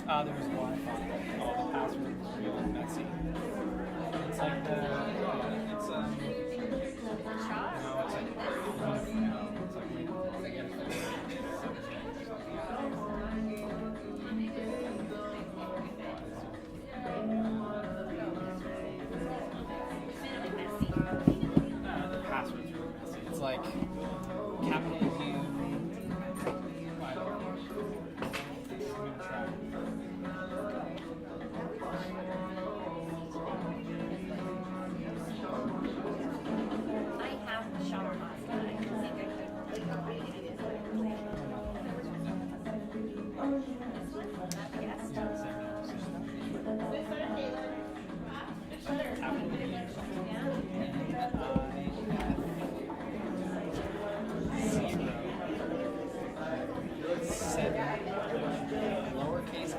There's Wi-Fi. All the passwords are really messy. It's like it's Shot? no, it's like no, it's like the passwords are really messy. It's like capital U. I don't know. I'm gonna try. I have the shower last night. I think I could like yes. Seven, lowercase o,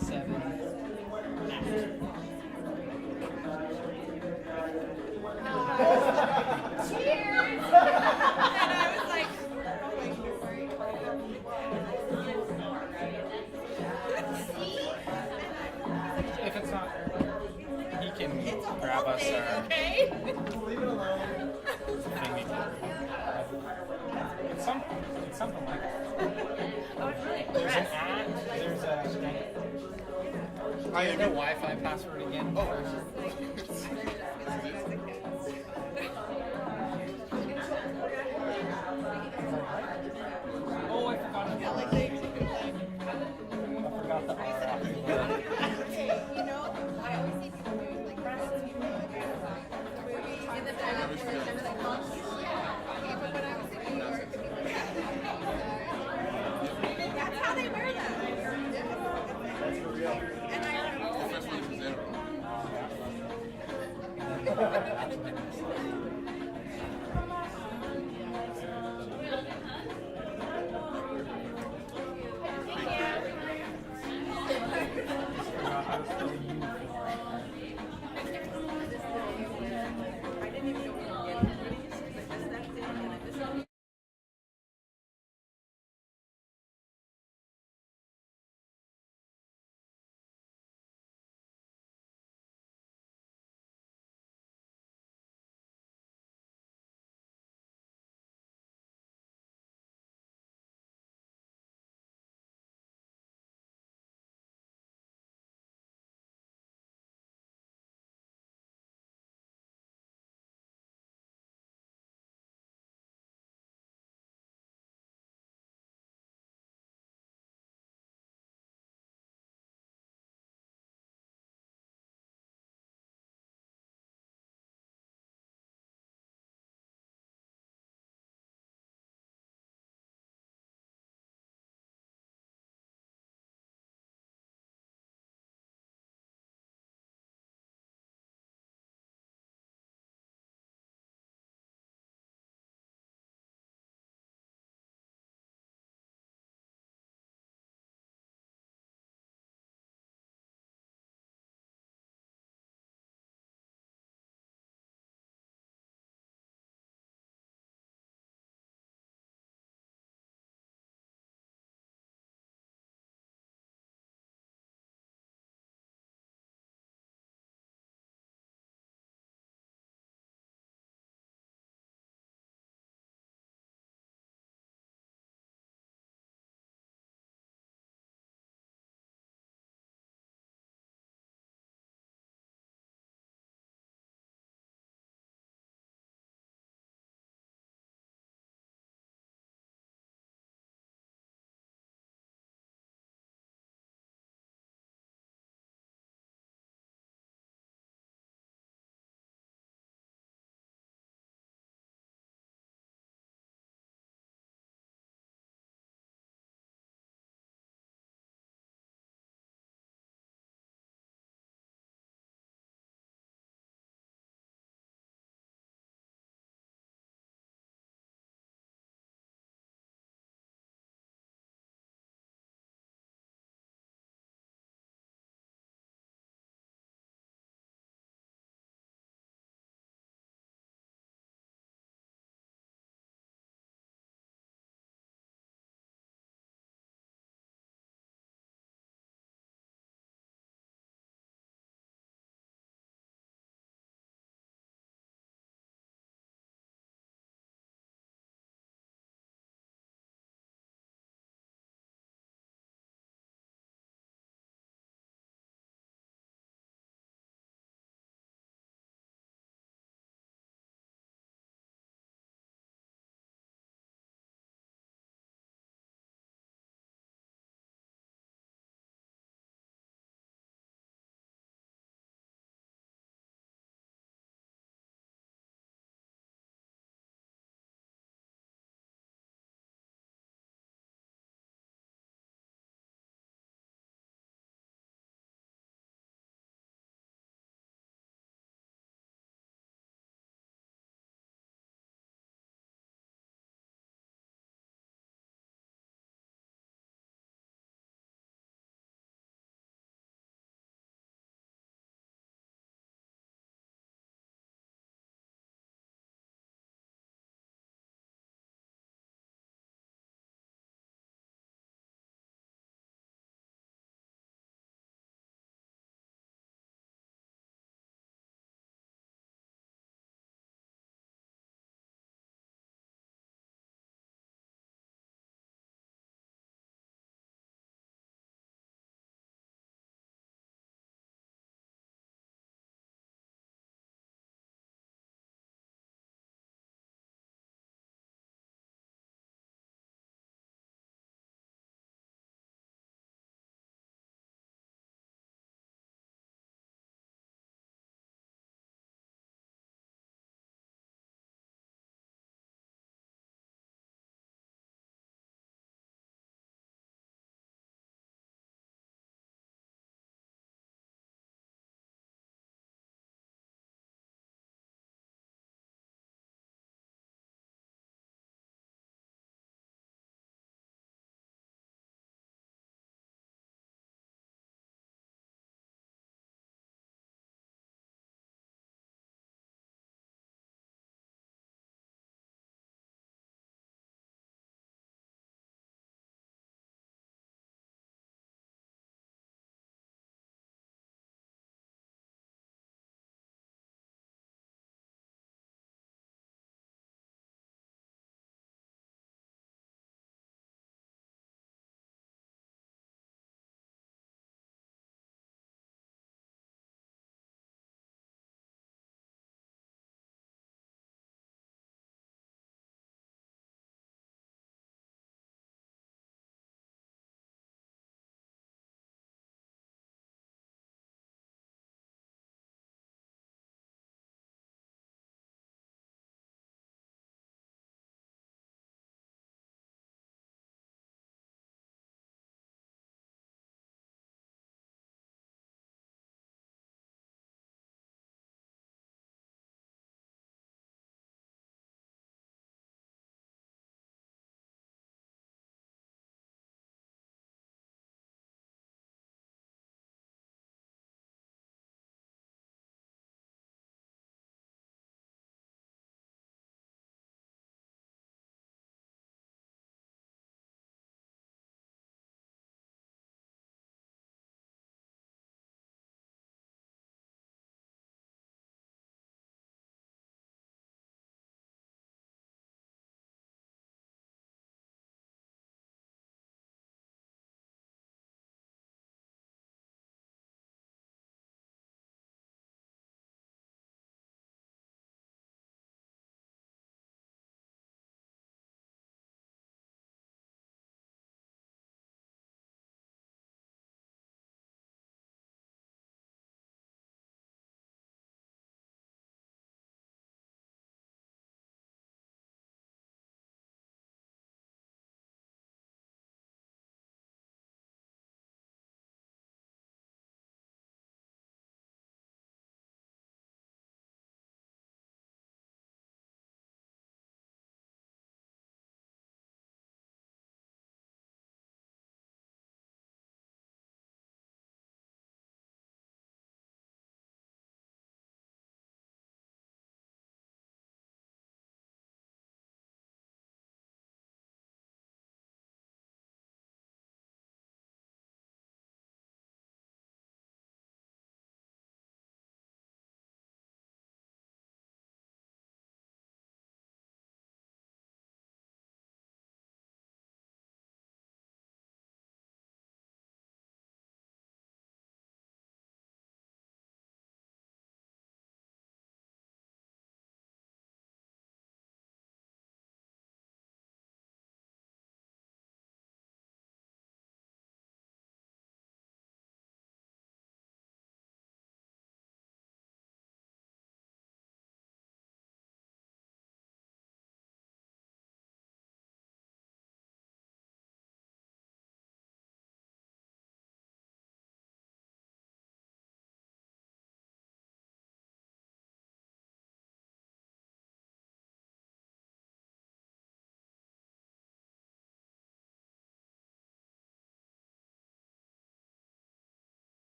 7, Cheers! And I was like, if it's not, he can grab us our okay? leave it alone. It's something like that. Oh, it's really There's an impressed. at, there's a. I have the Wi-Fi password again. Oh, I forgot. I forgot the R. You know, I always see people doing like movies in the back where there's like but when I was in New York, that's how they wear them. That's for real. And I Especially if it's in. Yeah.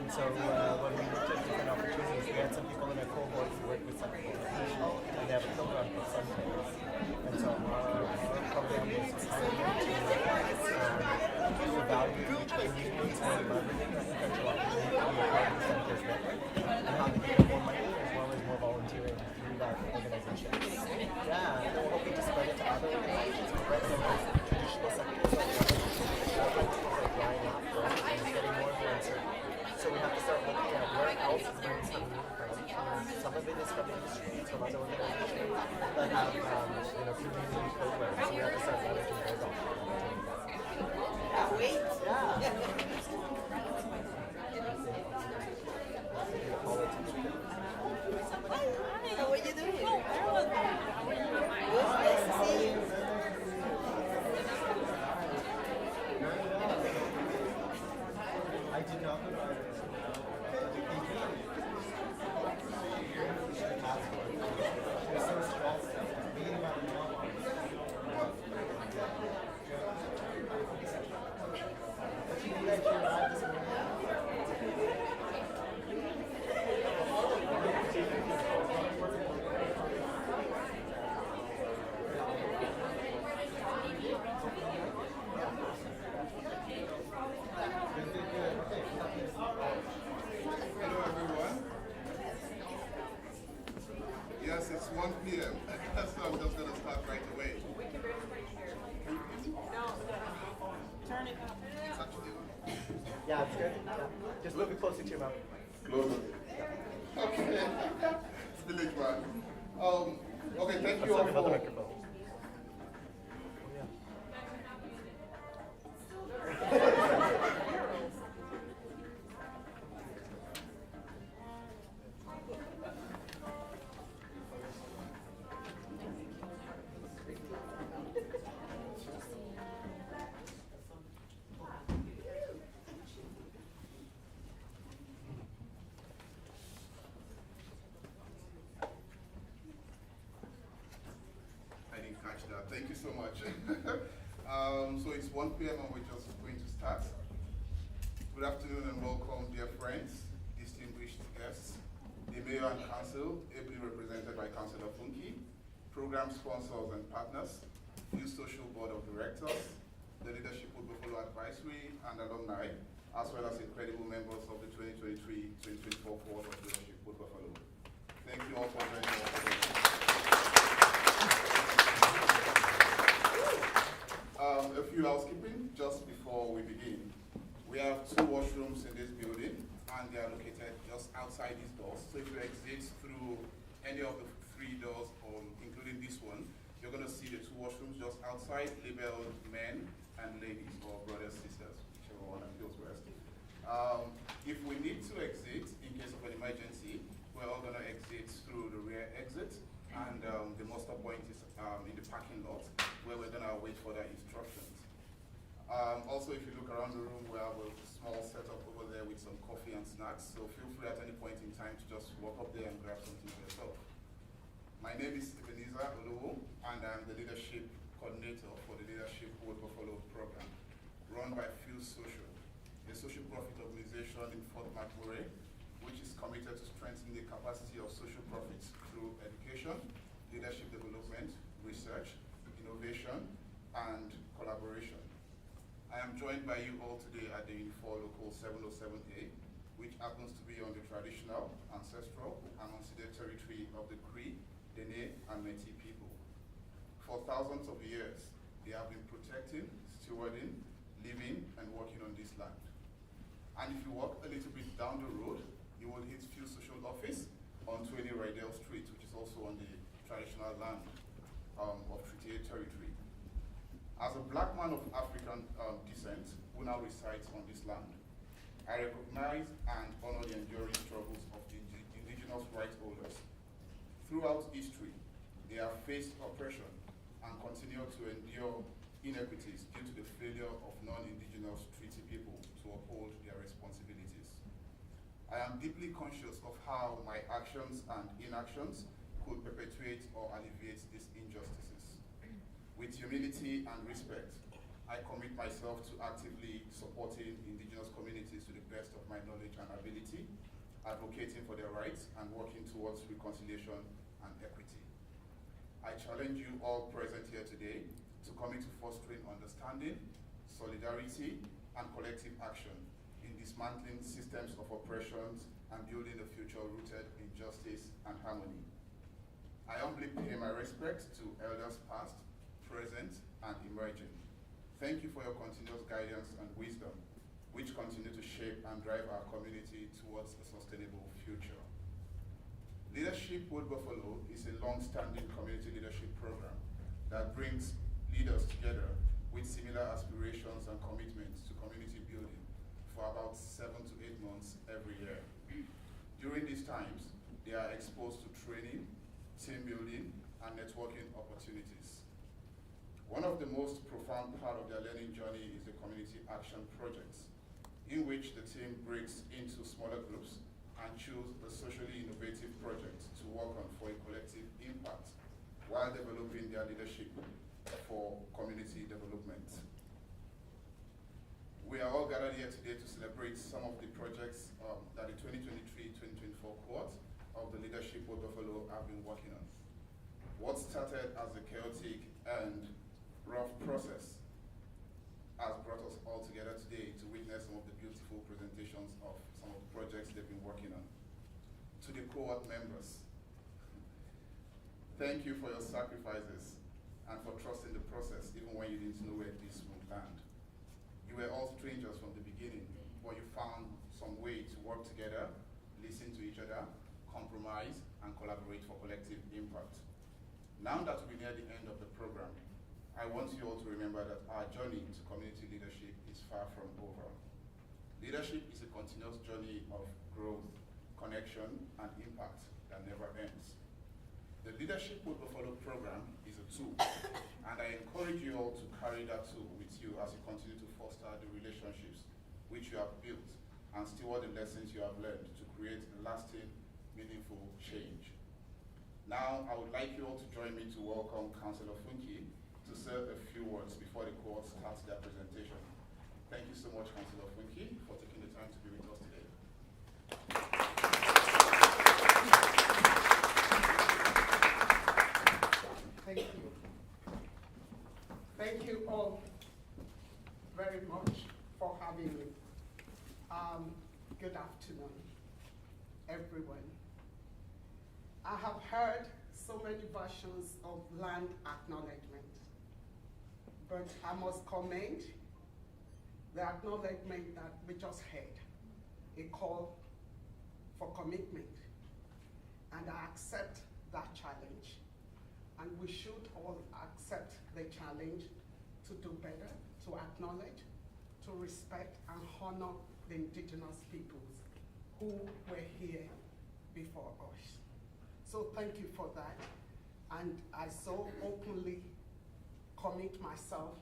And so when we looked at different opportunities, we had some people in our cohort who worked with some people in Asia, and they have a program called Sundays. And so our program was highly to evaluate which communities are leveraging that potential opportunity to be a part of the Sundays network, and how they can get more money as well as more volunteering through that organization. Yeah, and then we're hoping to spread it to other organizations, rather than just traditional sectors like like lining up, right? And it's getting more and more uncertain. So we have to start looking at where else is money coming from. Some of it is from industries, from other organizations that have community programs. So we have to start leveraging those opportunities. Wait. Yeah. How are you doing? Good, nice to see you. I did not put my so stressed. Being about but you guys came out this morning. Hello everyone. Yes, it's 1 p.m. So I'm just going to start right away. Turn it up. It's actually Yeah, it's good. Yeah. Just move it closer to your mouth. closer. Okay. It's village man. Okay, thank I'm you all talking about the for... microphone. I didn't catch that. Thank you so much. So it's 1 p.m. and we're just going to start. Good afternoon and welcome, dear friends, distinguished guests, the Mayor and Council, ably represented by Councillor Funke, program sponsors and partners, FuseSocial Board of Directors, the Leadership with Buffalo Advisory and alumni, as well as incredible members of the 2023-2024 Board of Leadership with Buffalo. Thank you all for joining us today. A few housekeeping just before we begin. We have 2 washrooms in this building and they are located just outside these doors. So if you exit through any of the 3 doors, including this one, you're going to see the 2 washrooms just outside, labeled men and ladies, or brothers, sisters, whichever one feels best. If we need to exit in case of an emergency, we're all going to exit through the rear exit, and the muster point is in the parking lot, where we're going to wait for the instructions. Also, if you look around the room, we have a small setup over there with some coffee and snacks, so feel free at any point in time to just walk up there and grab something for yourself. My name is Ebenezer Olowo, and I'm the Leadership Coordinator for the Leadership with Buffalo program, run by FuseSocial, a social profit organization in Fort McMurray, which is committed to strengthening the capacity of social profits through education, leadership development, research, innovation, and collaboration. I am joined by you all today at the Unifor Local 707A, which happens to be on the traditional, ancestral, and unceded territory of the Cree, Dene, and Métis people. For thousands of years, they have been protecting, stewarding, living, and working on this land. And if you walk a little bit down the road, you will hit FuseSocial office on 20 Rydell Street, which is also on the traditional land of Treaty Territory. As a black man of African descent who now resides on this land, I recognize and honor the enduring struggles of the indigenous rights holders. Throughout history, they have faced oppression and continue to endure inequities due to the failure of non-indigenous treaty people to uphold their responsibilities. I am deeply conscious of how my actions and inactions could perpetuate or alleviate these injustices. With humility and respect, I commit myself to actively supporting indigenous communities to the best of my knowledge and ability, advocating for their rights and working towards reconciliation and equity. I challenge you all present here today to commit to fostering understanding, solidarity, and collective action in dismantling systems of oppressions and building a future rooted in justice and harmony. I humbly pay my respect to elders past, present, and emerging. Thank you for your continuous guidance and wisdom, which continue to shape and drive our community towards a sustainable future. Leadership Wood Buffalo is a long-standing community leadership program that brings leaders together with similar aspirations and commitments to community building for about 7 to 8 months every year. During these times, they are exposed to training, team building, and networking opportunities. One of the most profound part of their learning journey is the community action projects, in which the team breaks into smaller groups and choose a socially innovative project to work on for a collective impact while developing their leadership for community development. We are all gathered here today to celebrate some of the projects that the 2023-2024 cohort of the Leadership Wood Buffalo have been working on. What started as a chaotic and rough process has brought us all together today to witness some of the beautiful presentations of some of the projects they've been working on. To the cohort members, thank you for your sacrifices and for trusting the process even when you didn't know where this would land. You were all strangers from the beginning, but you found some way to work together, listen to each other, compromise, and collaborate for collective impact. Now that we're near the end of the program, I want you all to remember that our journey to community leadership is far from over. Leadership is a continuous journey of growth, connection, and impact that never ends. The Leadership Wood Buffalo program is a tool, and I encourage you all to carry that tool with you as you continue to foster the relationships which you have built and steward the lessons you have learned to create a lasting, meaningful change. Now, I would like you all to join me to welcome Councillor Funke to say a few words before the cohort starts their presentation. Thank you so much, Councillor Funke, for taking the time to be with us today. Thank you. Thank you all very much for having me. Good afternoon, everyone. I have heard so many versions of land acknowledgement, but I must commend the acknowledgement that we just heard, a call for commitment, and I accept that challenge. And we should all accept the challenge to do better, to acknowledge, to respect and honor the indigenous peoples who were here before us. So thank you for that. And I so openly commit myself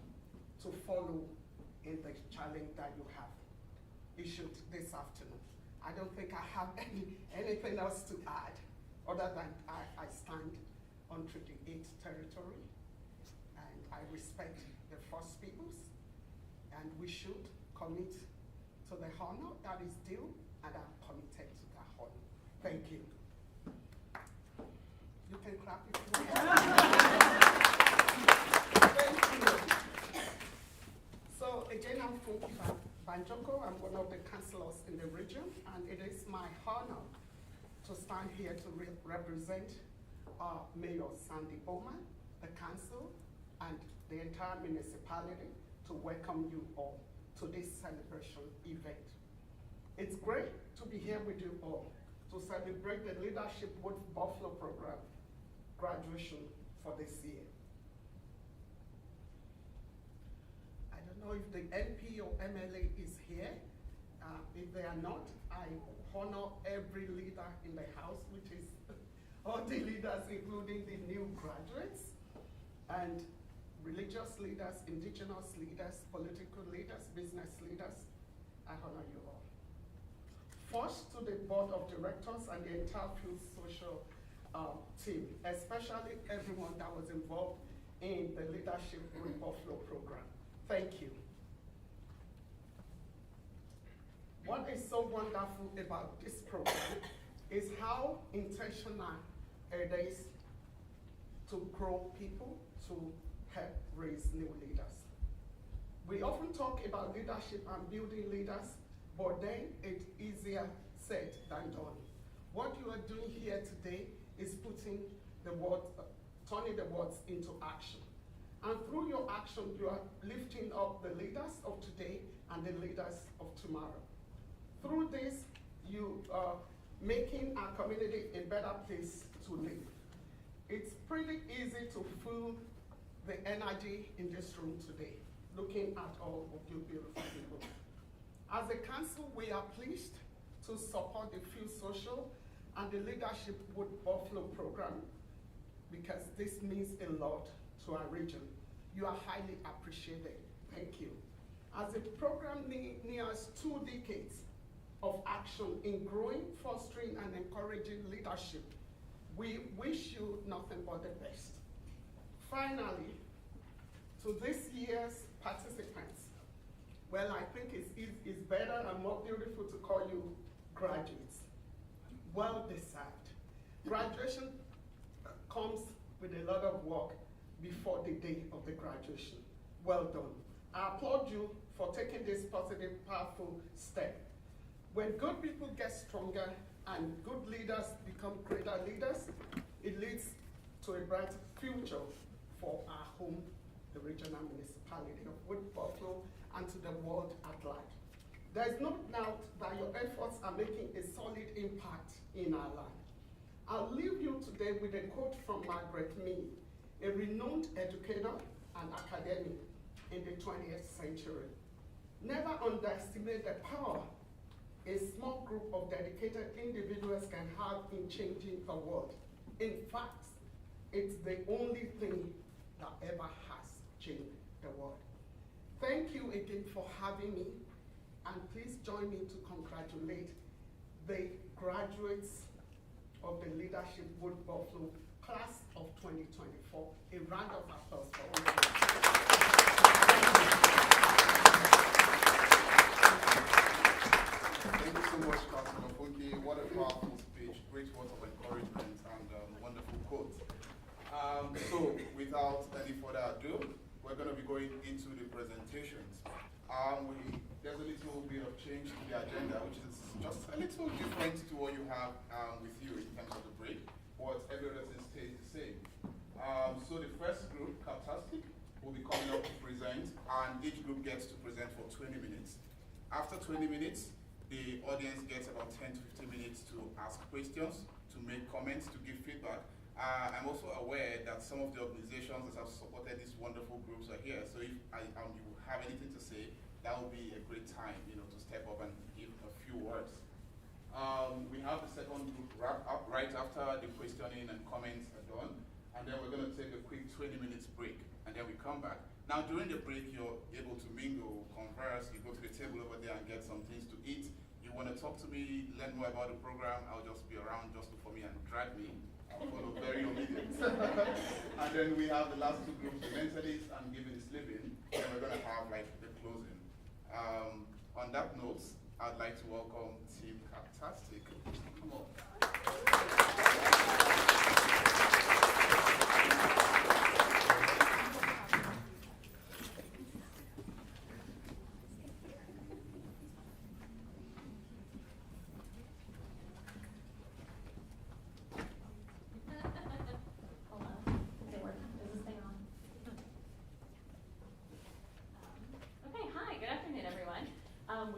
to follow in the challenge that you have issued this afternoon. I don't think I have anything else to add other than I stand on Treaty 8 territory, and I respect the First Peoples, and we should commit to the honor that is due, and I'm committed to that honor. Thank you. You can clap if you want. Thank you. So again, I'm Funke Banjoko. I'm one of the councillors in the region, and it is my honor to stand here to represent Mayor Sandy Bowman, the council, and the entire municipality to welcome you all to this celebration event. It's great to be here with you all to celebrate the Leadership Wood Buffalo program graduation for this year. I don't know if the MP or MLA is here. If they are not, I honor every leader in the house, which is all the leaders, including the new graduates, and religious leaders, indigenous leaders, political leaders, business leaders. I honor you all. First, to the board of directors and the entire FuseSocial team, especially everyone that was involved in the Leadership Wood Buffalo program. Thank you. What is so wonderful about this program is how intentional it is to grow people, to help raise new leaders. We often talk about leadership and building leaders, but then it's easier said than done. What you are doing here today is putting the word, turning the words into action. And through your action, you are lifting up the leaders of today and the leaders of tomorrow. Through this, you are making our community a better place to live. It's pretty easy to feel the energy in this room today, looking at all of you beautiful people. As a council, we are pleased to support the FuseSocial and the Leadership with Buffalo program because this means a lot to our region. You are highly appreciated. Thank you. As the program nears 2 decades of action in growing, fostering, and encouraging leadership, we wish you nothing but the best. Finally, to this year's participants, well, I think it's better and more beautiful to call you graduates. Well deserved. Graduation comes with a lot of work before the day of the graduation. Well done. I applaud you for taking this positive, powerful step. When good people get stronger and good leaders become greater leaders, it leads to a bright future for our home, the regional municipality of Wood Buffalo, and to the world at large. There is no doubt that your efforts are making a solid impact in our land. I'll leave you today with a quote from Margaret Mead, a renowned educator and academic in the 20th century. Never underestimate the power a small group of dedicated individuals can have in changing the world. In fact, it's the only thing that ever has changed the world. Thank you again for having me, and please join me to congratulate the graduates of the Leadership Wood Buffalo class of 2024. A round of applause for all of you. Thank you so much, Councilor Funke. What a powerful speech, great words of encouragement, and wonderful quotes. So, without any further ado, we're going to be going into the presentations. There's a little bit of change to the agenda, which is just a little different to what you have with you in terms of the break, but everything stays the same. So the first group, Captastic, will be coming up to present, and each group gets to present for 20 minutes. After 20 minutes, the audience gets about 10 to 15 minutes to ask questions, to make comments, to give feedback. I'm also aware that some of the organizations that have supported these wonderful groups are here, so if you have anything to say, that would be a great time, to step up and give a few words. We have the second group wrap up right after the questioning and comments are done, and then we're going to take a quick 20 minutes break, and then we come back. Now, during the break, you're able to mingle, converse, you go to the table over there and get some things to eat. You want to talk to me, learn more about the program, I'll just be around just look for me and drag me. I'll follow very obedient. And then we have the last two groups, the mentalists and giving the sleeping, and we're going to have like the closing. On that note, I'd like to welcome Team Captastic. Come on.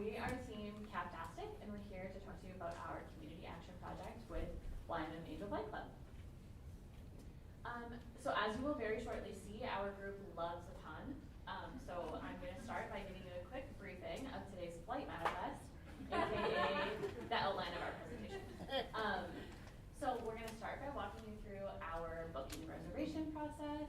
We are Team Captastic, and we're here to talk to you about our community action project with Lyman Angel Flight Club. So as you will very shortly see, our group loves a ton. So I'm going to start by giving you a quick briefing of today's flight manifest, aka the outline of our presentation. So we're going to start by walking you through our booking and reservation process.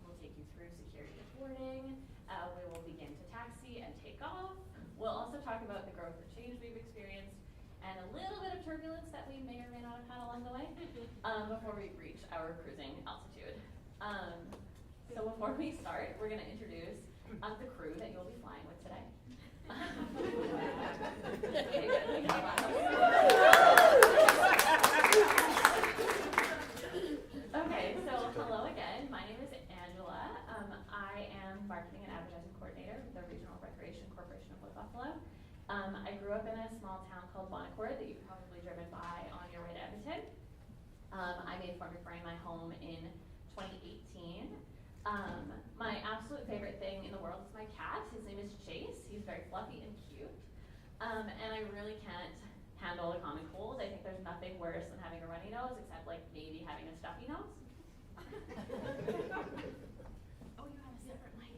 We'll take you through security and boarding. We will begin to taxi and take off. We'll also talk about the growth and change we've experienced and a little bit of turbulence that we may or may not have had along the way before we reach our cruising altitude. So before we start, we're going to introduce the crew that you'll be flying with today. Okay, good. Okay, so hello again. My name is Angela. I am marketing and advertising coordinator with the Regional Recreation Corporation of Wood Buffalo. I grew up in a small town called Bonaccord that you've probably driven by on your way to Edmonton. I made Fort McMurray my home in 2018. My absolute favorite thing in the world is my cat. His name is Chase. He's very fluffy and cute. And I really can't handle a common cold. I think there's nothing worse than having a runny nose, except like maybe having a stuffy nose. Oh, you have a separate mic,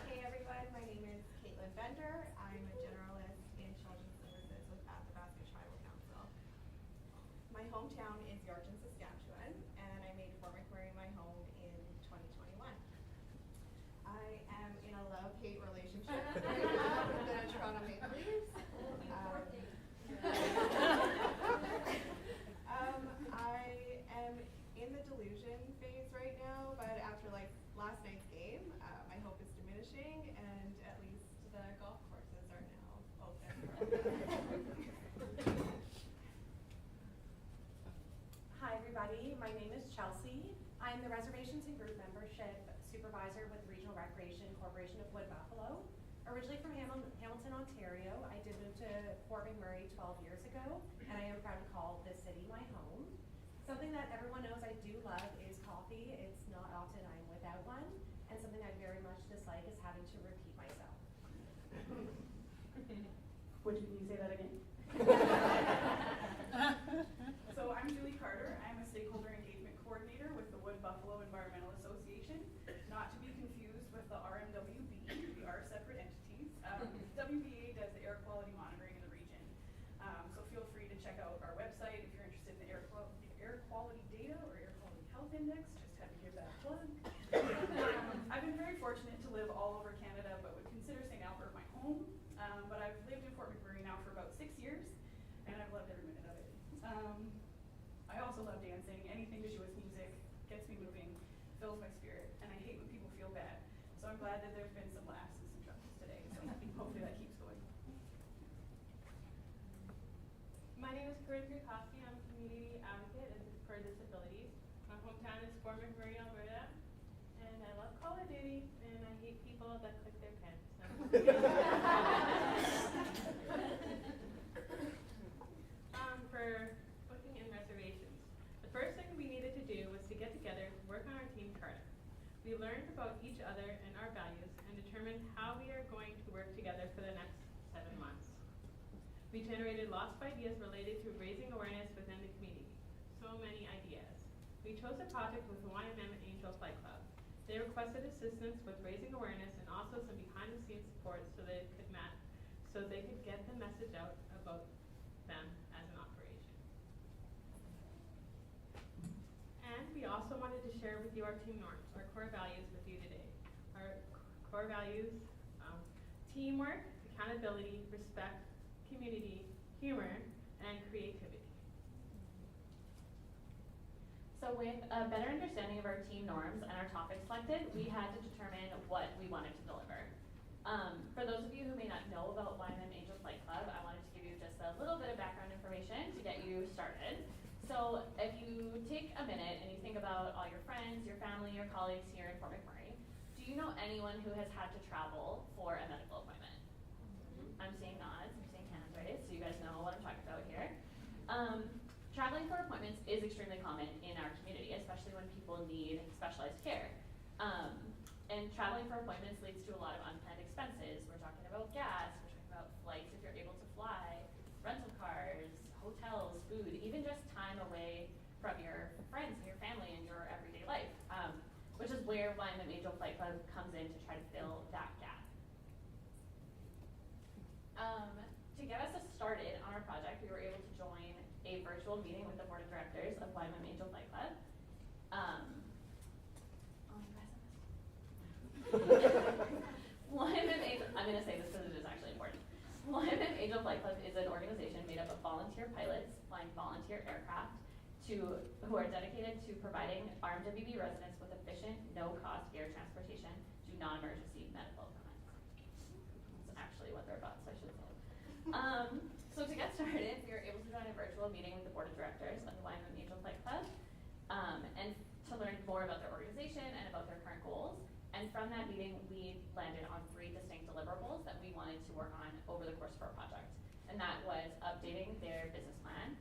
Hey everyone, my name is Caitlin Bender. I'm a generalist in children's services with Athabasca Tribal Council. My hometown is Yorkton, Saskatchewan, and I made Fort McMurray my home in 2021. I am in a love-hate relationship right now with the Toronto Maple Leafs. I am in the delusion phase right now, but after like last night's game, my hope is diminishing, and at least the golf courses are now open. Hi everybody, my name is Chelsea. I'm the Reservations and Group Membership Supervisor with Regional Recreation Corporation of Wood Buffalo. Originally from Hamilton, Ontario, I did move to Fort McMurray 12 years ago, and I am proud to call this city my home. Something that everyone knows I do love is coffee. It's not often I'm without one, and something I very much dislike is having to repeat myself. Would you say that again? So I'm Julie Carter. I'm a stakeholder engagement coordinator with the Wood Buffalo Environmental Association, not to be confused with the RMWB. We are separate entities. WBA does the air quality monitoring in the region. So feel free to check out our website if you're interested in the air quality data or air quality health index. Just had to give that a plug. I've been very fortunate to live all over Canada, but would consider St. Albert my home. But I've lived in Fort McMurray now for about 6 years, and I've loved every minute of it. I also love dancing. Anything to do with music gets me moving, fills my spirit, and I hate when people feel bad. So I'm glad that there's been some laughs and some chuckles today, so hopefully that keeps going. My name is Corinne Krukowski. I'm a community advocate for disabilities. My hometown is Fort McMurray, Alberta, and I love Call of Duty, and I hate people that click their pants. For booking and reservations, the first thing we needed to do was to get together, work on our team charter. We learned about each other and our values and determined how we are going to work together for the next 7 months. We generated lots of ideas related to raising awareness within the community. So many ideas. We chose a project with YMM Angel Flight Club. They requested assistance with raising awareness and also some behind-the-scenes support so they could get the message out about them as an operation. And we also wanted to share with you our team norms, our core values with you today. Our core values, teamwork, accountability, respect, community, humor, and creativity. So with a better understanding of our team norms and our topics selected, we had to determine what we wanted to deliver. For those of you who may not know about YMM Angel Flight Club, I wanted to give you just a little bit of background information to get you started. So if you take a minute and you think about all your friends, your family, your colleagues here in Fort McMurray, do you know anyone who has had to travel for a medical appointment? I'm seeing nods, I'm seeing hands raised, so you guys know what I'm talking about here. Traveling for appointments is extremely common in our community, especially when people need specialized care. And traveling for appointments leads to a lot of unplanned expenses. We're talking about gas, we're talking about flights if you're able to fly, rental cars, hotels, food, even just time away from your friends and your family and your everyday life, which is where YMM Angel Flight Club comes in to try to fill that gap. To get us started on our project, we were able to join a virtual meeting with the board of directors of YMM Angel Flight Club. I'm going to say this because it is actually important. YMM Angel Flight Club is an organization made up of volunteer pilots flying volunteer aircraft who are dedicated to providing RMWB residents with efficient, no-cost air transportation to non-emergency medical appointments. That's actually what they're about, so I should say. So to get started, we were able to join a virtual meeting with the board of directors of the YMM Angel Flight Club, and to learn more about their organization and about their current goals. And from that meeting, we landed on 3 distinct deliverables that we wanted to work on over the course of our project. And that was updating their business plan,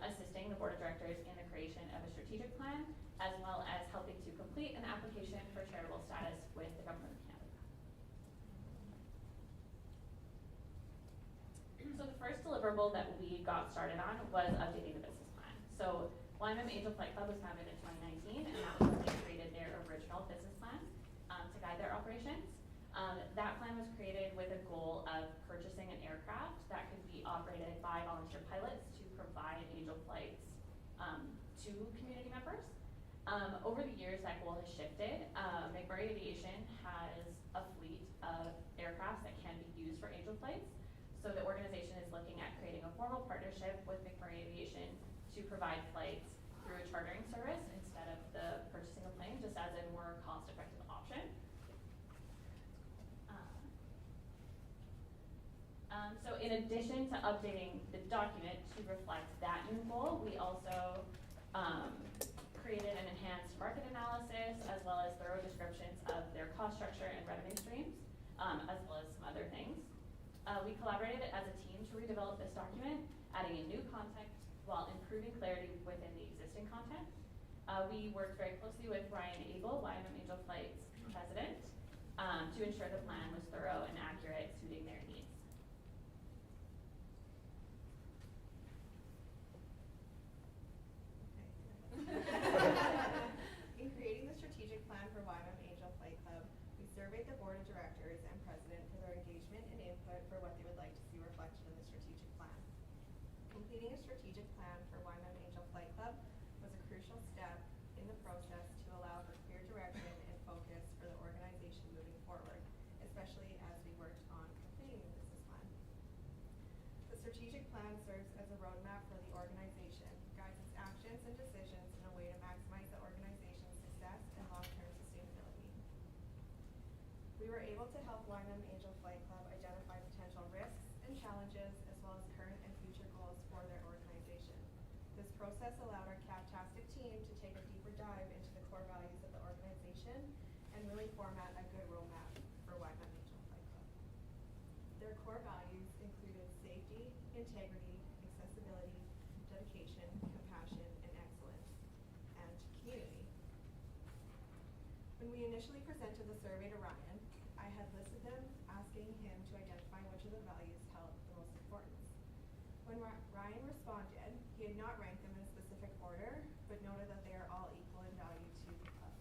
assisting the board of directors in the creation of a strategic plan, as well as helping to complete an application for charitable status with the government of Canada. So the first deliverable that we got started on was updating the business plan. So YMM Angel Flight Club was founded in 2019, and that was when they created their original business plan to guide their operations. That plan was created with a goal of purchasing an aircraft that could be operated by volunteer pilots to provide angel flights to community members. Over the years, that goal has shifted. McMurray Aviation has a fleet of aircrafts that can be used for angel flights. So the organization is looking at creating a formal partnership with McMurray Aviation to provide flights through a chartering service instead of the purchasing a plane, just as a more cost-effective option. So in addition to updating the document to reflect that new goal, we also created an enhanced market analysis as well as thorough descriptions of their cost structure and revenue streams, as well as some other things. We collaborated as a team to redevelop this document, adding in new content while improving clarity within the existing content. We worked very closely with Ryan Abel, YMM Angel Flight's president, to ensure the plan was thorough and accurate, suiting their needs. In creating the strategic plan for YMM Angel Flight Club, we surveyed the board of directors and president for their engagement and input for what they would like to see reflected in the strategic plan. Completing a strategic plan for YMM Angel Flight Club was a crucial step in the process to allow for clear direction and focus for the organization moving forward, especially as we worked on completing the business plan. The strategic plan serves as a roadmap for the organization, guides its actions and decisions in a way to maximize the organization's success and long-term sustainability. We were able to help YMM Angel Flight Club identify potential risks and challenges, as well as current and future goals for their organization. This process allowed our CAPtastic team to take a deeper dive into the core values of the organization and really format a good roadmap for YMM Angel Flight Club. Their core values included safety, integrity, accessibility, dedication, compassion, and excellence, and community. When we initially presented the survey to Ryan, I had listed them, asking him to identify which of the values held the most importance. When Ryan responded, he had not ranked them in a specific order, but noted that they are all equal in value to the club.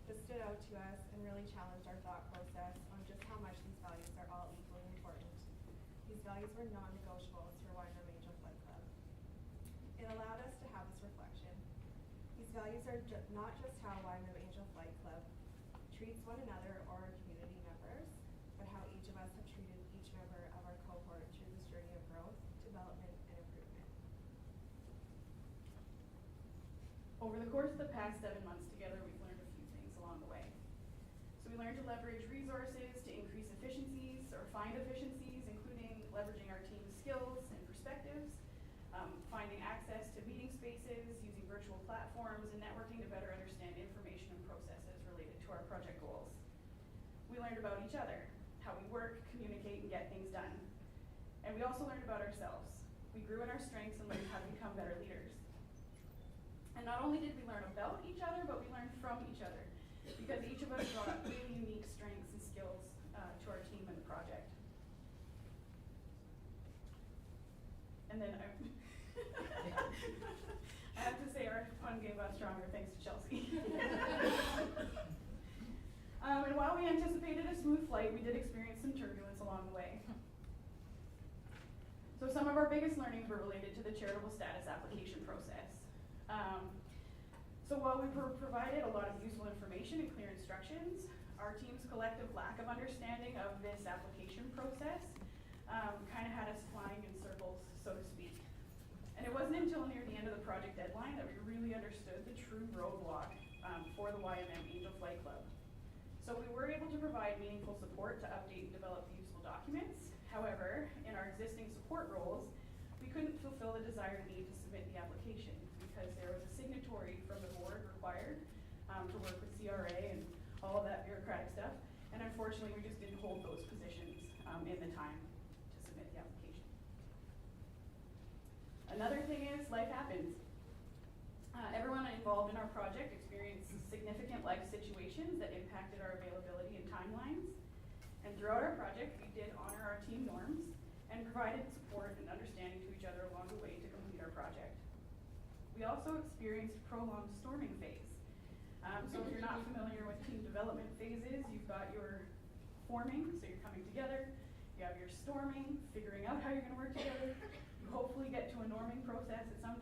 This stood out to us and really challenged our thought process on just how much these values are all equally important. These values were non-negotiables for YMM Angel Flight Club. It allowed us to have this reflection. These values are not just how YMM Angel Flight Club treats one another or our community members, but how each of us have treated each member of our cohort through this journey of growth, development, and improvement. Over the course of the past 7 months together, we've learned a few things along the way. So we learned to leverage resources to increase efficiencies or find efficiencies, including leveraging our team's skills and perspectives, finding access to meeting spaces, using virtual platforms, and networking to better understand information and processes related to our project goals. We learned about each other, how we work, communicate, and get things done. And we also learned about ourselves. We grew in our strengths and learned how to become better leaders. And not only did we learn about each other, but we learned from each other, because each of us brought really unique strengths and skills to our team and the project. And then I have to say our fun game got stronger thanks to Chelsea. And while we anticipated a smooth flight, we did experience some turbulence along the way. So some of our biggest learnings were related to the charitable status application process. So while we provided a lot of useful information and clear instructions, our team's collective lack of understanding of this application process kind of had us flying in circles, so to speak. And it wasn't until near the end of the project deadline that we really understood the true roadblock for the YMM Angel Flight Club. So we were able to provide meaningful support to update and develop the useful documents, However, in our existing support roles, we couldn't fulfill the desired need to submit the application because there was a signatory from the board required to work with CRA and all of that bureaucratic stuff. And unfortunately, we just didn't hold those positions in the time to submit the application. Another thing is life happens. Everyone involved in our project experienced significant life situations that impacted our availability and timelines. And throughout our project, we did honor our team norms and provided support and understanding to each other along the way to complete our project. We also experienced prolonged storming phase. So if you're not familiar with team development phases, you've got your forming, so you're coming together. You have your storming, figuring out how you're going to work together. You hopefully get to a norming process at some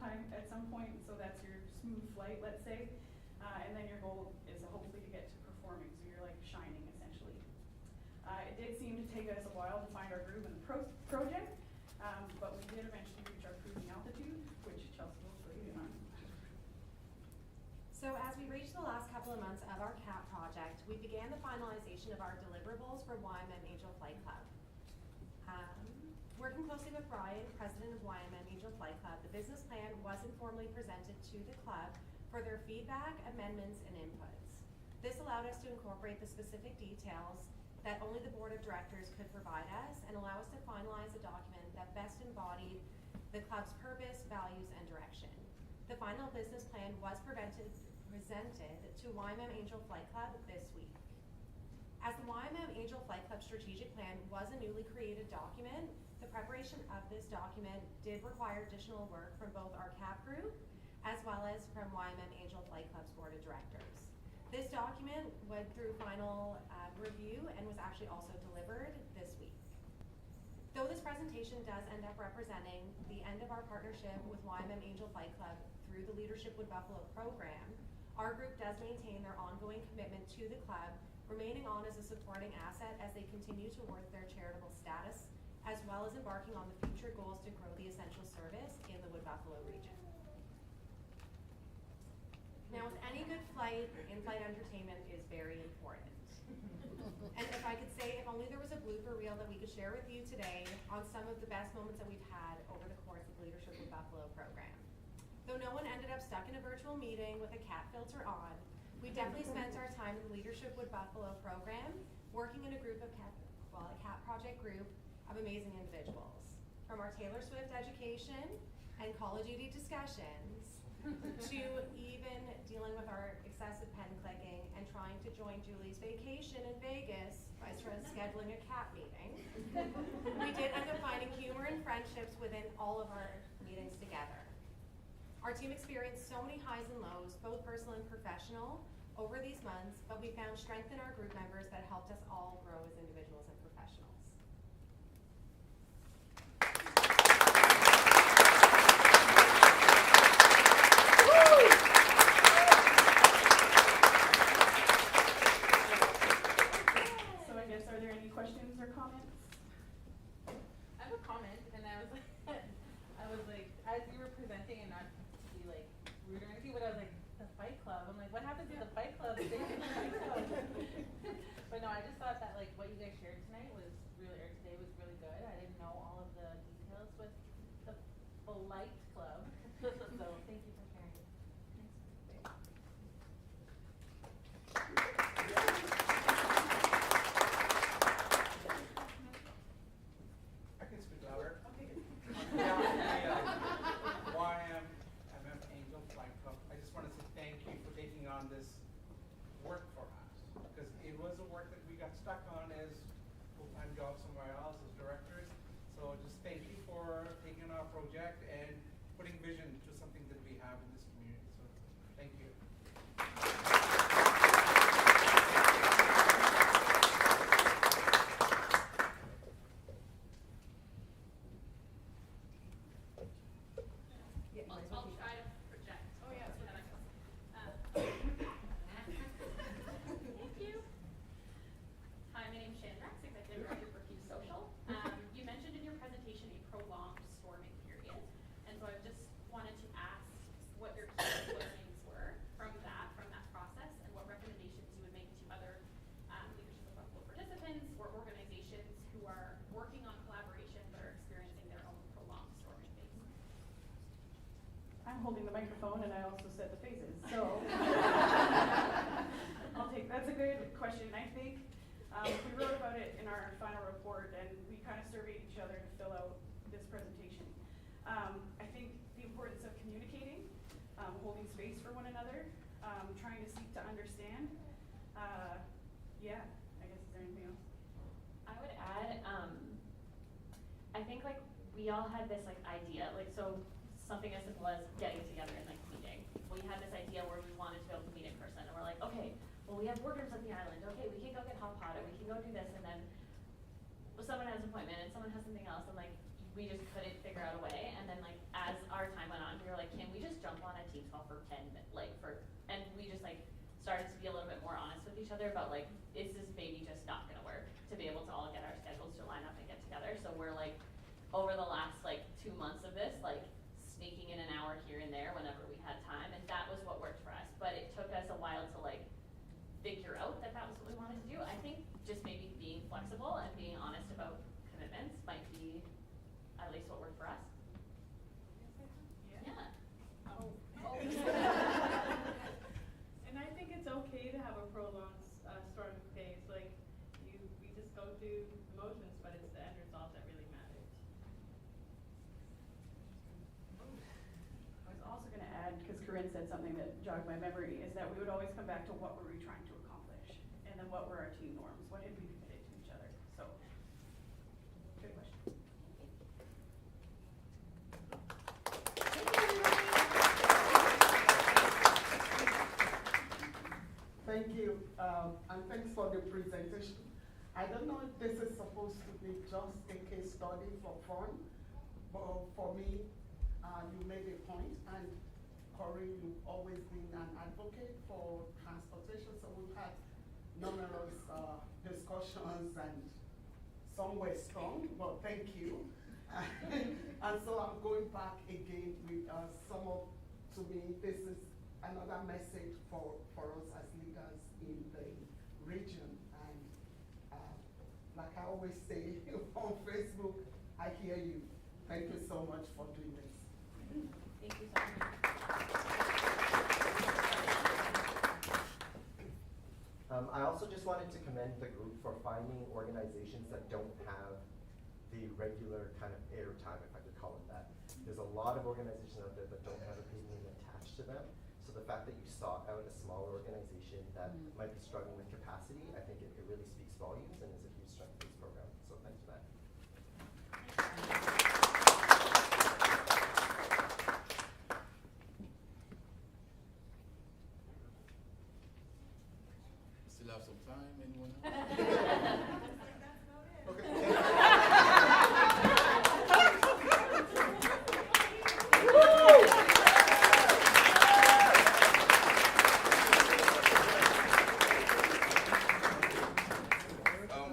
point, so that's your smooth flight, let's say. And then your goal is hopefully to get to performing, so you're like shining essentially. It did seem to take us a while to find our groove in the project, but we did eventually reach our cruising altitude, which Chelsea will show you on. So as we reached the last couple of months of our CAP project, we began the finalization of our deliverables for YMM Angel Flight Club. Working closely with Brian, president of YMM Angel Flight Club, the business plan was informally presented to the club for their feedback, amendments, and inputs. This allowed us to incorporate the specific details that only the board of directors could provide us and allow us to finalize a document that best embodied the club's purpose, values, and direction. The final business plan was presented to YMM Angel Flight Club this week. As the YMM Angel Flight Club strategic plan was a newly created document, the preparation of this document did require additional work from both our CAP group as well as from YMM Angel Flight Club's board of directors. This document went through final review and was actually also delivered this week. Though this presentation does end up representing the end of our partnership with YMM Angel Flight Club through the Leadership with Buffalo program, our group does maintain their ongoing commitment to the club, remaining on as a supporting asset as they continue to work their charitable status, as well as embarking on the future goals to grow the essential service in the Wood Buffalo region. Now, with any good flight, in-flight entertainment is very important. And if I could say, if only there was a blooper reel that we could share with you today on some of the best moments that we've had over the course of the Leadership with Buffalo program. Though no one ended up stuck in a virtual meeting with a cat filter on, we definitely spent our time in the Leadership with Buffalo program working in a group of a CAP project group of amazing individuals. From our Taylor Swift education and Call of Duty discussions to even dealing with our excessive pen clicking and trying to join Julie's vacation in Vegas by scheduling a CAP meeting. We did end up finding humor and friendships within all of our meetings together. Our team experienced so many highs and lows, both personal and professional, over these months, but we found strength in our group members that helped us all grow as individuals and professionals. So I guess, are there any questions or comments? I have a comment, and I was like, as you were presenting, and not to be like rude or anything, but I was like, the Fight Club. I'm like, what happens to the Fight Club? They did the Fight Club. But no, I just thought that like what you guys shared tonight was really, or today was really good. I didn't know all of the details with the Fight Club, so thank you for sharing. I can speak louder. Okay. YMM Angel Flight Club. I just want to say thank you for taking on this work for us, because it was a work that we got stuck on as full-time jobs somewhere else as directors. So just thank you for taking on our project and putting vision to something that we have in this community. So thank you. I'll try to project. Oh, yeah. Thank you. Hi, my name's Shannon Rex, Executive Director for FuseSocial. You mentioned in your presentation a prolonged storming period, and so I just wanted to ask what your microphone and I also said the phases. So that's a good question. I think we wrote about it in our final report, and we kind of surveyed each other to fill out this presentation. I think the importance of communicating, holding space for one another, trying to seek to understand. Yeah, I guess, is there anything else? I would add, I think like we all had this like idea, like so something as simple as getting together and like meeting. We had this idea where we wanted to be able to meet in person, and we're like, okay, well we have workers at the island, okay, we can go get hot pot, and we can go do this, and then someone has an appointment and someone has something else, and like we just couldn't figure out a way. And then like as our time went on, we were like, can we just jump on a Teams call for 10 minutes, and we just like started to be a little bit more honest with each other about like, is this maybe just not gonna work to be able to all get our schedules to line up and get together. So we're like, over the last like 2 months of this, like sneaking in an hour here and there whenever we had time, and that was what worked for us. But it took us a while to like figure out that that was what we wanted to do. I think just maybe being flexible and being honest about commitments might be at least what worked for us. Yeah. Oh. And I think it's okay to have a prolonged storming phase. Like we just go through the motions, but it's the end result that really matters. I was also going to add, because Corinne said something that jogged my memory, is that we would always come back to what were we trying to accomplish, and then what were our team norms, what had we committed to each other. So, good question. Thank you, and thanks for the presentation. I don't know if this is supposed to be just a case study for fun, but for me, you made a point, and Corinne, you've always been an advocate for transportation, so we've had numerous discussions, and some were strong, but thank you. And so I'm going back again with to me, this is another message for us as leaders in the region. And like I always say on Facebook, I hear you. Thank you so much for doing this. Thank you so much. I also just wanted to commend the group for finding organizations that don't have the regular kind of airtime, if I could call it that. There's a lot of organizations out there that don't have a paid name attached to them. So the fact that you sought out a smaller organization that might be struggling with capacity, I think it really speaks volumes and is a huge strength of this program. So thanks for that. Still have some time, anyone else?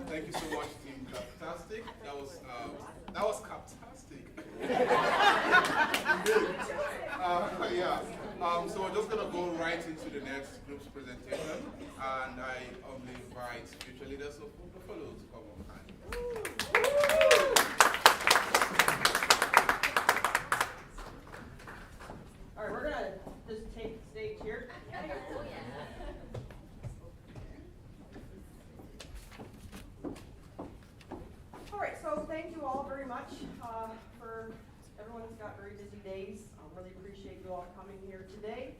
Thank you so much, Team Captastic. That was captastic. So we're just gonna go right into the next group's presentation, and I invite future leaders of Buffalo to come on. All right, we're gonna just take the stage here. All right, so thank you all very much for everyone's got very busy days. I really appreciate you all coming here today.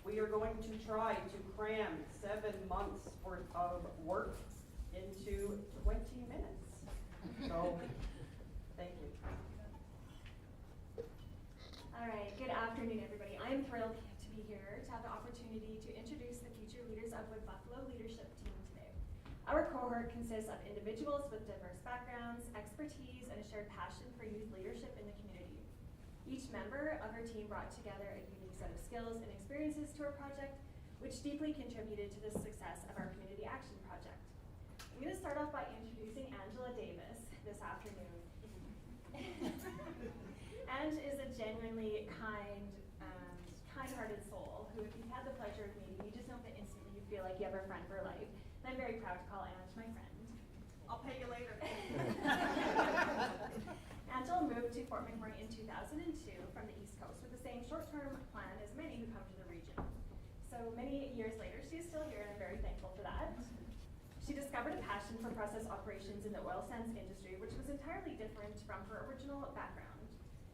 We are going to try to cram 7 months worth of work into 20 minutes. So, thank you. All right, good afternoon, everybody. I am thrilled to be here to have the opportunity to introduce the future leaders of Wood Buffalo leadership team today. Our cohort consists of individuals with diverse backgrounds, expertise, and a shared passion for youth leadership in the community. Each member of our team brought together a unique set of skills and experiences to our project, which deeply contributed to the success of our community action project. I'm going to start off by introducing Angela Davis this afternoon. Ange is a genuinely kind-hearted soul who, if you've had the pleasure of meeting, you just know that instantly you feel like you have a friend for life. And I'm very proud to call Ange my friend. I'll pay you later. Angela moved to Fort McMurray in 2002 from the East Coast with the same short-term plan as many who so many years later, she's still here and I'm very thankful for that. She discovered a passion for process operations in the oil sands industry, which was entirely different from her original background.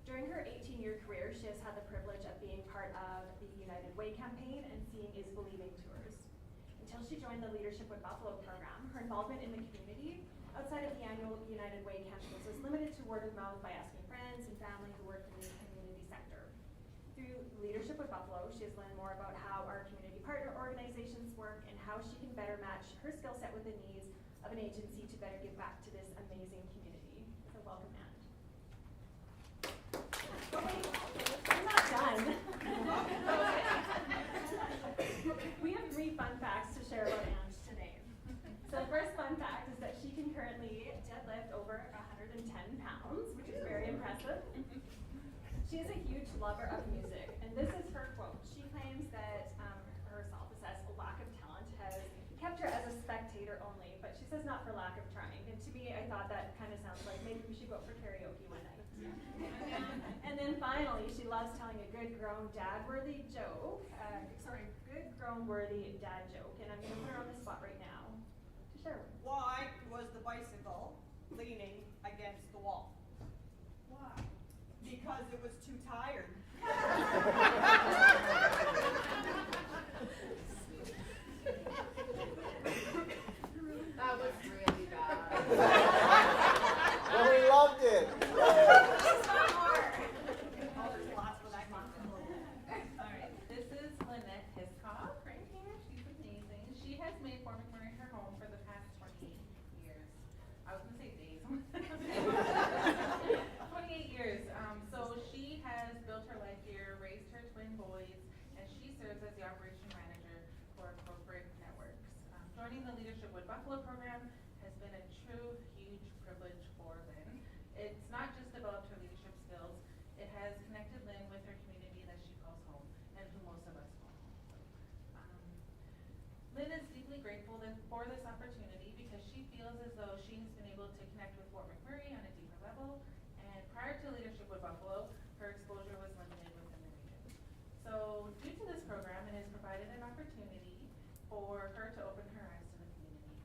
During her 18-year career, she has had the privilege of being part of the United Way campaign and Seeing is Believing tours. Until she joined the Leadership with Buffalo program, her involvement in the community outside of the annual United Way campaigns was limited to word of mouth by asking friends and family who worked in the community sector. Through Leadership with Buffalo, she has learned more about how our community partner organizations work and how she can better match her skill set with the needs of an agency to better give back to this amazing community. So welcome, Anne. But wait, I'm not done. We have 3 fun facts to share about Anne today. So the first fun fact is that she can currently deadlift over 110 pounds, which is very impressive. She is a huge lover of music, and this is her quote. She claims that her self-assessed lack of talent has kept her as a spectator only, but she says not for lack of trying. And to me, I thought that kind of sounds like maybe we should go for karaoke one night. And then finally, she loves telling a good grown dad-worthy joke. Good grown-worthy dad joke, and I'm going to put her on the spot right now to share one. Why was the bicycle leaning against the wall? Why? Because it was too tired. That was really bad. Well, we loved it. Alright, this is Lynette Hiscock right here. She's amazing. She has made Fort McMurray her home for the past 28 years. I was gonna say days. 28 years. So she has built her life here, raised her twin boys, and she serves as the operation manager for corporate networks. Joining the Leadership with Buffalo program has been a true huge privilege for Lynn. It's not just about her leadership skills. It has connected Lynn with her community that she calls home, and who most of us call home. Lynn is deeply grateful for this opportunity because she feels as though she has been able to connect with Fort McMurray on a deeper level, and prior to Leadership with Buffalo, her exposure was limited within the region. So due to this program, it has provided an opportunity for her to open her eyes to the community.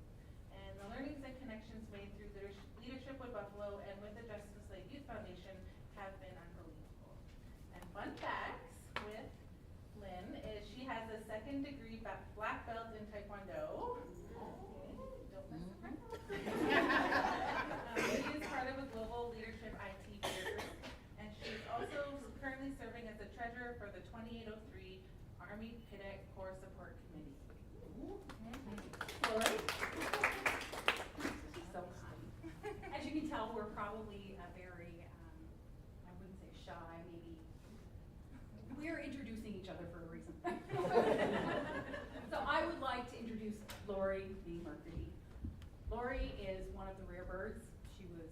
And the learnings and connections made through Leadership with Buffalo and with the Justice Slave Youth Foundation have been unbelievable. And fun facts with Lynn is she has a 2nd degree black belt in Taekwondo. Don't mess with her. She is part of a global leadership IT peer group, and she's also currently serving as the treasurer for the 2803 Army Cadet Corps Support Committee. Lori? She's so fun. As you can tell, we're probably very, I wouldn't say shy, maybe. We're introducing each other for a reason. So I would like to introduce Lori B. Mercury. Lori is one of the rare birds. She was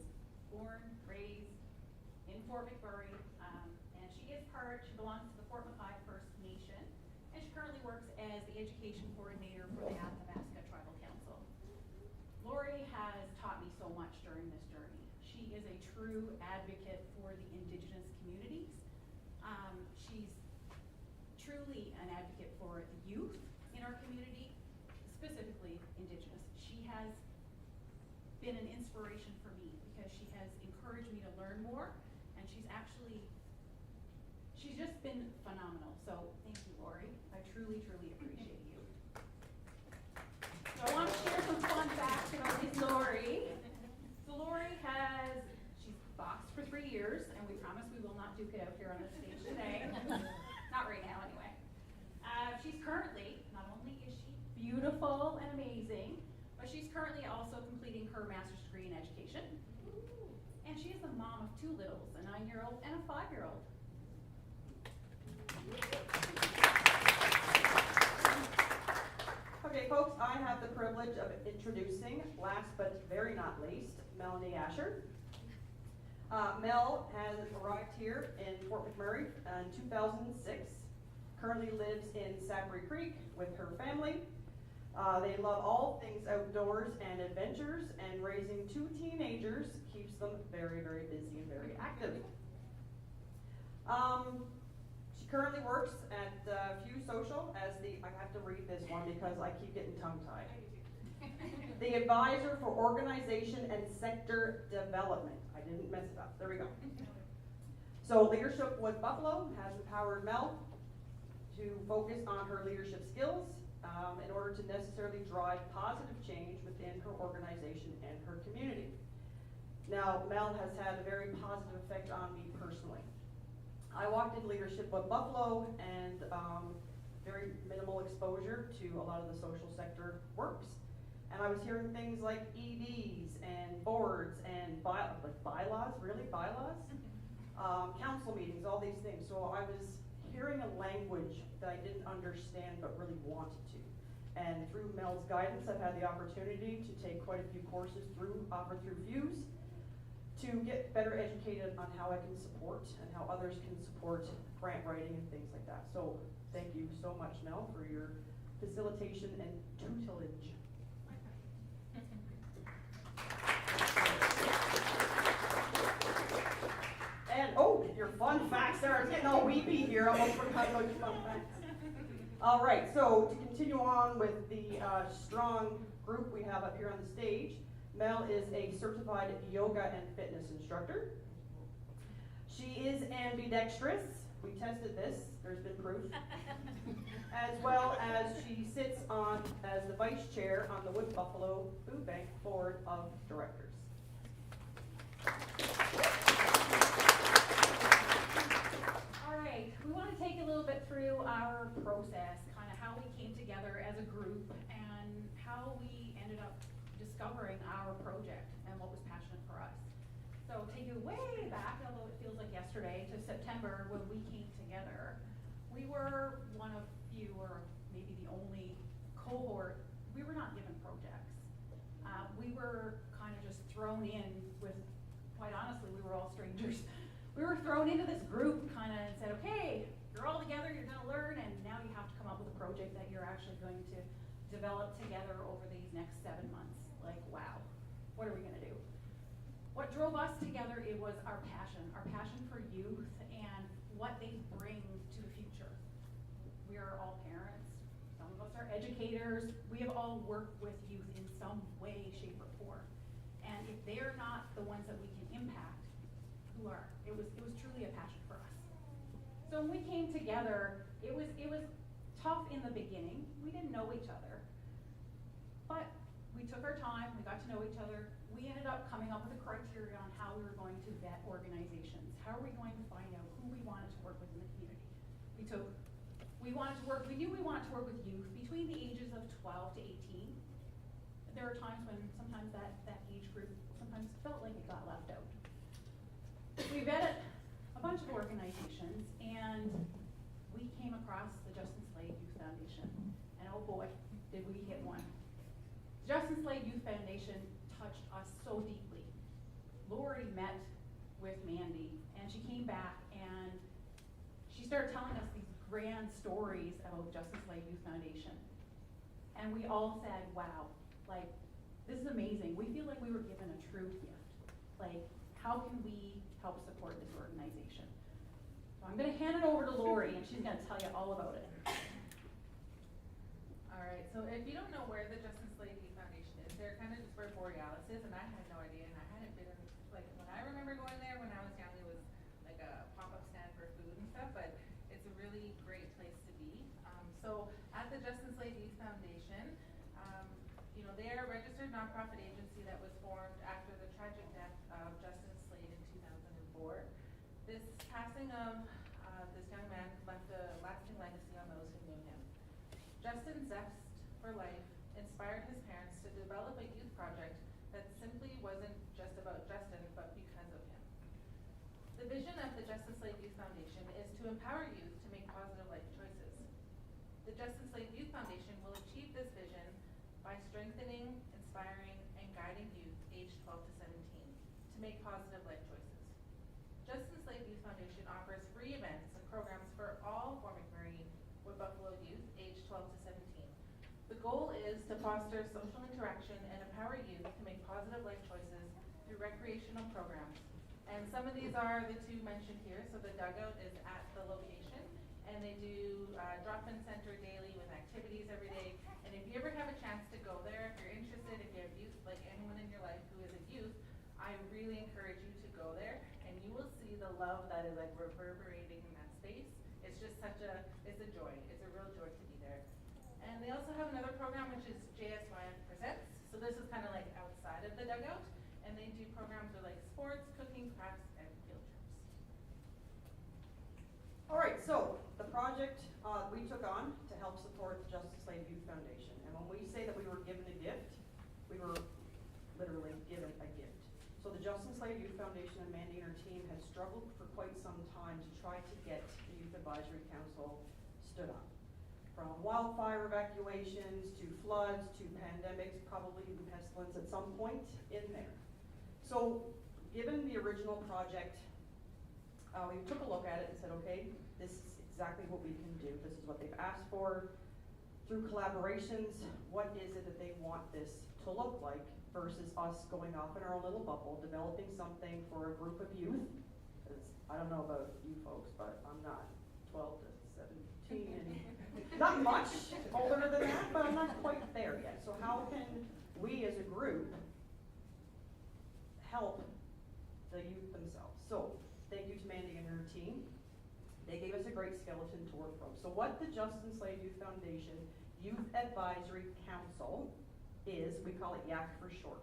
born, raised in Fort McMurray, and she belongs to the Fort McKay First Nation, and she currently works as the education coordinator for the Athabasca Tribal Council. Lori has taught me so much during this journey. She is a true advocate for the Indigenous communities. She's truly an advocate for the youth in our community, specifically Indigenous. She has been an inspiration for me because she has encouraged me to learn more, and she's just been phenomenal. So thank you, Lori. I truly, truly appreciate you. So I want to share some fun facts about Miss Lori. So Lori she's boxed for 3 years, and we promise we will not duke it out here on the stage today. Not right now, anyway. She's currently, not only is she beautiful and amazing, but she's currently also completing her master's degree in education. And she is the mom of 2 littles, a 9-year-old and a 5-year-old. Okay, folks, I have the privilege of introducing, last but very not least, Melanie Asher. Mel has arrived here in Fort McMurray in 2006, currently lives in Sapri Creek with her family. They love all things outdoors and adventures, and raising 2 teenagers keeps them very, very busy and very active. She currently works at FuseSocial as I have to read this one because I keep getting tongue-tied. The advisor for organization and sector development. I didn't mess it up. There we go. So Leadership with Buffalo has empowered Mel to focus on her leadership skills in order to necessarily drive positive change within her organization and her community. Now, Mel has had a very positive effect on me personally. I walked in Leadership with Buffalo and very minimal exposure to a lot of the social sector works. And I was hearing things like EDs and boards and bylaws, really bylaws? Council meetings, all these things. So I was hearing a language that I didn't understand but really wanted to. And through Mel's guidance, I've had the opportunity to take quite a few courses offered through Fuse to get better educated on how I can support and how others can support grant writing and things like that. So thank you so much, Mel, for your facilitation and tutelage. And oh, your fun facts there. I'm getting all weepy here. I almost forgot about your fun facts. All right, so to continue on with the strong group we have up here on the stage, Mel is a certified yoga and fitness instructor. She is ambidextrous. We tested this. There's been proof. As well as she sits as the vice chair on the Wood Buffalo Food Bank Board of Directors. All right, we want to take a little bit through our process, kind of how we came together as a group and how we ended up discovering our project and what was passionate for us. So take you way back, although it feels like yesterday, to September when we came together. We were one of few, or maybe the only cohort, we were not given projects. We were kind of just thrown in with, quite honestly, we were all strangers. We were thrown into this group kind of and said, okay, you're all together, you're gonna learn, and now you have to come up with a project that you're actually going to develop together over these next 7 months. Like, wow, what are we gonna do? What drove us together, it was our passion for youth and what they bring to the future. We are all parents, some of us are educators, we have all worked with youth in some way, shape, or form. And if they're not the ones that we can impact, who are? It was truly a passion for us. So when we came together, it was tough in the beginning. We didn't know each other. But we took our time, we got to know each other. We ended up coming up with a criteria on how we were going to vet organizations. How are we going to find out who we wanted to work with in the community? We knew we wanted to work with youth between the ages of 12 to 18. There are times when sometimes that age group sometimes felt like it got left out. We vetted a bunch of organizations and we came across the Justin Slade Youth Foundation. And oh boy, did we hit one. The Justin Slade Youth Foundation touched us so deeply. Lori met with Mandy and she came back and she started telling us these grand stories about Justin Slade Youth Foundation. And we all said, wow, like, this is amazing. We feel like we were given a true gift. Like, how can we help support this organization? So I'm gonna hand it over to Lori and she's gonna tell you all about it. All right, so if you don't know where the Justin Slade Youth Foundation is, they're kind of just where Borealis is, and I had no idea, and I hadn't been, like, when I remember going there when I was young, it was like a pop-up stand for food and stuff, but it's a really great place to be. So at the Justin Slade Youth Foundation, they are a registered nonprofit agency that was formed after the tragic death of Justin Slade in 2004. This passing of this young man left a lasting legacy on those who knew him. Justin's zest for life inspired his parents to develop a youth project that simply wasn't just about Justin, but because of him. The vision of the Justin Slade Youth Foundation is to empower youth to make positive life choices. The Justin Slade Youth Foundation will achieve this vision by strengthening, inspiring, and guiding youth aged 12 to 17 to make positive life choices. Justin Slade Youth Foundation offers free events and programs for all Fort McMurray Wood Buffalo youth aged 12 to 17. The goal is to foster social interaction and empower youth to make positive life choices through recreational programs. And some of these are the two mentioned here. So the dugout is at the location, and they do drop-in center daily with activities every day. And if you ever have a chance to go there, if you're interested, if you have youth, like anyone in your life who is a youth, I really encourage you to go there, and you will see the love that is like reverberating in that space. It's just it's a joy. It's a real joy to be there. And they also have another program which is JSYF Presents. So this is kind of like outside of the dugout, and they do programs with like sports, cooking, crafts, and field trips. All right, so the project we took on to help support the Justice Slave Youth Foundation. And when we say that we were given a gift, we were literally given a gift. So the Justice Slave Youth Foundation and Mandy and her team has struggled for quite some time to try to get the Youth Advisory Council stood up. From wildfire evacuations to floods to pandemics, probably even pestilence at some point in there. So given the original project, we took a look at it and said, okay, this is exactly what we can do. This is what they've asked for. Through collaborations, what is it that they want this to look like versus us going off in our own little bubble, developing something for a group of youth. Because I don't know about you folks, but I'm not 12 to 17 and not much older than that, but I'm not quite there yet. So how can we as a group help the youth themselves? So thank you to Mandy and her team. They gave us a great skeleton to work from. So what the Justice Slave Youth Foundation Youth Advisory Council is, we call it YAC for short.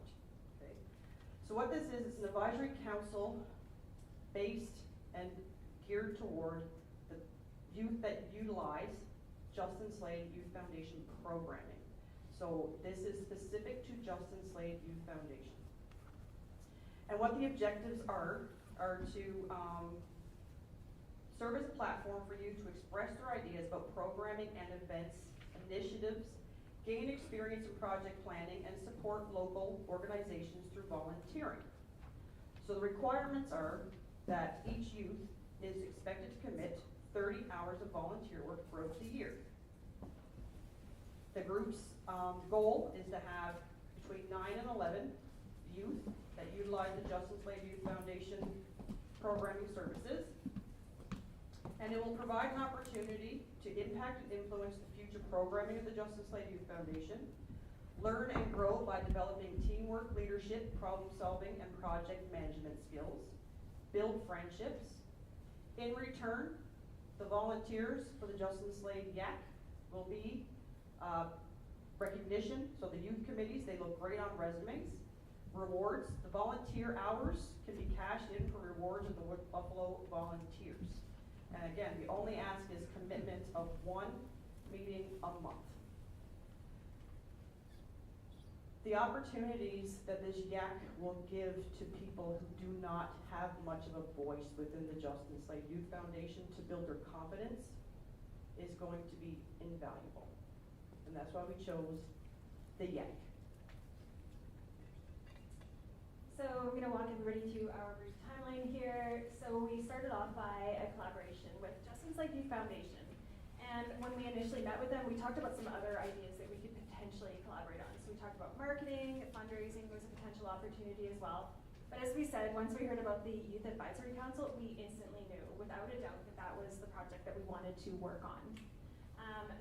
Okay. So what this is, it's an advisory council based and geared toward the youth that utilize Justin Slade Youth Foundation programming. So this is specific to Justin Slade Youth Foundation. And what the objectives are to serve as a platform for youth to express their ideas about programming and events, initiatives, gain experience in project planning, and support local organizations through volunteering. So the requirements are that each youth is expected to commit 30 hours of volunteer work throughout the year. The group's goal is to have between 9 and 11 youth that utilize the Justin Slade Youth Foundation programming services. And it will provide an opportunity to impact and influence the future programming of the Justin Slade Youth Foundation, learn and grow by developing teamwork, leadership, problem solving, and project management skills, build friendships. In return, the volunteers for the Justin Slade YAC will be recognition. So the youth committees, they look great on resumes. Rewards, the volunteer hours can be cashed in for rewards of the Wood Buffalo volunteers. And again, the only ask is commitment of 1 meeting a month. The opportunities that this YAC will give to people who do not have much of a voice within the Justin Slade Youth Foundation to build their confidence is going to be invaluable. And that's why we chose the YAC. So I'm going to walk everybody through our brief timeline here. So we started off by a collaboration with Justin Slade Youth Foundation. And when we initially met with them, we talked about some other ideas that we could potentially collaborate on. So we talked about marketing, fundraising was a potential opportunity as well. But as we said, once we heard about the Youth Advisory Council, we instantly knew, without a doubt, that that was the project that we wanted to work on.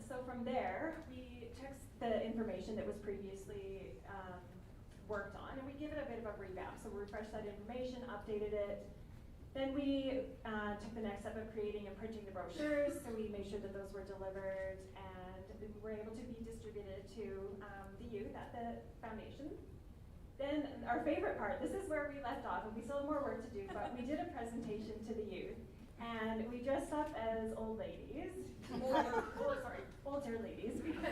So from there, we took the information that was previously worked on, and we give it a bit of a revamp. So we refreshed that information, updated it. Then we took the next step of creating and printing the brochures. So we made sure that those were delivered and we were able to be distributed to the youth at the foundation. Then our favorite part, this is where we left off, and we still have more work to do, but we did a presentation to the youth. And we dressed up as old ladies, older ladies, because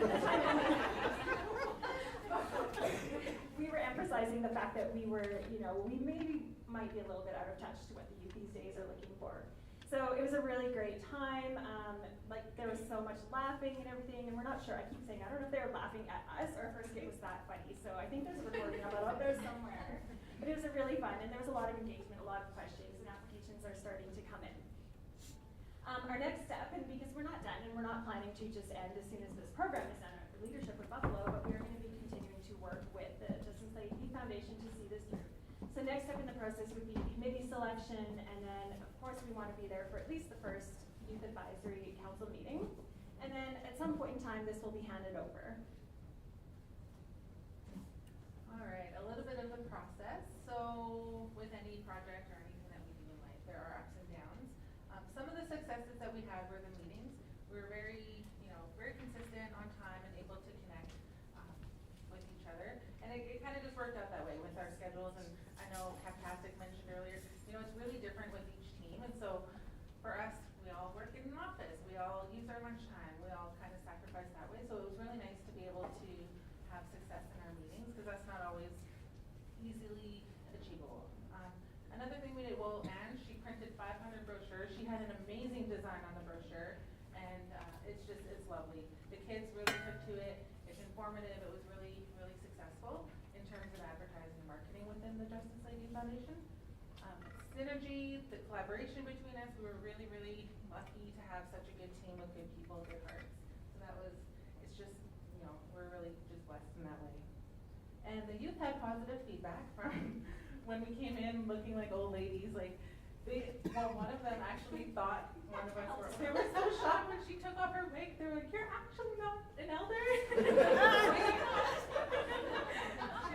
we were emphasizing the fact that we were, we maybe might be a little bit out of touch to what the youth these days are looking for. So it was a really great time. There was so much laughing and everything, and we're not sure. I keep saying, I don't know if they were laughing at us or if it was that funny. So I think there's a recording of it out there somewhere. But it was really fun, and there was a lot of engagement, a lot of questions, and applications are starting to come in. Our next step, and because we're not done, and we're not planning to just end as soon as this program is done for leadership with Buffalo, but we are going to be continuing to work with the Justin Slade Youth Foundation to see this through. So next step in the process would be committee selection, and then of course we want to be there for at least the first Youth Advisory Council meeting. And then at some point in time, this will be handed over. All right, a little bit of the process. So with any project or anything that we do in life, there are ups and downs. Some of the successes that we had were the meetings. We were very, very consistent, on time, and able to connect with each other. And it kind of just worked out that way with our schedules. And I know Captastic mentioned earlier, it's really different with each team. And so for us, we all work in an office. We all use our lunchtime. We all kind of sacrifice that way. So it was really nice to be able to have success in our meetings, because that's not always easily achievable. Another thing we did, Anne, she printed 500 brochures. She had an amazing design on the brochure, and it's lovely. The kids really took to it. It's informative. It was really, really successful in terms of advertising and marketing within the Justice Slade Youth Foundation. Synergy, the collaboration between us, we were really, really lucky to have such a good team with good people, good hearts. So it's just, we're really just blessed in that way. And the youth had positive feedback from when we came in looking like old ladies. One of them actually thought one of us were, they were so shocked when she took off her wig. They were like, "You're actually not an elder?"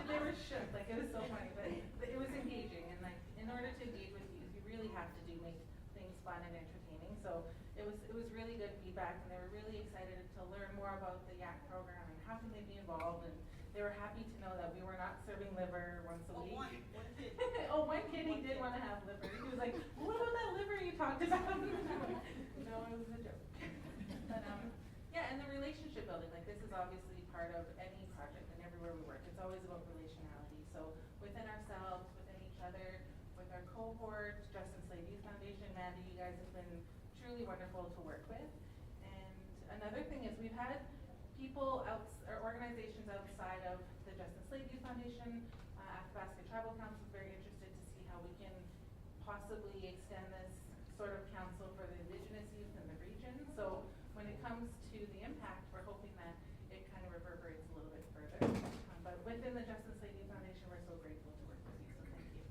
They were shook, it was so funny, but it was engaging. And in order to engage with youth, you really have to make things fun and entertaining. So it was really good feedback, and they were really excited to learn more about the YAC program and how can they be involved. And they were happy to know that we were not serving liver once a week. One kid. One kid, he did want to have liver. He was like, "What about that liver you talked about?" No, it was a joke. But and the relationship building, this is obviously part of any project and everywhere we work. It's always about relationality. So within ourselves, within each other, with our cohort, Justice Slade Youth Foundation, Mandy, you guys have been truly wonderful to work with. And another thing is we've had people or organizations outside of the Justice Slade Youth Foundation. Athabasca Tribal Council is very interested to see how we can possibly extend this sort of council for the Indigenous youth in the region. So when it comes to the impact, we're hoping that it kind of reverberates a little bit further. But within the Justice Slade Youth Foundation, we're so grateful to work with you. So thank you.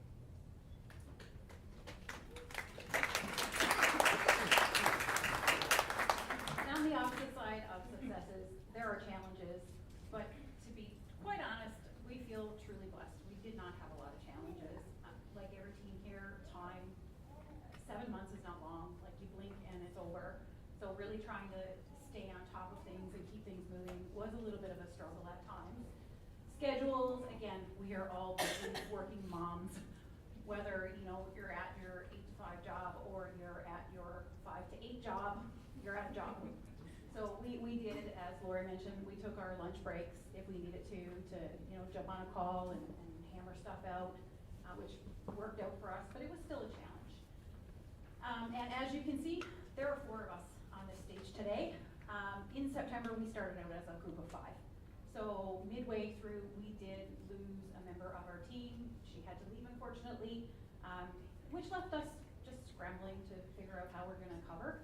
On the opposite side of successes, there are challenges, but to be quite honest, we feel truly blessed. We did not have a lot of challenges. Like every team here, time, 7 months is not long. You blink and it's over. So really trying to stay on top of things and keep things moving was a little bit of a struggle at times. Schedules, again, we are all working moms, whether you're at your 8 to 5 job or you're at your 5 to 8 job, you're at a job. So we did, as Lori mentioned, we took our lunch breaks if we needed to jump on a call and hammer stuff out, which worked out for us, but it was still a challenge. And as you can see, there are 4 of us on this stage today. In September, we started out as a group of 5. So midway through, we did lose a member of our team. She had to leave, unfortunately, which left us just scrambling to figure out how we're going to cover.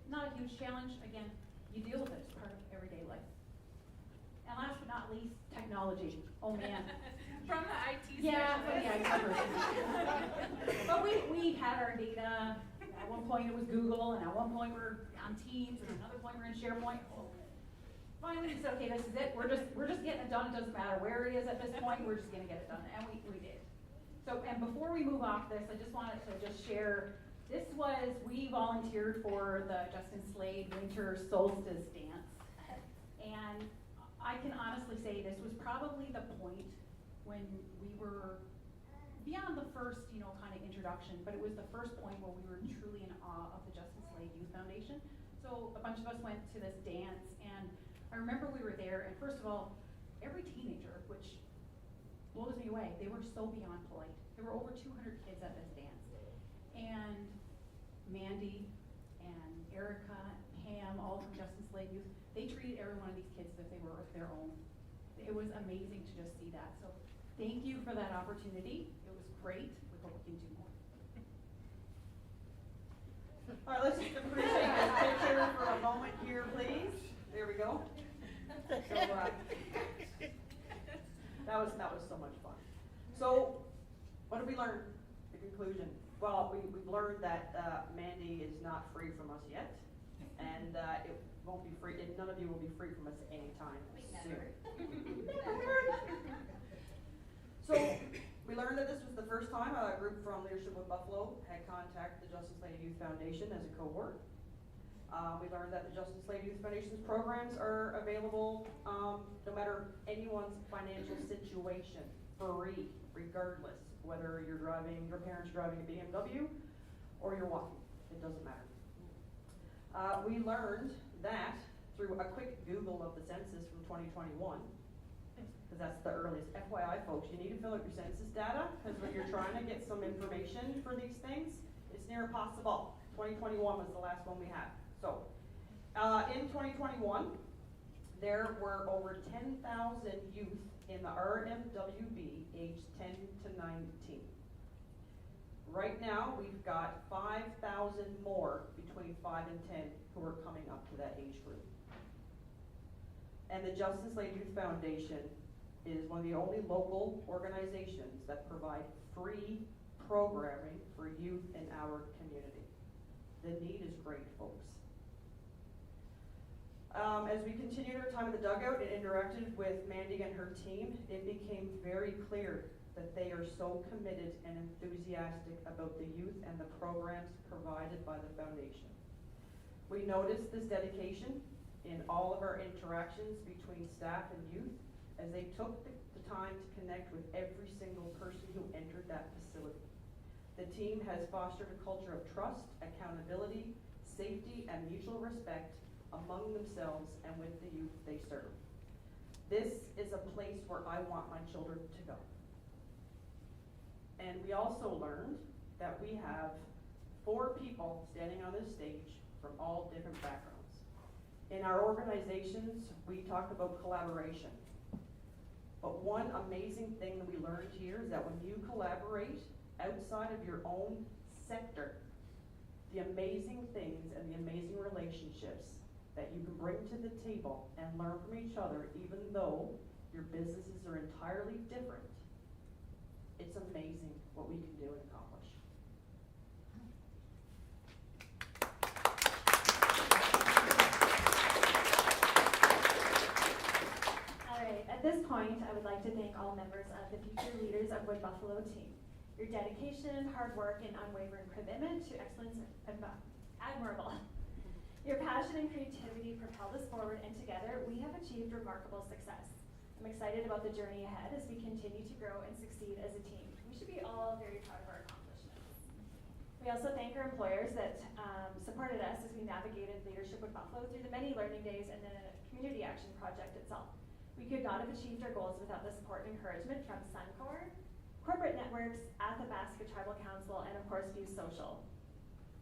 Not a huge challenge. Again, you deal with it. It's part of everyday life. And last but not least, technology. Oh man. From the IT But we had our data. At one point it was Google, and at one point we're on Teams, and another point we're in SharePoint. Finally we said, okay, this is it. We're just getting it done. It doesn't matter where it is at this point. We're just gonna get it done, and we did. So, and before we move off this, I just wanted to share. We volunteered for the Justin Slade Winter Solstice Dance. And I can honestly say this was probably the point when we were beyond the first, kind of introduction, but it was the first point where we were truly in awe of the Justin Slade Youth Foundation. So a bunch of us went to this dance, and I remember we were there, and first of all, every teenager, which blows me away, they were so beyond polite. There were over 200 kids at this dance. And Mandy and Erica, Pam, all from Justice Slade Youth, they treated every one of these kids as if they were their own. It was amazing to just see that. So thank you for that opportunity. It was great. We hope we can do more. All right, let's just appreciate this picture for a moment here, please. There we go. So, that was so much fun. So, what did we learn? The conclusion. well, we've learned that Mandy is not free from us yet, and it won't be free, none of you will be free from us anytime soon. So, we learned that this was the first time a group from Leadership with Buffalo had contacted the Justin Slade Youth Foundation as a cohort. We learned that the Justin Slade Youth Foundation's programs are available no matter anyone's financial situation, free, regardless, whether your parents are driving a BMW or you're walking, it doesn't matter. We learned that through a quick Google of the census from 2021, because that's the earliest. FYI, folks, you need to fill out your census data, because when you're trying to get some information for these things, it's near impossible. 2021 was the last one we had. So, in 2021, there were over 10,000 youth in the RMWB aged 10 to 19. Right now, we've got 5,000 more between 5 and 10 who are coming up to that age group. And the Justin Slade Youth Foundation is one of the only local organizations that provide free programming for youth in our community. The need is great, folks. As we continued our time in the dugout and interacted with Mandy and her team, it became very clear that they are so committed and enthusiastic about the youth and the programs provided by the foundation. We noticed this dedication in all of our interactions between staff and youth as they took the time to connect with every single person who entered that facility. The team has fostered a culture of trust, accountability, safety, and mutual respect among themselves and with the youth they serve. This is a place where I want my children to go. And we also learned that we have 4 people standing on this stage from all different backgrounds. In our organizations, we talk about collaboration. But one amazing thing that we learned here is that when you collaborate outside of your own sector, the amazing things and the amazing relationships that you can bring to the table and learn from each other, even though your businesses are entirely different, it's amazing what we can do and accomplish. All right, at this point, I would like to thank all members of the Future Leaders of Wood Buffalo team. Your dedication, hard work, and unwavering commitment to excellence are admirable. Your passion and creativity propelled us forward, and together we have achieved remarkable success. I'm excited about the journey ahead as we continue to grow and succeed as a team. We should be all very proud of our accomplishments. We also thank our employers that supported us as we navigated Leadership with Buffalo through the many learning days and the community action project itself. We could not have achieved our goals without the support and encouragement from Suncor, corporate networks, Athabasca Tribal Council, and of course FuseSocial.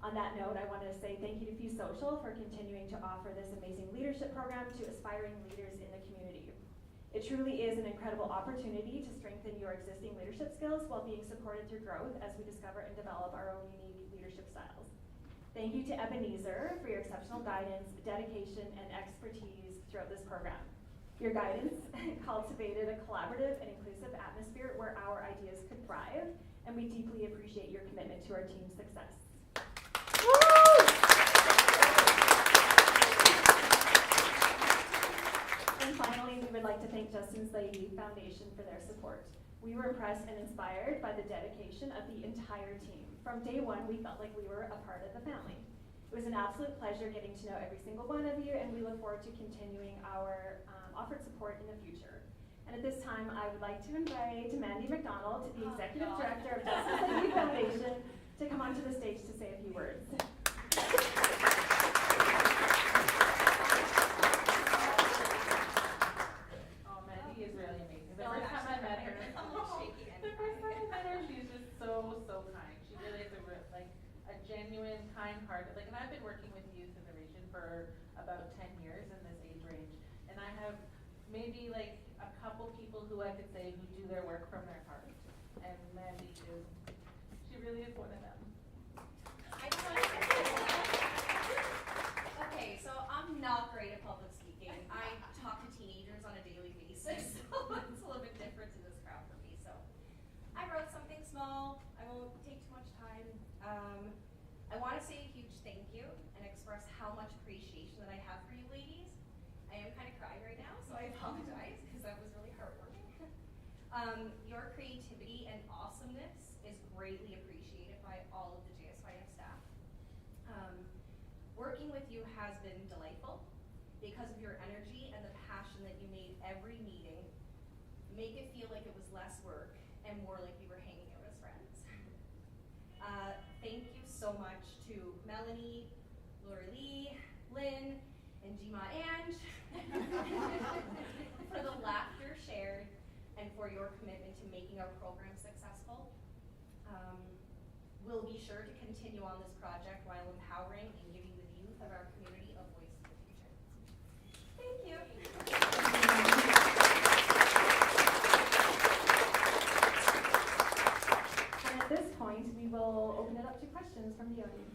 On that note, I wanted to say thank you to FuseSocial for continuing to offer this amazing leadership program to aspiring leaders in the community. It truly is an incredible opportunity to strengthen your existing leadership skills while being supported through growth as we discover and develop our own unique leadership styles. Thank you to Ebenezer for your exceptional guidance, dedication, and expertise throughout this program. Your guidance cultivated a collaborative and inclusive atmosphere where our ideas could thrive, and we deeply appreciate your commitment to our team's success. And finally, we would like to thank Justin Slade Youth Foundation for their support. We were impressed and inspired by the dedication of the entire team. From day one, we felt like we were a part of the family. It was an absolute pleasure getting to know every single one of you, and we look forward to continuing our offered support in the future. And at this time, I would like to invite Mandy McDonald, the Executive Director of Justin Slade Youth Foundation, to come onto the stage to say a few words. Oh, Mandy is really amazing. The first time I met her, she's just so kind. She really is a genuine, kind-hearted, and I've been working with youth in the region for about 10 years in this age range, and I have maybe a couple people who I could say who do their work from their heart, and Mandy she really is one of them. Okay, so I'm not great at public speaking. I talk to teenagers on a daily basis, so it's a little bit different in this crowd for me. So I wrote something small. I won't take too much time. want to say a huge thank you and express how much appreciation that I have for you ladies. I am kind of crying right now, so I apologize because that was really heartwarming. Your creativity and awesomeness is greatly appreciated by all of the JSYF staff. Working with you has been delightful because of your energy and the passion that you made every meeting make it feel like it was less work and more like we were hanging out as friends. Thank you so much to Melanie, Lori Lee, Lynn, and Jima Ange for the laughter shared and for your commitment to making our program successful. We'll be sure to continue on this project while empowering and giving the youth of our community a voice in the future. Thank you. And at this point, we will open it up to questions from the audience.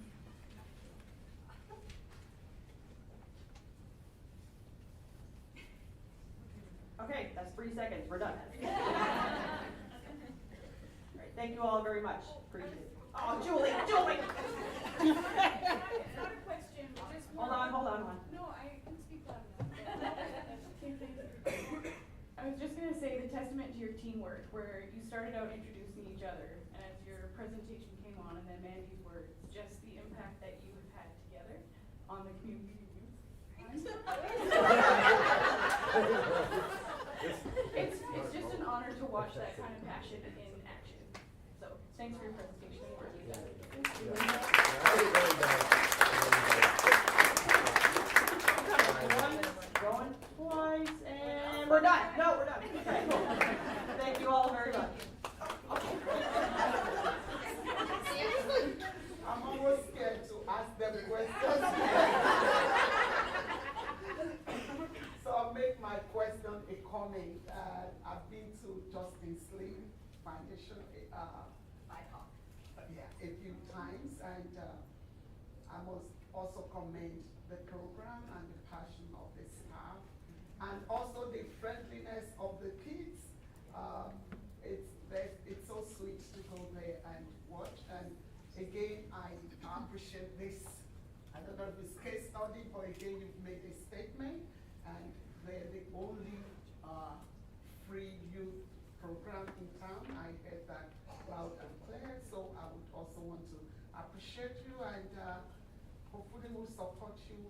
Okay, that's 3 seconds. We're done. All right, thank you all very much. Appreciate it. Oh, Julie. It's not a question, just more. Hold on. No, I can speak loud enough. I was just going to say the testament to your teamwork, where you started out introducing each other, and as your presentation came on, and then Mandy's words, just the impact that you have had together on the community youth. It's just an honor to watch that kind of passion in action. So thanks for your presentation. Going twice, and we're done. No, we're done. Okay. Thank you all very much. I'm almost scared to ask them questions. So I'll make my question a comment. I've been to Justin Slim Foundation a few times, and I must also commend the program and the passion of the staff, and also the friendliness of the kids. It's so sweet to go there and watch. And again, I appreciate this. I don't know if it's case study, but again, you've made a statement, and they're the only free youth program in town. I heard that loud and clear, so I would also want to appreciate you, and hopefully we'll support you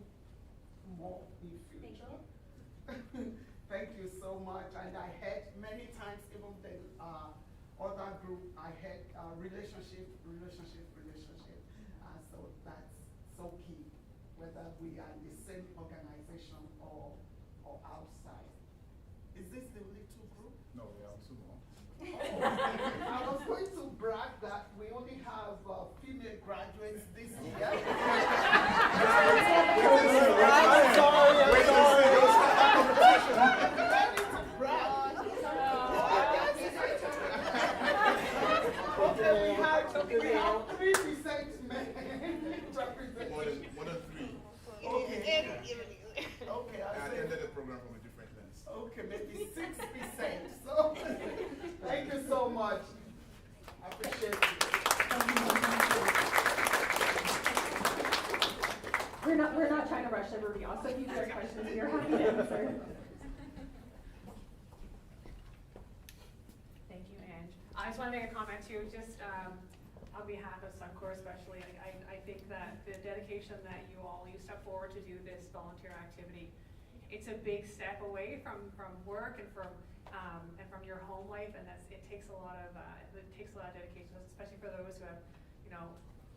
more in future. Thank you so much. And I heard many times, even the other group, I heard relationship. So that's so key, whether we are in the same organization or outside. Is this the little group? No, we have 2 more. I was going to brag that we only have female graduates this year. We have 3% men representation. More than 3. Okay. I attended the program from a different lens. Okay, maybe 6%. So, thank you so much. I appreciate it. We're not trying to rush everybody off, so if you have questions, we are happy to answer. Thank you, Ange. I just want to make a comment too, just on behalf of Suncor especially. I think that the dedication that you step forward to do this volunteer activity, it's a big step away from work and from your home life, and it takes a lot of dedication, especially for those who have,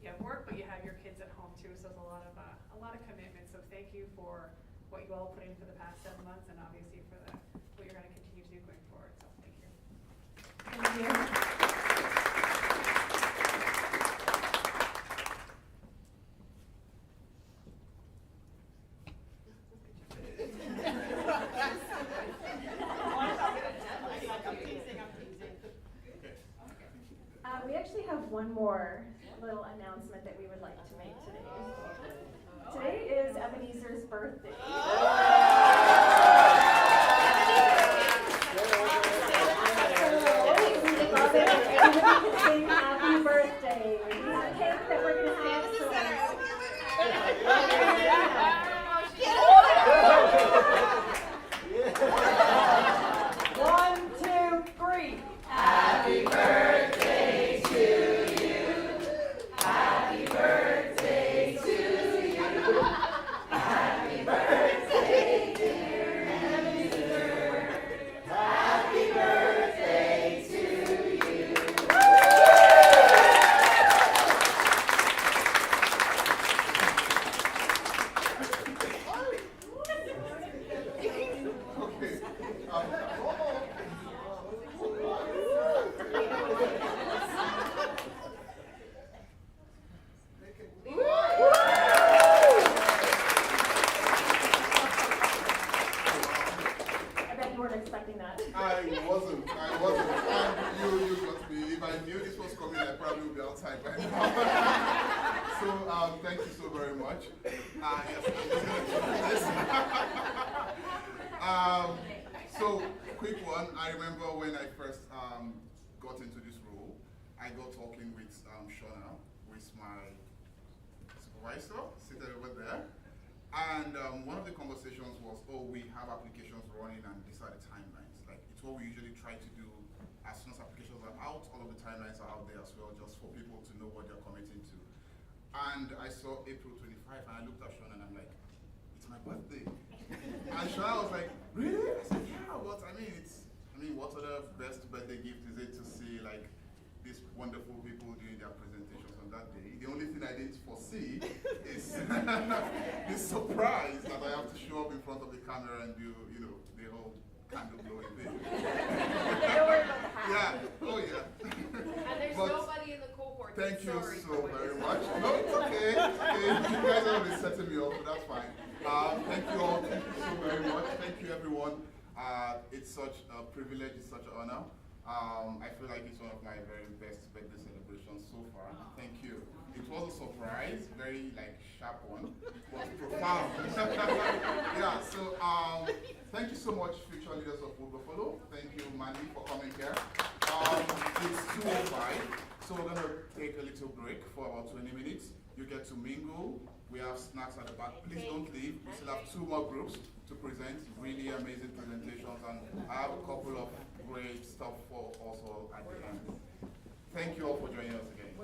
you have work, but you have your kids at home too. So it's a lot of commitment. So thank you for what you all put in for the past 7 months, and obviously for what you're going to continue to do going forward. So thank you. Thank you. We actually have one more little announcement that we would like to make today. Today is Ebenezer's birthday. Everybody can sing happy birthday. We have a cake that we're going to have. be outside by now. So thank you so very much. Yes, I'm just gonna do this. So quick one. I remember when I first got into this role, I got talking with Shona, with my supervisor, seated over there. And one of the conversations was, oh, we have applications running and these are the timelines. Like, it's what we usually try to do as soon as applications are out, all of the timelines are out there as well, just for people to know what they're committing to. And I saw April 25 and I looked at Shona and I'm like, it's my birthday. And Shona was like, really? I said, yeah, but I mean, what other best birthday gift is it to see like these wonderful people doing their presentations on that day? The only thing I didn't foresee is this surprise that I have to show up in front of the camera and do, you know, the whole candle blowing thing. Don't worry about the hat. Yeah, oh yeah. And there's But nobody in the cohort. thank you Sorry. so very much. No, it's okay. It's okay. You guys are always setting me up, so that's fine. Thank you all. Thank you so very much. Thank you, everyone. It's such a privilege. It's such an honor. I feel like it's one of my very best birthday celebrations so far. Thank you. It was a surprise, very like sharp one. It was profound. Yeah. So thank you so much, future leaders of Wood Buffalo. Thank you, Mandy, for coming here. It's 2:05, so we're gonna take a little break for about 20 minutes. You get to mingle. We have snacks at the back. Please don't leave. We still have 2 more groups to present. Really amazing presentations, and I have a couple of great stuff for also at the end. Thank you all for joining us again.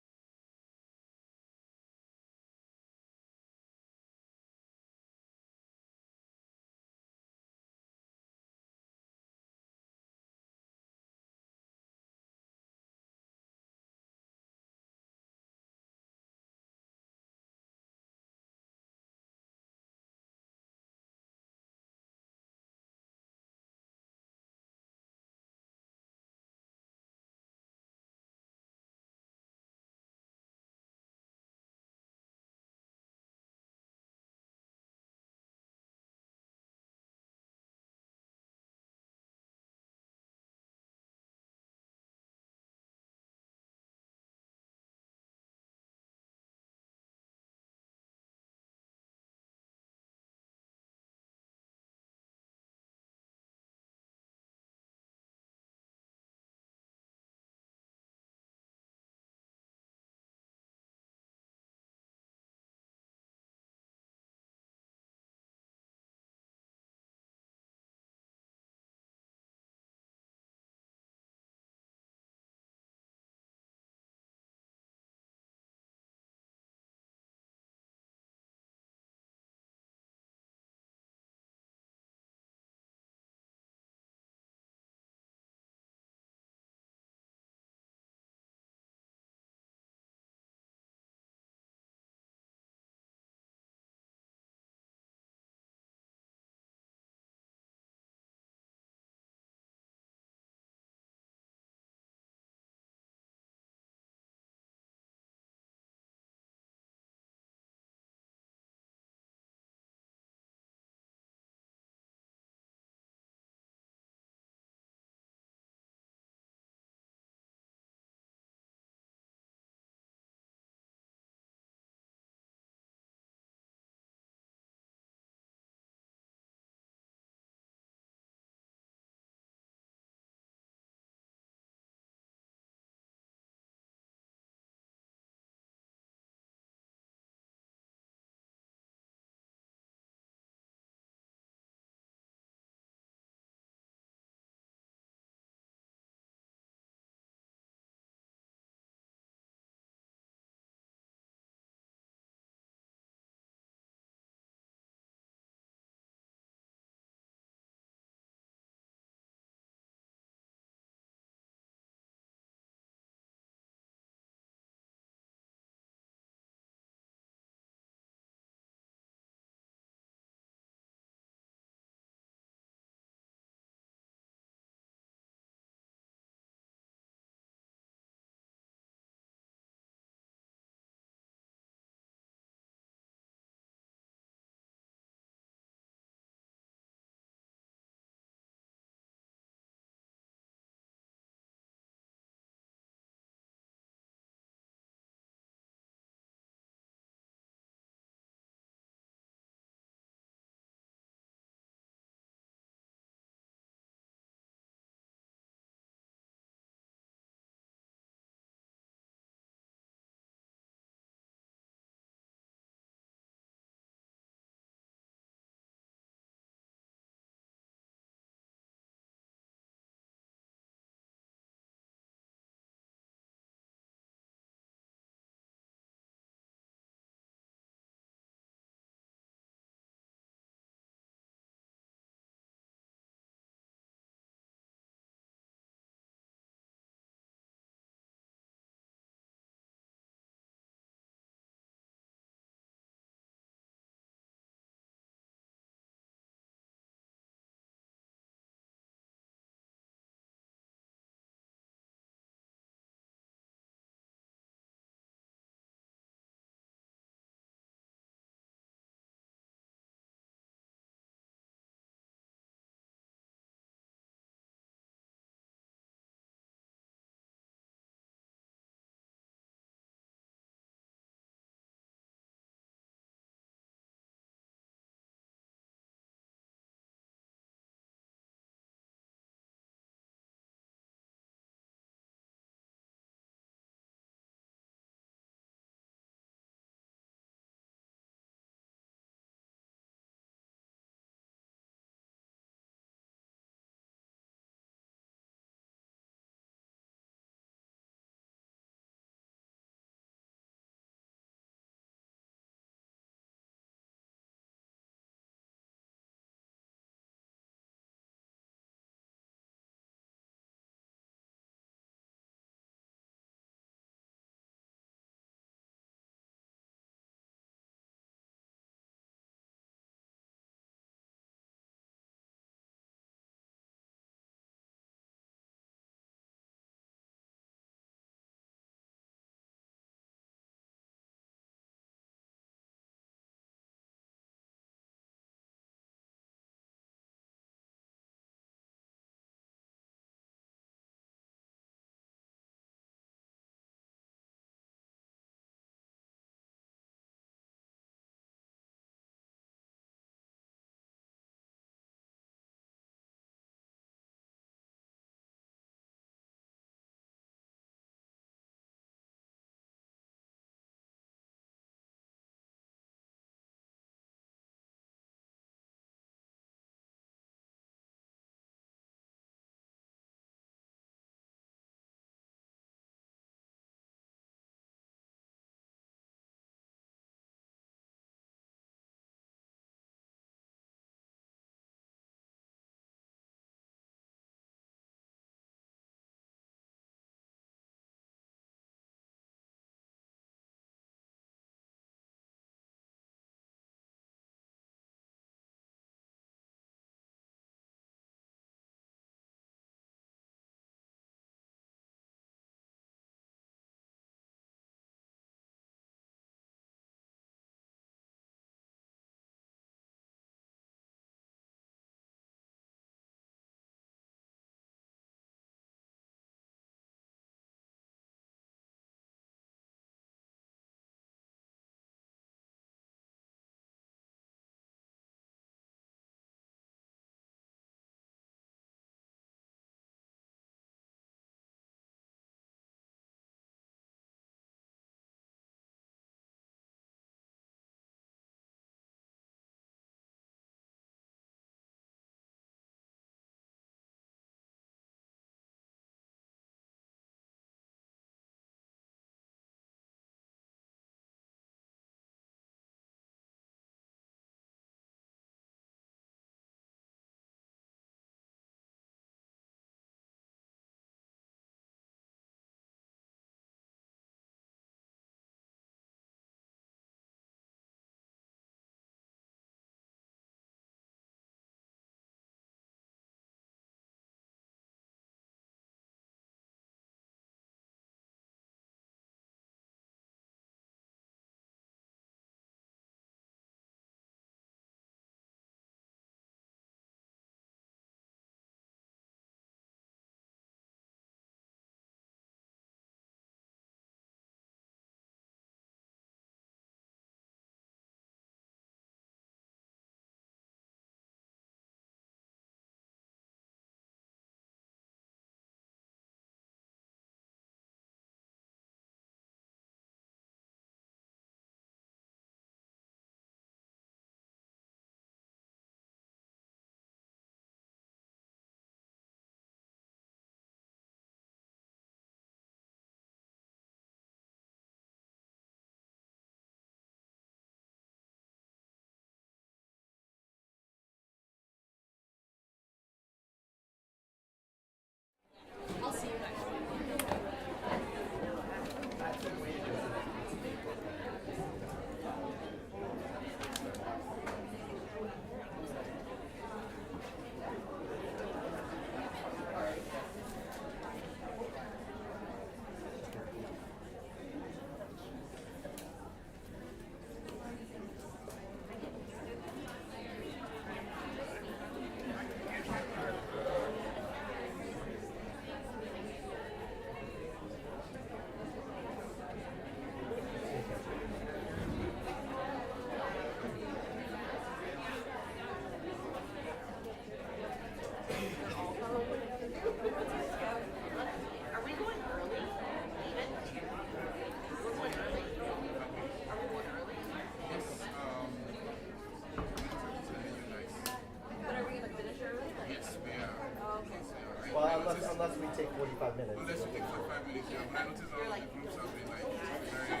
45 minutes. Unless you take 45 minutes, yeah. But I noticed all the groups have been like very.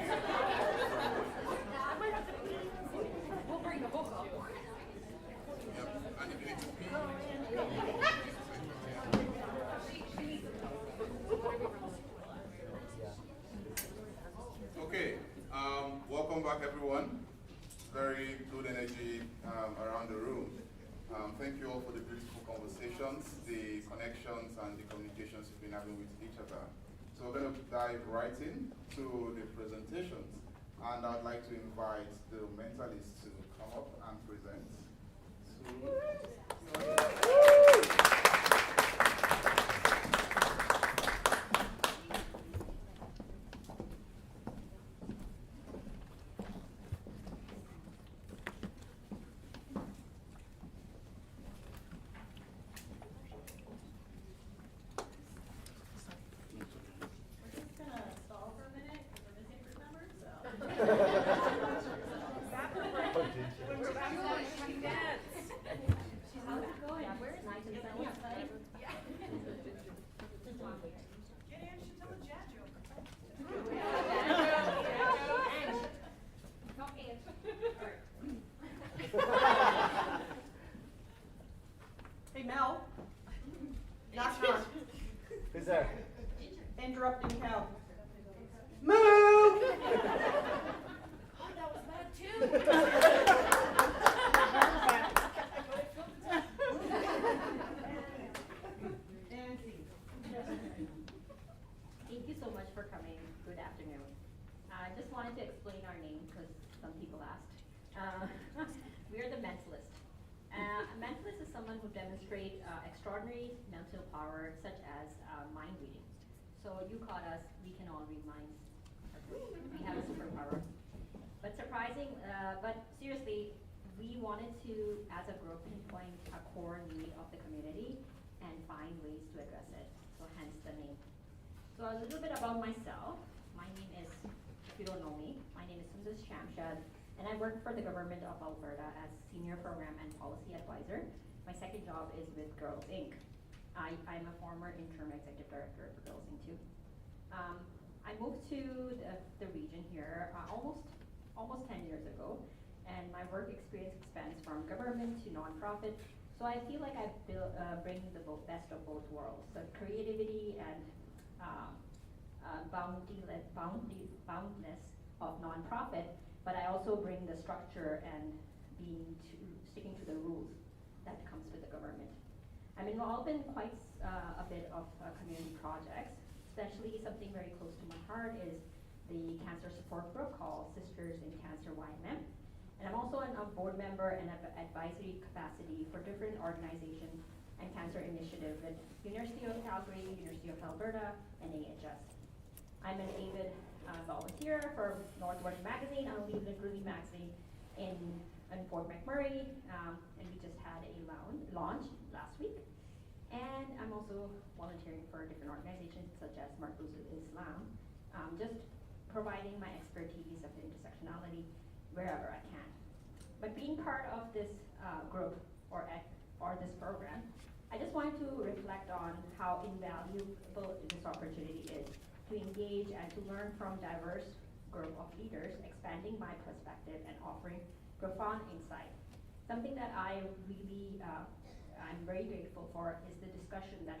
We'll bring the book up. Yep. And if you need to pee. Okay. Welcome back, everyone. Very good energy around the room. Thank you all for the beautiful conversations, the connections, and the communications you've been having with each other. So we're going to dive right in to the presentations. And I'd like to invite the mentalists to come up and present. Hey Mel. Knock knock. Who's there? Interrupting Cal. Move! Oh, that was bad too. Thank you so much for coming. Good afternoon. I just wanted to explain our name because some people asked. We are the Mentalist. A mentalist is someone who demonstrates extraordinary mental power, such as mind reading. So you caught us, we can all read minds. We have a superpower. But seriously, we wanted to, as a group, pinpoint a core need of the community and find ways to address it. So hence the name. So a little bit about myself. My name is, if you don't know me, my name is FuseSocial, and I work for the government of Alberta as Senior Program and Policy Advisor. My second job is with Girls Inc. I'm a former interim executive director for Girls Inc. too. I moved to the region here almost 10 years ago, and my work experience expands from government to nonprofit. So I feel like I bring the best of both worlds, the creativity and boundless of nonprofit, but I also bring the structure and sticking to the rules that comes with the government. I'm involved in quite a bit of community projects, especially something very close to my heart is the cancer support group called Sisters in Cancer YMM. And I'm also a board member and advisory capacity for different organizations and cancer initiatives at University of Calgary, University of Alberta, and AHS. I'm an avid volunteer for Northward Magazine, a literary magazine in Fort McMurray, and we just had a launch last week. And I'm also volunteering for different organizations such as Marcus Islam, just providing my expertise of intersectionality wherever I can. But being part of this group or this program, I just wanted to reflect on how invaluable this opportunity is to engage and to learn from diverse group of leaders, expanding my perspective and offering profound insight. Something that I'm very grateful for is the discussion that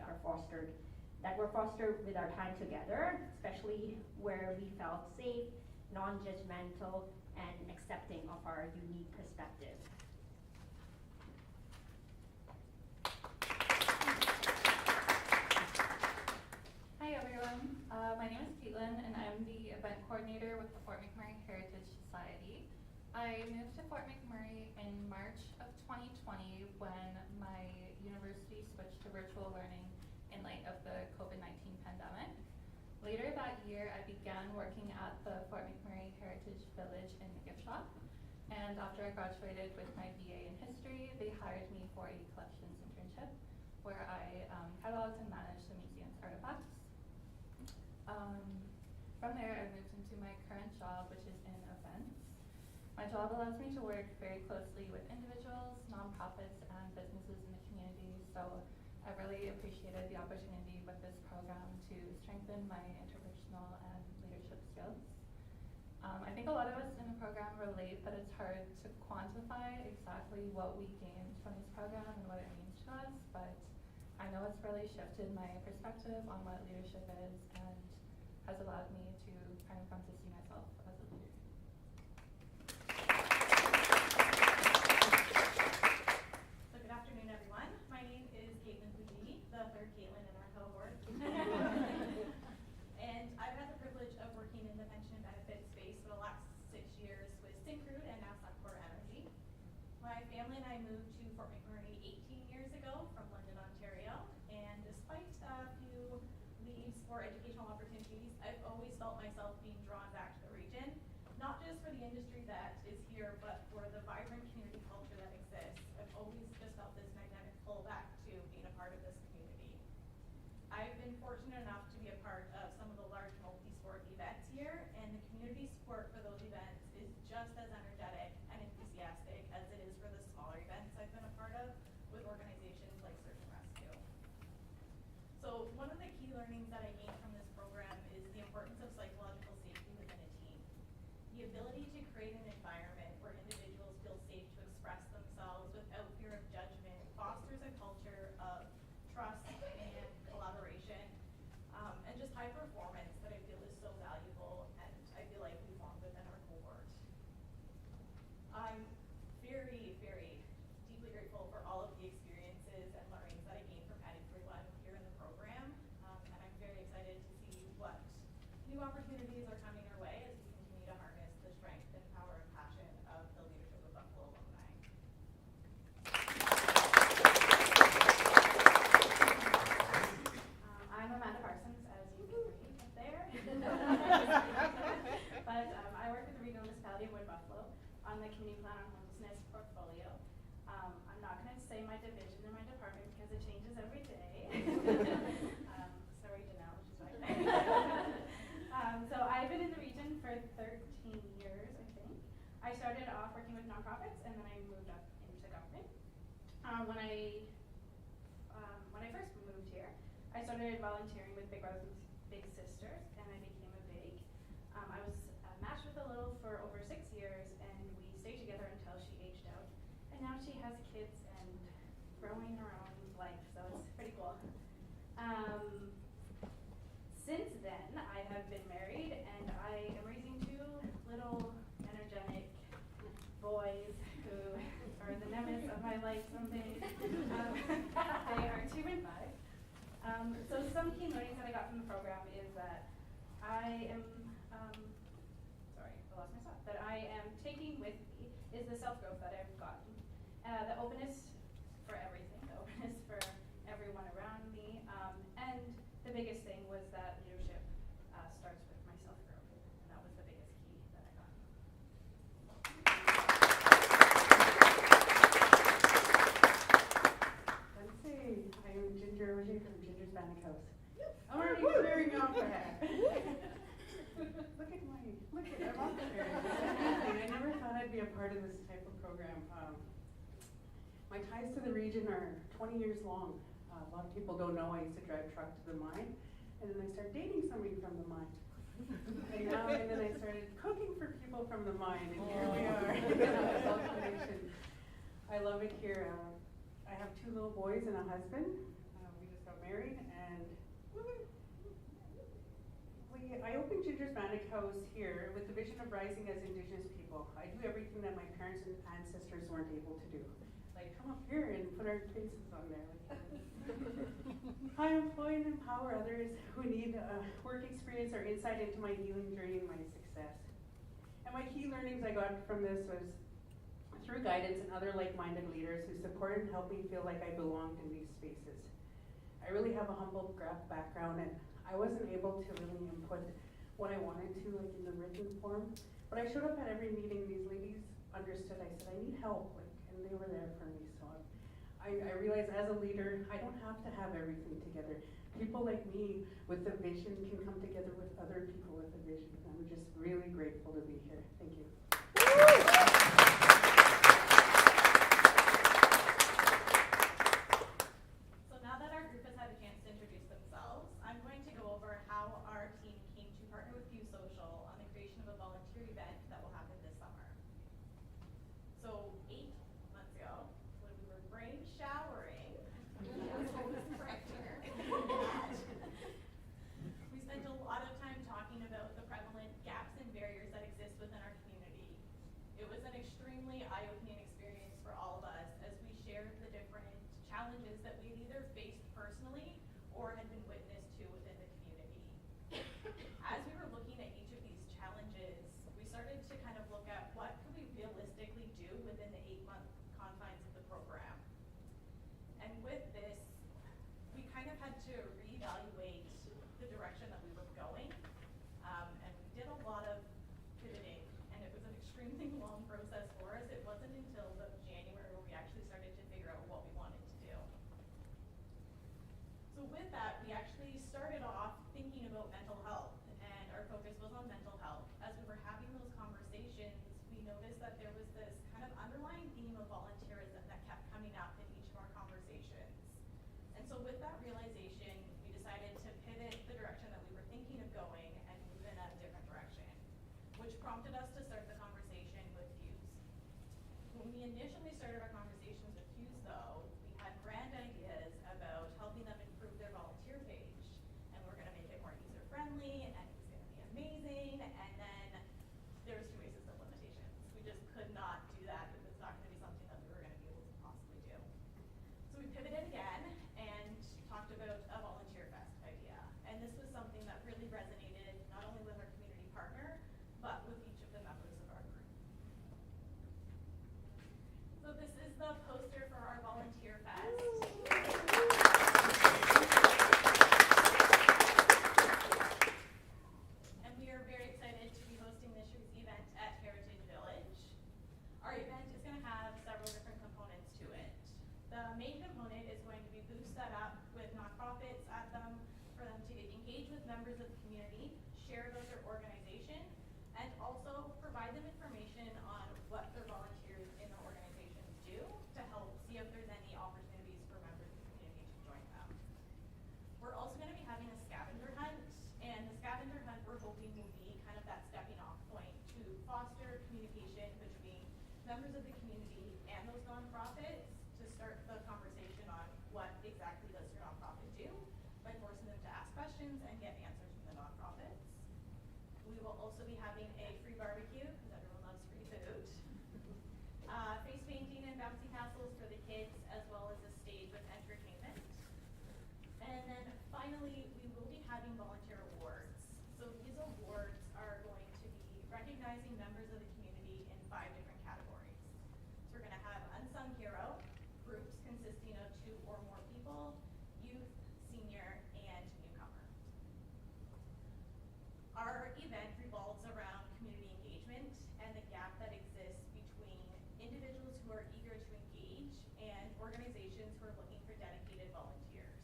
were fostered with our time together, especially where we felt safe, non-judgmental, and accepting of our unique perspective. Hi everyone, my name is Caitlin and I'm the event coordinator with the Fort McMurray Heritage Society. I moved to Fort McMurray in March of 2020 when my university switched to virtual learning in light of the COVID-19 pandemic. Later that year, I began working at the Fort McMurray Heritage Village in the gift shop. And after I graduated with my BA in history, they hired me for a collections internship where I cataloged and managed the museum's artifacts. From there, I moved into my current job, which is in events. My job allows me to work very closely with individuals, nonprofits, and businesses in the community, so I really appreciated the opportunity with this program strengthen my interpersonal and leadership skills. I think a lot of us in the program relate that it's hard to quantify exactly what we gained from this program and what it means to us, but I know it's really shifted my perspective on what leadership is and has allowed me to kind of come to see myself as a leader. So good afternoon, everyone. My name is Caitlin Houdini, the third Caitlin in our cohort. And I've had the privilege of working in the pension and benefits space for the last 6 years with Syncrude and now Suncor Energy. My family and I moved to Fort McMurray 18 years ago from London, Ontario, and despite a few leaves for educational opportunities, I've always felt myself being drawn back to the region, not just for the industry that is here, but for the vibrant community culture that exists. I've always just felt this magnetic pull back to being a part of this community. I've been fortunate enough to be a part of some of the large multi-sport events here, and the community support for those events is just as energetic and enthusiastic as it is for the smaller events I've been a part of with organizations like Search and Rescue. So one of the key learnings that I gained from this program is the importance of psychological safety within a team. The ability to create an environment where individuals feel safe to express themselves without fear of judgment fosters a culture of trust and collaboration, and just high performance that I feel is so valuable, and I feel like we formed within our cohort. I'm very, very deeply grateful for all of the experiences and learnings that I gained from adding Freeland here in the program, and I'm very excited to see what new opportunities are coming our way as we continue to harness the strength and power and passion of the leadership of Buffalo alumni. I'm Amanda Parsons, as you can read up there. But I work with the Regional Municipality of Wood Buffalo on the Community Plan on Homelessness portfolio. I'm not going to say my division or my department because it changes every day. Sorry, Janelle, she's right there. So I've been in the region for 13 years, I think. I started off working with nonprofits, and then I moved up into government. When I first moved here, I started volunteering with Big Brothers and Big Sisters, and I became a big. I was matched with a little for over 6 years, and we stayed together until she aged out. And now she has kids and growing her own life, so it's pretty cool. Since then, I have been married, and I am raising 2 little energetic boys who are the nemesis of my life someday. They are 2 and 5. So some key learnings that I got from the program is that I am, sorry, I lost my thought, that I am taking with me is the self-growth that I've gotten. The openness for everything, the openness for everyone around me, and the biggest thing was that leadership starts with my self-growth, and that was the biggest key that I got. Let's see, I am Ginger Roger from Ginger's Bannock House. I'm already clearing off the hat. Look at I'm off there. I never thought I'd be a part of this type of program. My ties to the region are 20 years long. A lot of people don't know I used to drive truck to the mine, and then I started dating somebody from the mine. And then I started cooking for people from the mine, and here we are. It's all connection. I love it here. I have 2 little boys and a husband. We just got married, and I opened Ginger's Bannock House here with the vision of rising as Indigenous people. I do everything that my parents and ancestors weren't able to do. Like, come up here and put our faces on there. I employ and empower others who need work experience or insight into my healing journey and my success. And my key learnings I got from this was through guidance and other like-minded leaders who support and help me feel like I belonged in these spaces. I really have a humble background, and I wasn't able to really input what I wanted to, like in the written form. But I showed up at every meeting. These ladies understood. I said, I need help, and they were there for me. So I realized as a leader, I don't have to have everything together. People like me with a vision can come together with other people with a vision. I'm just really grateful to be here. Thank you. So now that our group has had a chance to introduce themselves, I'm going to go over how that we had either faced personally or had been witness to within the community. As we were looking at each of these challenges, we started to kind of look at what could we realistically do within the 8-month confines of the program. And with this, we kind of had to reevaluate the direction that we were going. And we did a lot of pivoting, and it was an extremely long process for us. It wasn't until the January where we actually started to figure out what we wanted to do. So with that, we actually started off thinking about mental health, and our focus was on mental health. As we were having those conversations, we noticed that there was this kind of underlying theme of volunteerism that kept coming up in each of our conversations. And so with that realization, we decided to pivot the direction that we were thinking of going and move in a different direction, which prompted us to start the conversation with Fuse. When we initially started our conversations with Fuse, though, we had grand ideas about helping them improve their volunteer page, and we're going to make it more user-friendly, and it was going to be amazing, and then there was 2 ways of limitations. We just could not do that. It was not going to be something that we were going to be able to possibly do. So we pivoted again and talked about a volunteer fest idea, and this was something that really resonated not only with our community partner, but with each of the members of our group. So this is the poster for our volunteer fest. And we are very excited to be hosting this year's event at Heritage Village. Our event is going to have several different components to it. The main component is going to be booths set up with nonprofits at them for them to engage with members of the community, share about their organization, and also provide them information on what their volunteers in their organizations do to help see if there's any opportunities for members of the community to join them. We're also going to be having a scavenger hunt, and the scavenger hunt we're hoping will be kind of that stepping off point to foster communication between members of the community and those nonprofits to start the conversation on what exactly does your nonprofit do by forcing them to ask questions and get answers from the nonprofits. We will also be having a free barbecue, because everyone loves free food. Face painting and bouncy castles for the kids, as well as a stage with entertainment. And then finally, we will be having volunteer awards. So these awards are going to be recognizing members of the community in 5 different categories. So we're going to have unsung hero, groups consisting of 2 or more people, youth, senior, and newcomer. Our event revolves around community engagement and the gap that exists between individuals who are eager to engage and organizations who are looking for dedicated volunteers.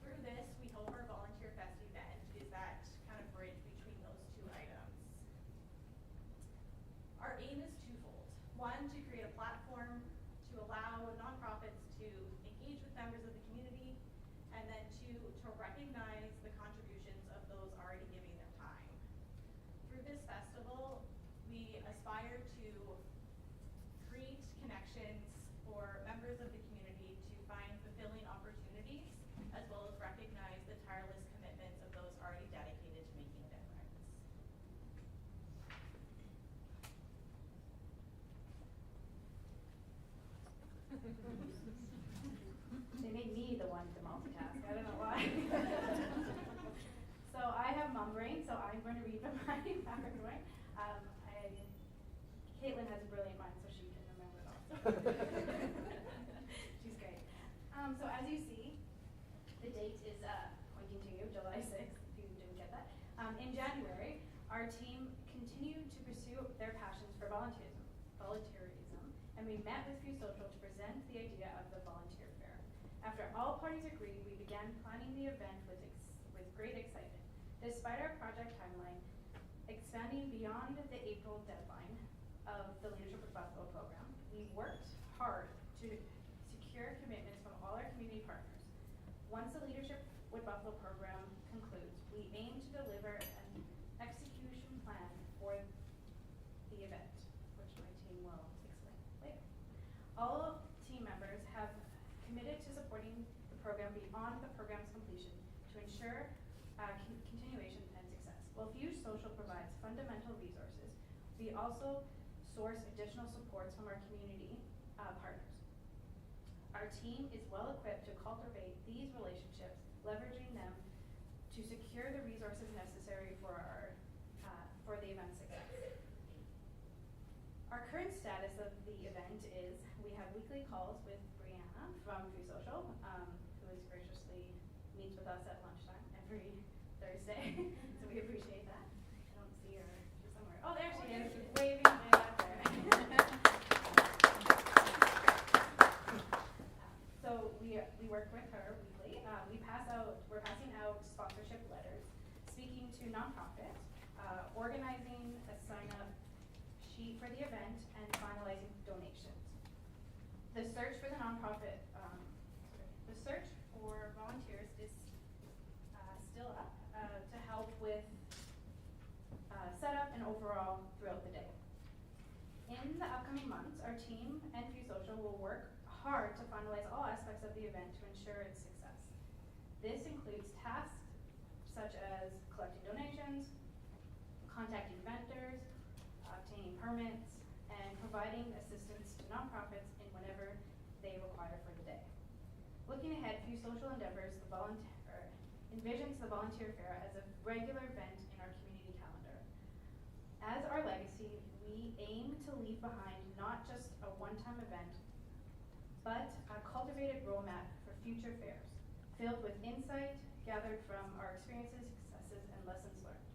Through this, we hope our Volunteer Fest event is that kind of bridge between those 2 items. Our aim is twofold. 1, to create a platform to allow nonprofits to engage with members of the community, and then 2, to recognize the contributions of those already giving their time. Through this festival, we aspire to create connections for members of the community to find fulfilling opportunities, as well as recognize the tireless commitments of those already dedicated to making a difference. They made me the one to multitask. I don't know why. So I have mom brain, so I'm going to read from my PowerPoint. Caitlin has a brilliant mind, so she can remember it all. She's great. So as you see, the date is pointing to you, July 6th, if you didn't get that. In January, our team continued to pursue their passions for volunteerism, and we met with FuseSocial to present the idea of the volunteer fair. After all parties agreed, we began planning the event with great excitement. Despite our project timeline expanding beyond the April deadline of the Leadership with Buffalo program, we worked hard to secure commitments from all our community partners. Once the Leadership with Buffalo program concludes, we aim to deliver an execution plan for the event, which my team will explain later. All team members have committed to supporting the program beyond the program's completion to ensure continuation and success. While FuseSocial provides fundamental resources, we also source additional supports from our community partners. Our team team is well equipped to cultivate these relationships, leveraging them to secure the resources necessary for the event success. Our current status of the event is we have weekly calls with Brianna from FuseSocial, who is graciously meets with us at lunchtime every Thursday, so we appreciate that. I don't see her, she's somewhere. Oh, there she is, waving way out there. So we work with her weekly. We're passing out sponsorship letters, speaking to nonprofits, organizing a sign-up sheet for the event, and finalizing donations. The search for the nonprofit, the search for volunteers is still up to help with setup and overall throughout the day. In the upcoming months, our team and FuseSocial will work hard to finalize all aspects of the event to ensure its success. This includes tasks such as collecting donations, contacting vendors, obtaining permits, and providing assistance to nonprofits in whatever they require for the day. Looking ahead, FuseSocial envisions the volunteer fair as a regular event in our community calendar. As our legacy, we aim to leave behind not just a one-time event, but a cultivated roadmap for future fairs, filled with insight gathered from our experiences, successes, and lessons learned.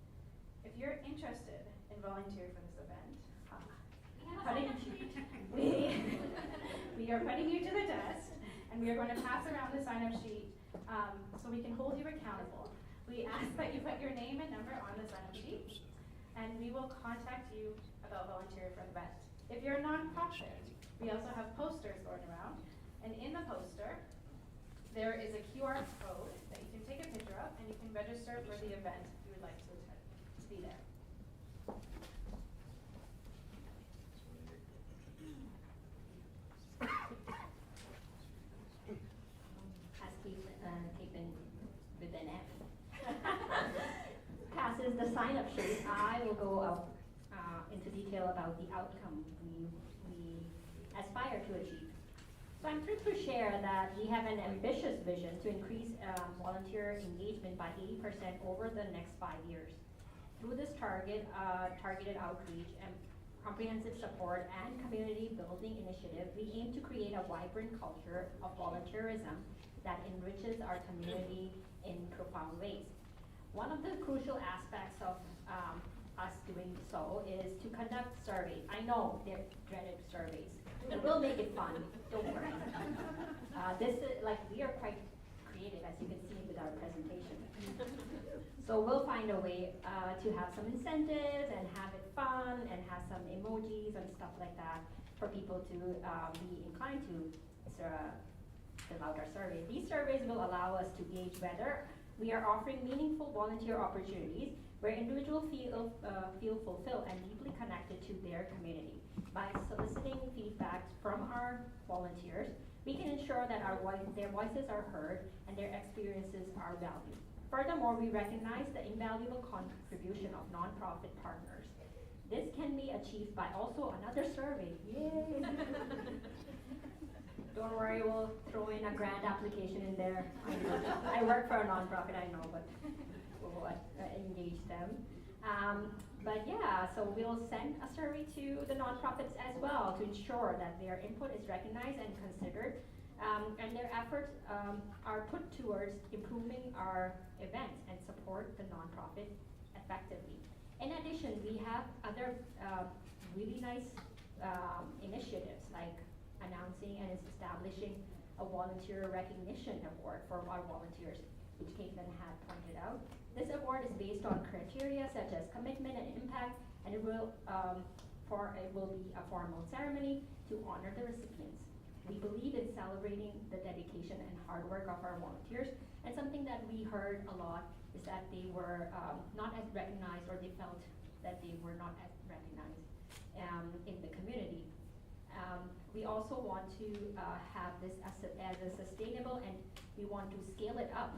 If you're interested in volunteering for this event, we are putting you to the test, and we are going to pass around the sign-up sheet so we can hold you accountable. We ask that you put your name and number on the sign-up sheet, and we will contact you about volunteering for the event. If you're a nonprofit, we also have posters going around, and in the poster, there is a QR code that you can take a picture of, and you can register for the event you would like to attend, to be there. As taken with an F. Passes the sign-up sheet, I will go into detail about the outcome we aspire to achieve. So I'm thrilled to share that we have an ambitious vision to increase volunteer engagement by 80% over the next 5 years. Through this targeted outreach and comprehensive support and community building initiative, we aim to create a vibrant culture of volunteerism that enriches our community in profound ways. One of the crucial aspects of us doing so is to conduct surveys. I know they're dreaded surveys. We'll make it fun, don't worry. We are quite creative, as you can see with our presentation. So we'll find a way to have some incentives and have it fun and have some emojis and stuff like that for people to be inclined to fill out our survey. These surveys will allow us to gauge whether we are offering meaningful volunteer opportunities where individuals feel fulfilled and deeply connected to their community. By soliciting feedback from our volunteers, we can ensure that their voices are heard and their experiences are valued. Furthermore, we recognize the invaluable contribution of nonprofit partners. This can be achieved by also another survey. Yay! Don't worry, we'll throw in a grant application in there. I work for a nonprofit, I know, but we'll engage them. But yeah, so we'll send a survey to the nonprofits as well to ensure that their input is recognized and considered, and their efforts are put towards improving our events and support the nonprofit effectively. In addition, we have other really nice initiatives like announcing and establishing a volunteer recognition award for our volunteers, which Caitlin had pointed out. This award is based on criteria such as commitment and impact, and it will be a formal ceremony to honor the recipients. We believe in celebrating the dedication and hard work of our volunteers, and something that we heard a lot is that they were not as recognized, or they felt that they were not as recognized in the community. We also want to have this as a sustainable, and we want to scale it up.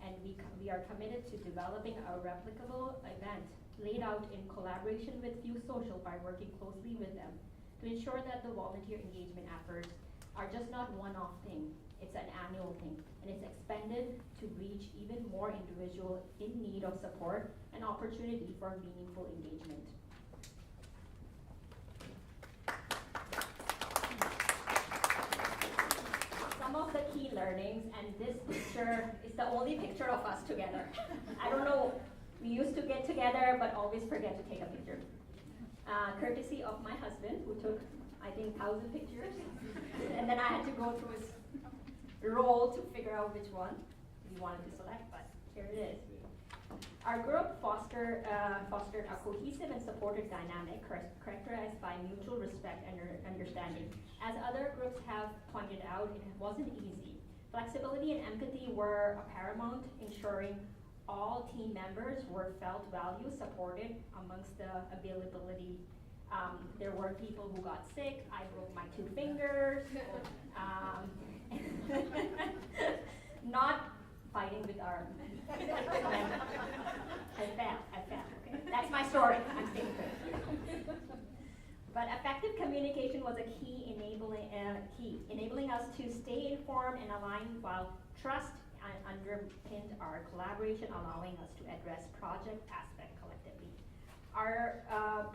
And we are committed to developing a replicable event laid out in collaboration with FuseSocial by working closely with them to ensure that the volunteer engagement efforts are just not one-off thing. It's an annual thing, and it's expanded to reach even more individuals in need of support and opportunity for meaningful engagement. Some of the key learnings, and this picture is the only picture of us together. I don't know, we used to get together, but always forget to take a picture. Courtesy of my husband, who took, I think, 1,000 pictures. And then I had to go through his roll to figure out which one we wanted to select, but here it is. Our group fostered a cohesive and supportive dynamic characterized by mutual respect and understanding. As other groups have pointed out, it wasn't easy. Flexibility and empathy were paramount, ensuring all team members were felt valued, supported amongst the availability. There were people who got sick. I broke my 2 fingers. Not fighting with our I fell, okay? That's my story, I'm staying good. But effective communication was a key enabling us to stay informed and aligned, while trust underpinned our collaboration, allowing us to address project aspect collectively. Our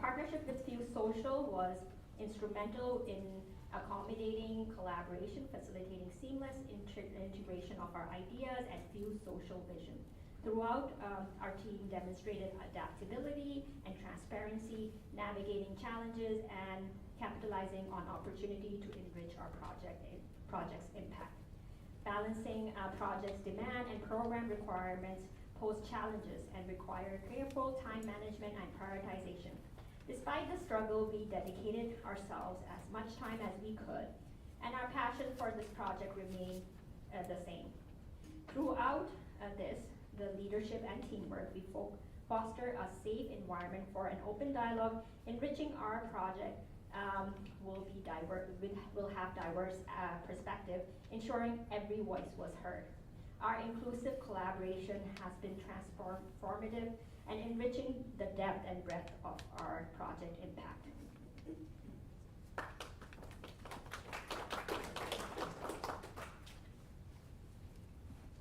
partnership with FuseSocial was instrumental in accommodating collaboration, facilitating seamless integration of our ideas and FuseSocial vision. Throughout, our team demonstrated adaptability and transparency, navigating challenges and capitalizing on opportunity to enrich our project's impact. Balancing project's demand and program requirements posed challenges and required careful time management and prioritization. Despite the struggle, we dedicated ourselves as much time as we could, and our passion for this project remained the same. Throughout the leadership and teamwork, we foster a safe environment for an open dialogue. Enriching our project will have diverse perspective, ensuring every voice was heard. Our inclusive collaboration has been transformative and enriching the depth and breadth of our project impact.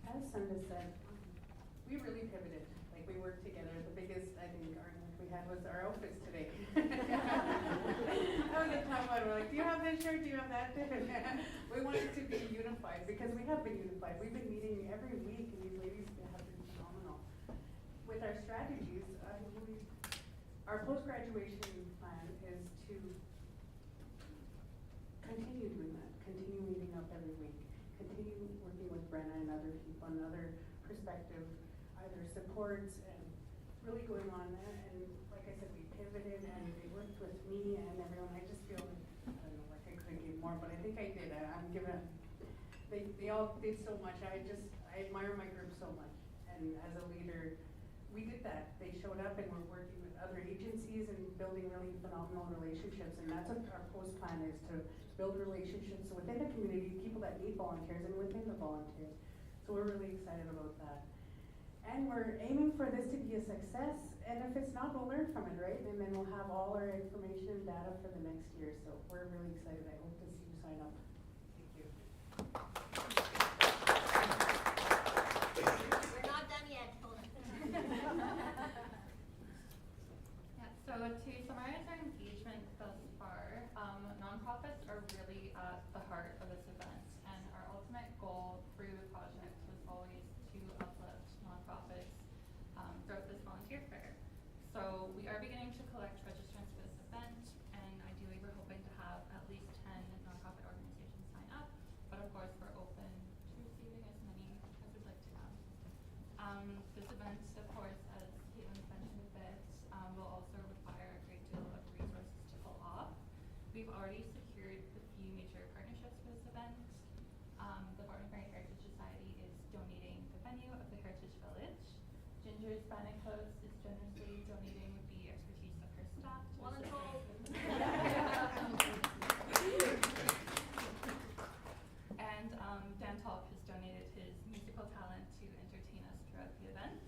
As Sunda said, we really pivoted. Like, we worked together. The biggest, I think, argument we had was our outfits today. That was a tough one. We're like, do you have this shirt? Do you have that? We wanted to be unified because we have been unified. We've been meeting every week, and these ladies have been phenomenal. With our strategies, our post-graduation plan is to continue doing that, continue meeting up every week, continue working with Brenna and other people, another perspective, either supports and really going on that. And like I said, we pivoted and they worked with me and everyone. I just feel like, I don't know, like I could have gave more, but I think I did. I'm given, they all did so much. I admire my group so much. And as a leader, we did that. They showed up and we're working with other agencies and building really phenomenal relationships. And that's what our post plan is, to build relationships within the community, people that need volunteers, and within the volunteers. So we're really excited about that. And we're aiming for this to be a success. And if it's not, we'll learn from it, right? And then we'll have all our information and data for the next year. So we're really excited. I hope to see you sign up. Thank you. We're not done yet. Yeah, so to summarize our engagement thus far, nonprofits are really at the heart of this event, and our ultimate goal through the project was always to uplift nonprofits throughout this volunteer fair. So we are beginning to collect registrants for this event, and ideally we're hoping to have at least 10 nonprofit organizations sign up, but of course we're open to receiving as many as we'd like to have. This event, of course, as Caitlin mentioned a bit, will also require a great deal of resources to pull off. We've already secured a few major partnerships for this event. The Fort McMurray Heritage Society is donating the venue of the Heritage Village. Ginger Hispanic House is generously donating the expertise of her staff to And Dan Talk has donated his musical talent to entertain us throughout the event.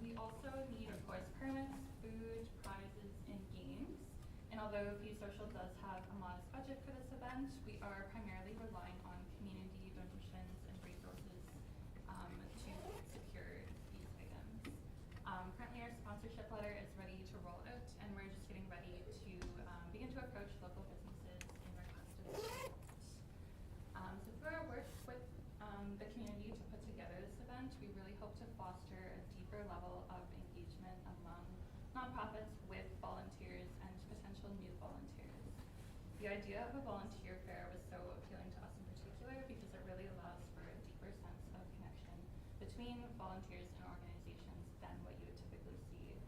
We also need, of course, permits, food, prizes, and games. And And although FuseSocial does have a modest budget for this event, we are primarily relying on community donations and resources to secure these items. Currently our sponsorship letter is ready to roll out, and we're just getting ready to begin to approach local businesses in request of support. So through our work with the community to put together this event, we really hope to foster a deeper level of engagement among nonprofits with volunteers and potential new volunteers. The idea of a volunteer fair was so appealing to us in particular because it really allows for a deeper sense of connection between volunteers and organizations than what you would typically see.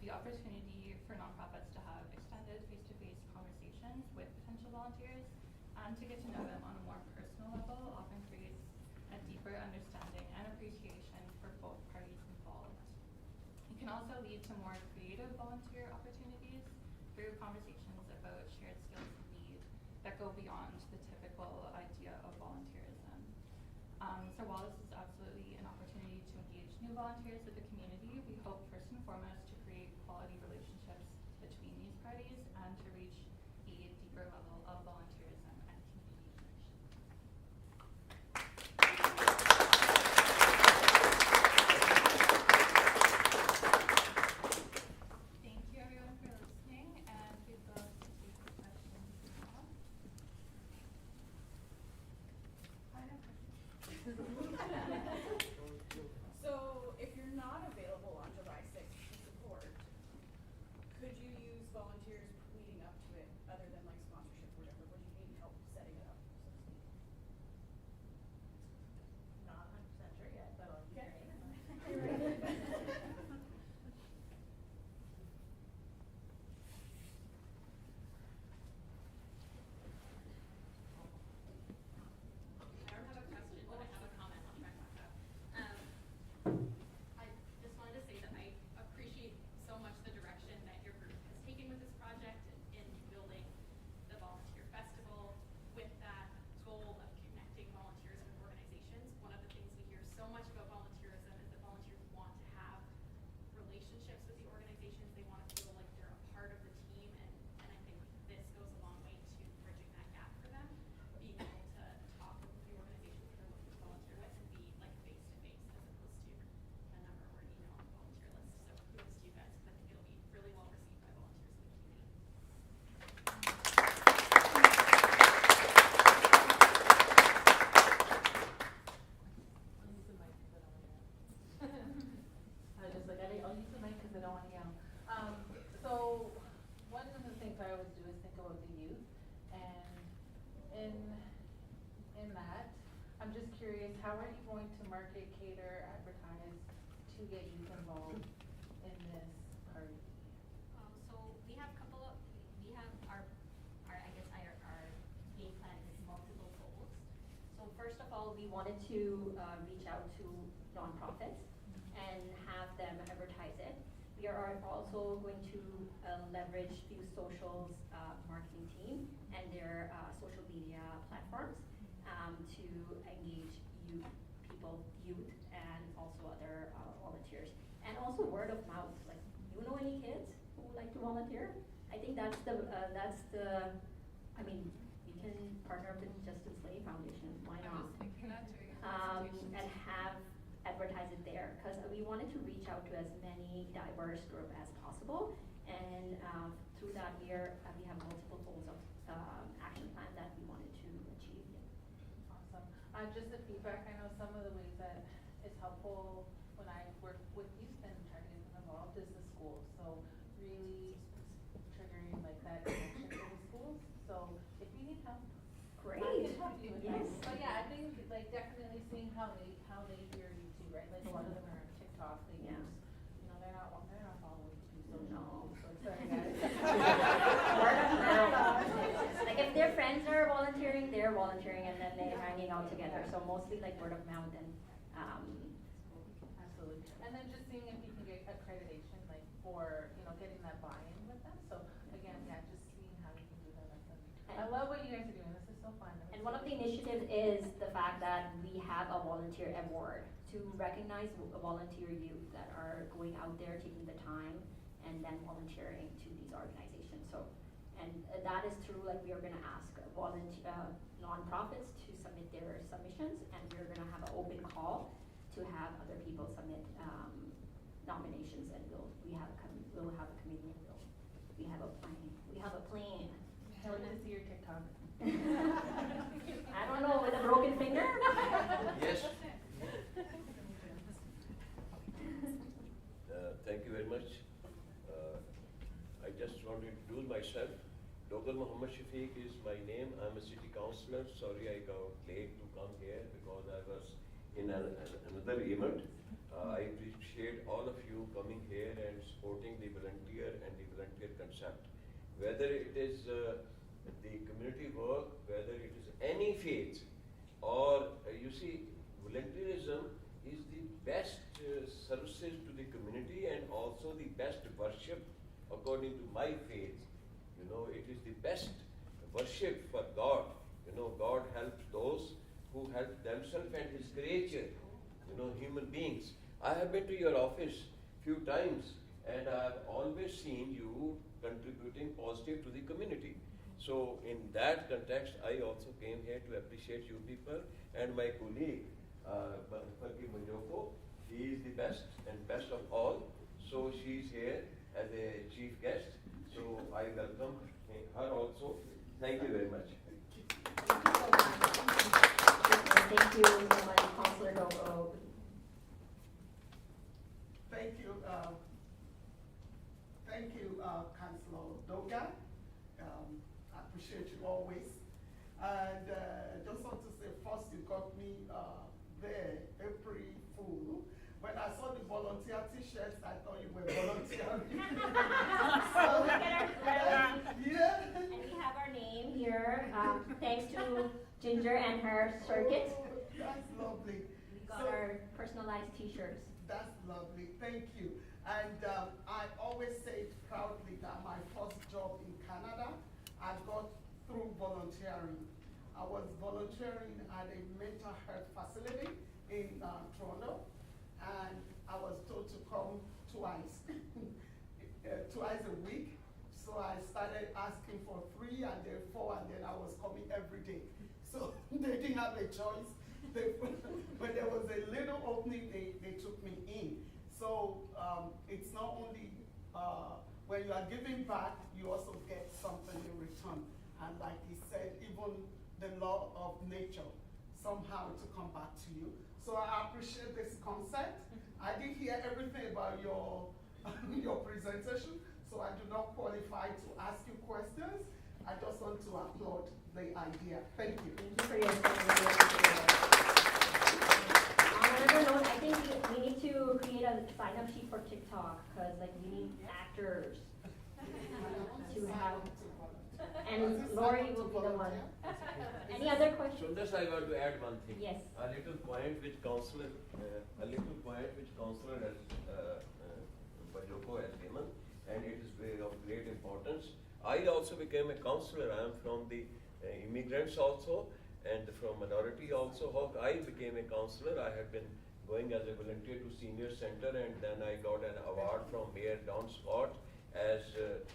The opportunity for nonprofits to have extended face-to-face conversations with potential volunteers and to get to know them on a more personal level often creates a deeper understanding and appreciation for both parties involved. It can also lead to more creative volunteer opportunities through conversations about shared skills and needs that go beyond the typical idea of volunteerism. So while this is absolutely an opportunity to engage new volunteers with the community, we hope first and foremost to create quality relationships between these parties and to reach a deeper level of volunteerism and community connection. Thank you everyone for listening, and we'd love to take your questions now. I have questions. So if you're not available on July 6th to support, could you use volunteers leading up to it other than like sponsorship or whatever? Would you need help setting it up, so to speak? Not 100% sure yet, but I'll be Okay. great. I don't have a question, but I have a comment. I'll try and back up. I just wanted to say that I appreciate so much the direction that your group has taken with this project in building the volunteer festival with that goal of connecting volunteers with organizations. One of the things we hear so much about volunteerism is that volunteers want to have relationships with the organizations. They want to feel like they're a part of the team, and I think this goes a long way to bridging that gap for them, being able to talk with the organizations that they're looking to volunteer with and be like face to face as opposed to a number or an email on the volunteer list. So kudos to you guys, because I think it'll be really well received by volunteers in the community. I'll use the mic because I don't want to yell. So one of the things I always do is think about the youth, and in that, I'm just curious, how are you going to market, cater, advertise to get youth involved in this party? So we have our game plan is multiple goals. So first of all, we wanted to reach out to nonprofits and have them advertise it. We are also going to leverage FuseSocial's marketing team and their social media platforms to engage youth and also other volunteers. And also word of mouth, like, you know any kids who would like to volunteer? I think that's I mean, you can partner with Justice Slay Foundation, why not? And have advertise it there, because we wanted to reach out to as many diverse group as possible, and through that we have multiple goals of action plan that we wanted to achieve. Awesome. Just the feedback, I know some of the ways that it's helpful when I work with youth and try to get them involved is the schools. So really triggering like that connection to the schools. So if you need help, Great. I can help you with Yes. that. But yeah, I think like definitely seeing how they hear you too, right? Like a lot of them are on TikTok, they Yeah. use, they're not following FuseSocial. No. So sorry guys. Word of mouth. Like if their friends are volunteering, they're volunteering, and then they're hanging out together. So mostly like word of mouth and Absolutely. And then just seeing if you can get accreditation, like for, getting that buy-in with them. So again, yeah, just seeing how you can do that. I love what you guys are doing. This is so fun. And one of the initiatives is the fact that we have a volunteer award to recognize volunteer youth that are going out there, taking the time, and then volunteering to these organizations. So And that is through, like, we are going to ask nonprofits to submit their submissions, and we're going to have an open call to have other people submit nominations, and we'll have a committee, and we have a plan. We have a plan. I want to see your TikTok. I don't know, with a broken finger? Yes. Thank you very much. I just want to introduce myself. Dr. Muhammad Shafiq is my name. I'm a city councillor. Sorry I got late to come here because I was in another event. I appreciate all of you coming here and supporting the volunteer and the volunteer concept. Whether it is the community work, whether it is any faith, or you see, volunteerism is the best services to the community and also the best worship according to my faith. You know, it is the best worship for God. You know, God helps those who help themselves and His creature, you know, human beings. I have been to your office few times and I have always seen you contributing positive to the community. So in that context, I also came here to appreciate you people and my colleague, Fakir Manjoko. He is the best and best of all. So she is here as a chief guest. So I welcome her also. Thank you very much. Thank you so much, Councillor Dogo. Thank you, Councillor Doga. I appreciate you always. And just want to say, first you got me there, April Fool. When I saw the volunteer t-shirts, I thought you were volunteering. So look at our yeah. And we have our name here, thanks to Ginger and her circuit. Oh, that's lovely. We got our personalized t-shirts. That's lovely. Thank you. And I always say it proudly that my first job in Canada, I got through volunteering. I was volunteering at a mental health facility in Toronto, and I was told to come twice, twice a week. So I started asking for 3 and then 4, and then I was coming every day. So they didn't have a choice. When there was a little opening, they took me in. So it's not only when you are giving back, you also get something in return. And like he said, even the law of nature, somehow to come back to you. So I appreciate this concept. I did hear everything about your, your presentation, so I do not qualify to ask you questions. I just want to applaud the idea. Thank you. Thank you for your On another note, I think we need to create a sign-up sheet for TikTok, because like we need actors to have, and Lori will be the one. Any other questions? So this I want to add one thing. Yes. A little point which Councillor Bajoko has given, and it is of great importance. I also became a councillor. I am from the immigrants also, and from minority also. How I became a councillor, I had been going as a volunteer to senior center, and then I got an award from Mayor Don Scott as the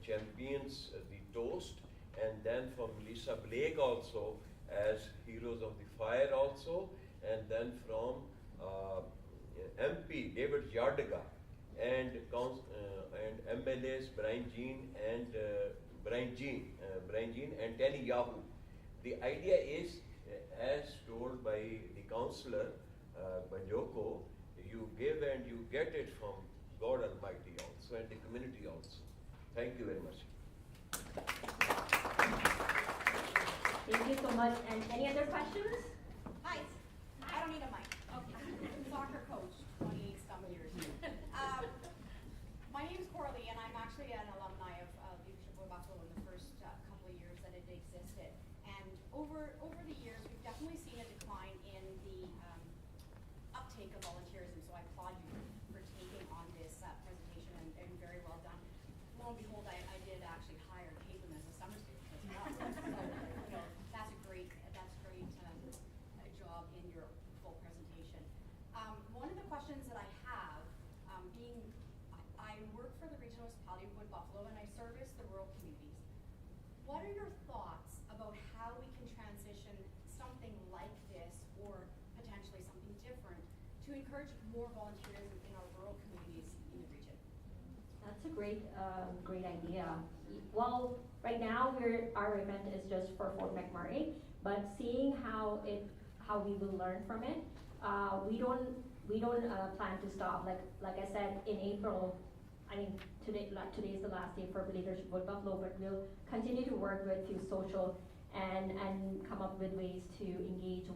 champions, the toast, and then from Lisa Blake also as Heroes of the Fire also, and then from MP David Yardaga and MLAs Brian Jean and Tenny Yahoo. The idea is, as told by the councillor Bajoko, you give and you get it from God Almighty also and the community also. Thank you very much. Thank you so much. And any other questions? Hi. I don't need a mic. Okay. Soccer coach, 28-some years. My name is Coralie, and I'm actually an alumni of Leadership of Buffalo in the first couple of years that it existed. And over the years, we've definitely seen a decline in the uptake of volunteerism. So I applaud you for taking on this presentation, and very well done. Lo and behold, I did actually hire Caitlin as a summer student as well. So, you know, that's great job in your full presentation. One of the questions that I have, I work for the Regional Municipality of Wood Buffalo, and I service the rural what are your thoughts about how we can transition something like this, or potentially something different, to encourage more volunteerism in our rural communities in the region? That's a great idea. Well, right now our event is just for Fort McMurray, but seeing how we will learn from it, we don't plan to stop. Like I said, in April, I mean today is the last day for Leadership Wood Buffalo, but we'll continue to work with FuseSocial and come up with ways to engage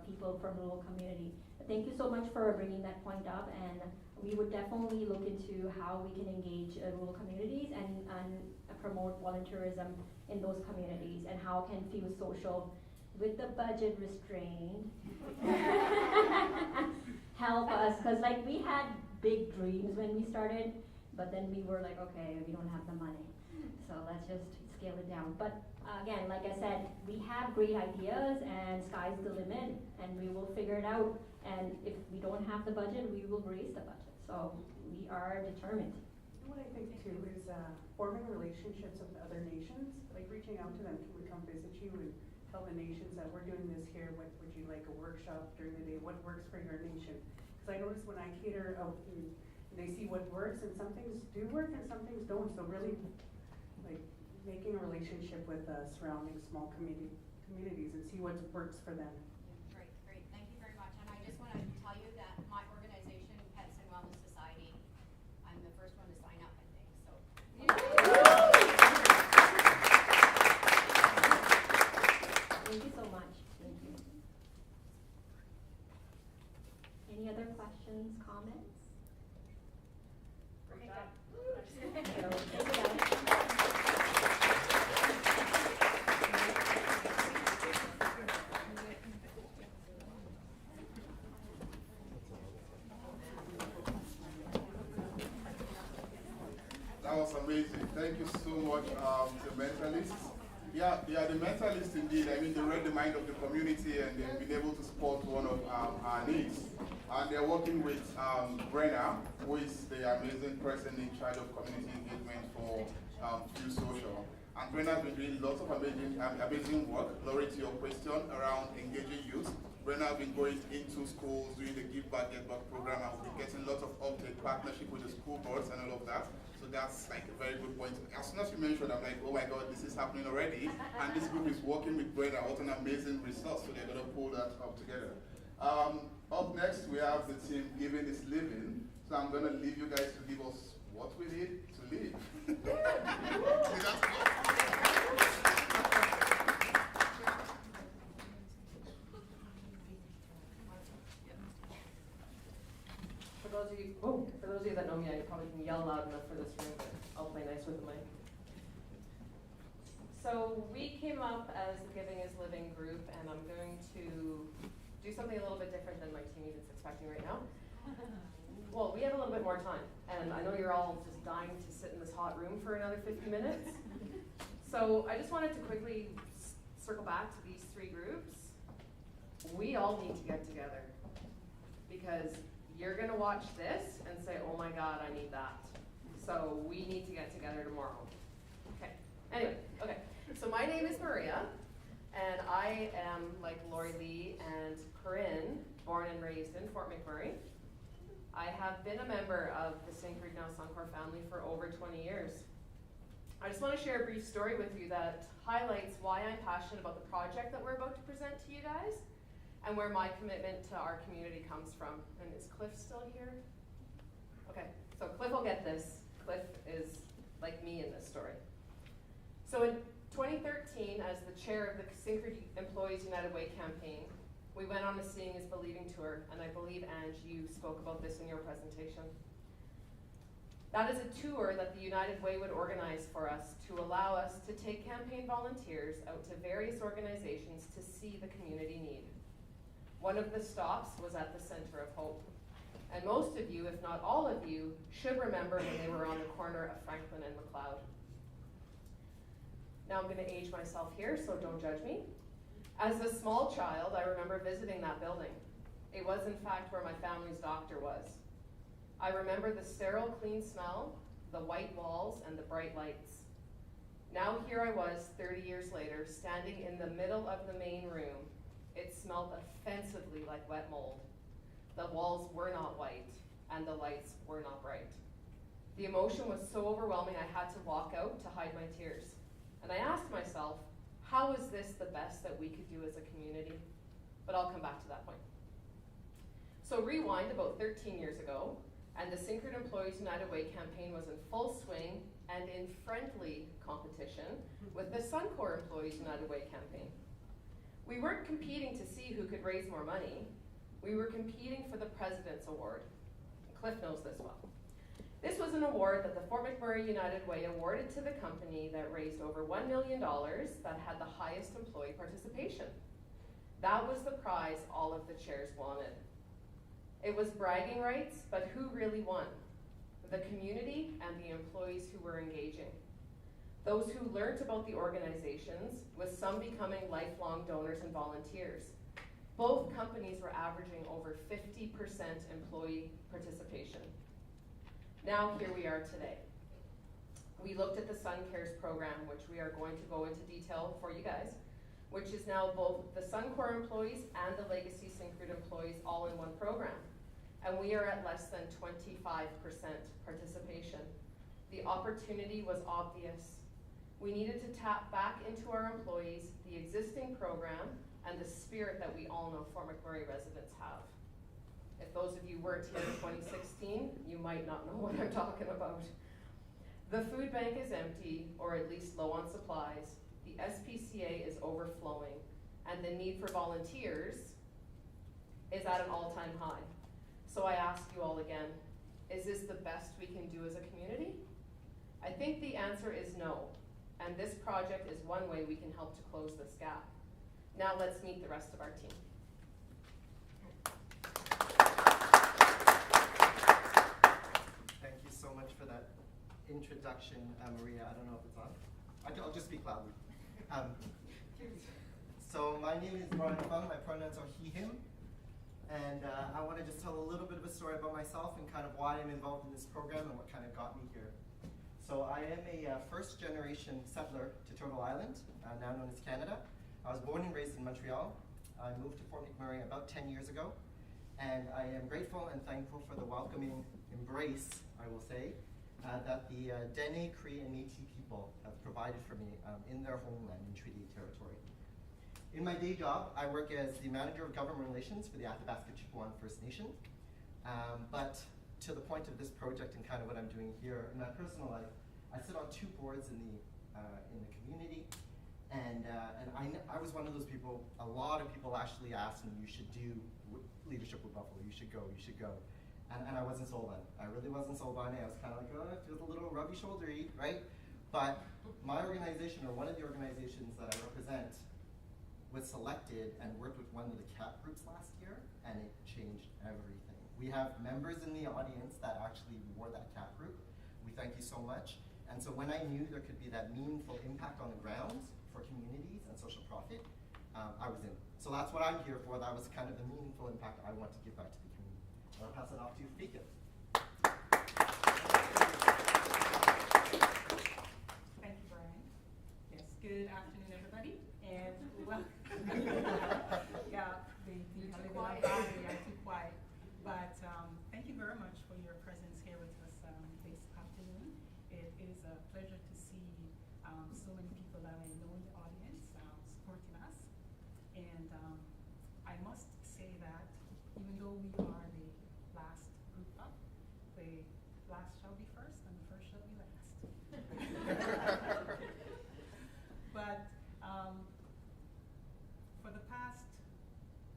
people from rural community. Thank you so much for bringing that point up, and we would definitely look into how we can engage rural communities and promote volunteerism in those communities, and how can FuseSocial, with the budget restrained, help us, because like we had big dreams when we started, but then we were like, okay, we don't have the money, so let's just scale it down. But again, like I said, we have great ideas, and sky's the limit, and we will figure it out. And if we don't have the budget, we will raise the budget. So we are determined. What I think too is forming relationships with other nations, like reaching out to them. Can we come visit you and tell the nations that we're doing this here? What would you like, a workshop during the day? What works for your nation? Because I notice when I cater out, they see what works, and some things do work and some things don't. So really, like making a relationship with surrounding small communities and see what works for them. Great. Thank you very much. And I just want to tell you that my organization, Pets and Wellness Society, I'm the first one to sign up, I think. So. Thank you so much. Thank you. Any other questions, comments? Great job. That was amazing. Thank you so much to mentalists. Yeah, they are the mentalists indeed. I mean, they read the mind of the community, and they've been able to spot one of our needs. And they're working with Brenna, who is the amazing person in charge of community engagement for FuseSocial. And Brenna's been doing lots of amazing work. Laurie, to your question around engaging youth, Brenna has been going into schools, doing the Give Back, Get Back program, and we've been getting lots of uptake, partnership with the school boards and all of that. So that's like a very good point. As soon as you mentioned, I'm like, oh my God, this is happening already. And this group is working with Brenna. What an amazing resource. So they're going to pull that up together. Up next, we have the team Giving is Living. So I'm going to leave you guys to give us what we need to live. For those of you that know me, I probably can yell loud enough for this room, but I'll play nice with the mic. So we came up as the Giving is Living group, and I'm going to do something a little bit different than my team is expecting right now. Well, we have a little bit more time, and I know you're all just dying to sit in this hot room for another 50 minutes. So I just wanted to quickly circle back to these three groups. We all need to get together, because you're gonna watch this and say, oh my God, I need that. So we need to get together tomorrow. Okay, anyway, okay. So my name is Maria, and I am, like Lori Lee and Corinne, born and raised in Fort McMurray. I have been a member of the St. Now Suncor family for over 20 years. I just want to share a brief story with you that highlights why I'm passionate about the project that we're about to present to you guys, and where my commitment to our community comes from. And is Cliff still here? Okay, so Cliff will get this. Cliff is like me in this story. So in 2013, as the chair of the Synchrony Employees United Way campaign, we went on a Seeing is Believing tour, and I believe, Ange, you spoke about this in your presentation. That is a tour that the United Way would organize for us to allow us to take campaign volunteers out to various organizations to see the community need. One of the stops was at the Center of Hope. And most of you, if not all of you, should remember when they were on the corner of Franklin and McLeod. Now I'm going to age myself here, so don't judge me. As a small child, I remember visiting that building. It was in fact where my family's doctor was. I remember the sterile, clean smell, the white walls, and the bright lights. Now here I was, 30 years later, standing in the middle of the main room. It smelled offensively like wet mold. The walls were not white, and the lights were not bright. The emotion was so overwhelming I had to walk out to hide my tears. And I asked myself, how is this the best that we could do as a community? But I'll come back to that point. So rewind about 13 years ago, and the Syncrude Employees United Way campaign was in full swing and in friendly competition with the Suncor Employees United Way campaign. We weren't competing to see who could raise more money. We were competing for the President's Award. Cliff knows this well. This was an award that the Fort McMurray United Way awarded to the company that raised over $1 million that had the highest employee participation. That was the prize all of the chairs wanted. It was bragging rights, but who really won? The community and the employees who were engaging. Those who learned about the organizations, with some becoming lifelong donors and volunteers. Both companies were averaging over 50% employee participation. Now here we are today. We looked at the Sun Cares program, which we are going to go into detail for you guys, which is now both the Suncor employees and the Legacy Syncrude employees all in one program. And we are at less than 25% participation. The opportunity was obvious. We needed to tap back into our employees, the existing program, and the spirit that we all know Fort McMurray residents have. If those of you weren't here in 2016, you might not know what I'm talking about. The food bank is empty, or at least low on supplies. The SPCA is overflowing, and the need for volunteers is at an all-time high. So I ask you all again, is this the best we can do as a community? I think the answer is no, and this project is one way we can help to close this gap. Now let's meet the rest of our team. Thank you so much for that introduction, Maria. I don't know if it's on. I'll just speak loudly. So my name is Brian Fung. My pronouns are he, him. And I want to just tell a little bit of a story about myself and kind of why I'm involved in this program and what kind of got me here. So I am a first-generation settler to Turtle Island, now known as Canada. I was born and raised in Montreal. I moved to Fort McMurray about 10 years ago. And I am grateful and thankful for the welcoming embrace, I will say, that the Dene, Cree, and Métis people have provided for me in their homeland in Treaty Territory. In my day job, I work as the Manager of Government Relations for the Athabasca Chipewyan First Nation. But to the point of this project and kind of what I'm doing here, in my personal life, I sit on 2 boards in the community, and I was one of those people. A lot of people actually asked me, "You should do leadership with Buffalo. You should go. You should go." And I wasn't sold on it. I really wasn't sold on it. I was kind of like, oh, it feels a little rubby shouldery, right? But my organization, or one of the organizations that I represent, was selected and worked with one of the CAP groups last year, and it changed everything. We have members in the audience that actually wore that CAP group. We thank you so much. And so when I knew there could be that meaningful impact on the ground for communities and social profit, I was in. So that's what I'm here for. That was kind of the meaningful impact I want to give back to the community. I'll pass it off to Fika. Thank you, Brian. Yes, good afternoon, everybody, and welcome. Yeah, I'm too quiet. But thank you very much for your presence here with us this afternoon. It is a pleasure to see so many people that I know in the audience supporting us. And I must say that even though we are the last group up, the last shall be first and the first shall be last. But for the past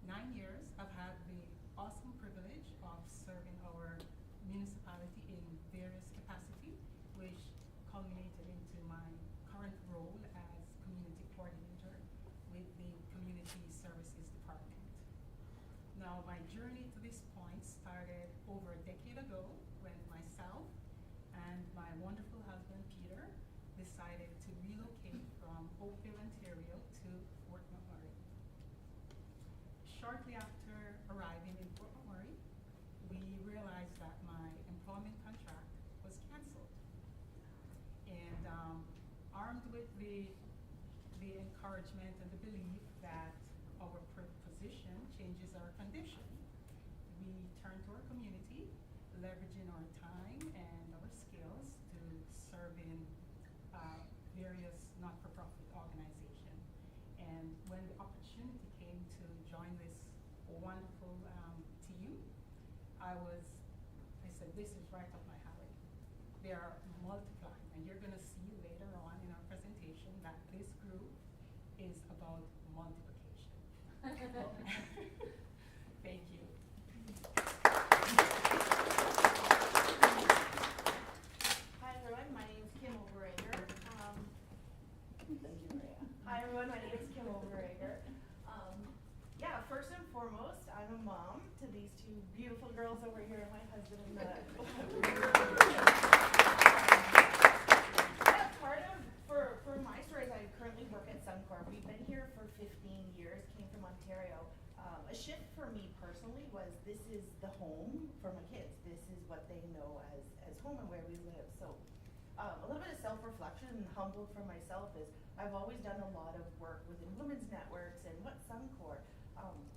9 years, I've had the awesome privilege of serving our municipality in various capacity, which culminated into my current role as community coordinator with the Community Services Department. Now, my journey to this point started over a decade ago when myself and my wonderful husband, Peter, decided to relocate from Oakville, Ontario to Fort McMurray. Shortly after arriving in Fort McMurray, we realized that my employment contract was canceled. And armed with the encouragement and the belief that our position changes our condition, we turn to our community, leveraging our time and our skills to serve in various not-for-profit organizations. And when the opportunity came to join this wonderful team, I said, this is right up my alley. They are multiplying, and you're going to see later on in our presentation that this group is about multiplication. Thank you. Hi everyone, my name is Kim Overeger. Thank you, Maria. Hi everyone, my name is Kim Overeger. Yeah, first and foremost, I'm a mom to these two beautiful girls over here, my husband and yeah, part of, for my stories, I currently work at Suncor. We've been here for 15 years, came from Ontario. A shift for me personally was this is the home for my kids. This is what they know as home and where we live. So a little bit of self-reflection and humbled for myself is I've always done a lot of work within women's networks and what Suncor,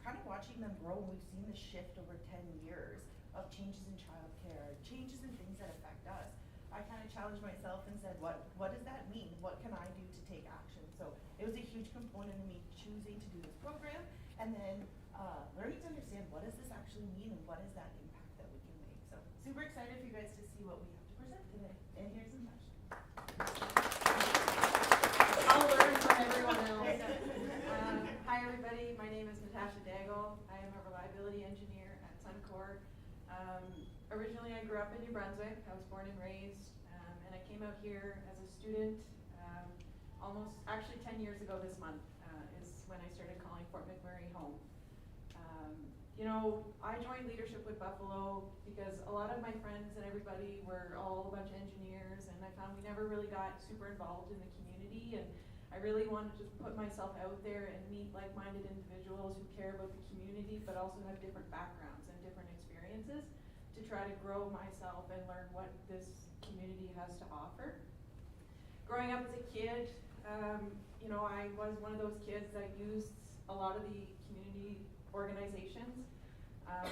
kind of watching them grow, and we've seen the shift over 10 years of changes in childcare, changes in things that affect us. I kind of challenged myself and said, what does that mean? What can I do to take action? So it was a huge component of me choosing to do this program and then learning to understand what does this actually mean and what is that impact that we can make. So super excited for you guys to see what we have to present today. And here's Natasha. I'll learn from everyone else. Hi everybody, my name is Natasha Daigle. I am a reliability engineer at Suncor. Originally I grew up in New Brunswick. I was born and raised, and I came out here as a student actually 10 years ago this month is when I started calling Fort McMurray home. I joined Leadership with Buffalo because a lot of my friends and everybody were all a bunch of engineers, and I found we never really got super involved in the community, and I really wanted to put myself out there and meet like-minded individuals who care about the community but also have different backgrounds and different experiences to try to grow myself and learn what this community has to offer. Growing up as a kid, I was one of those kids that used a lot of the community organizations. I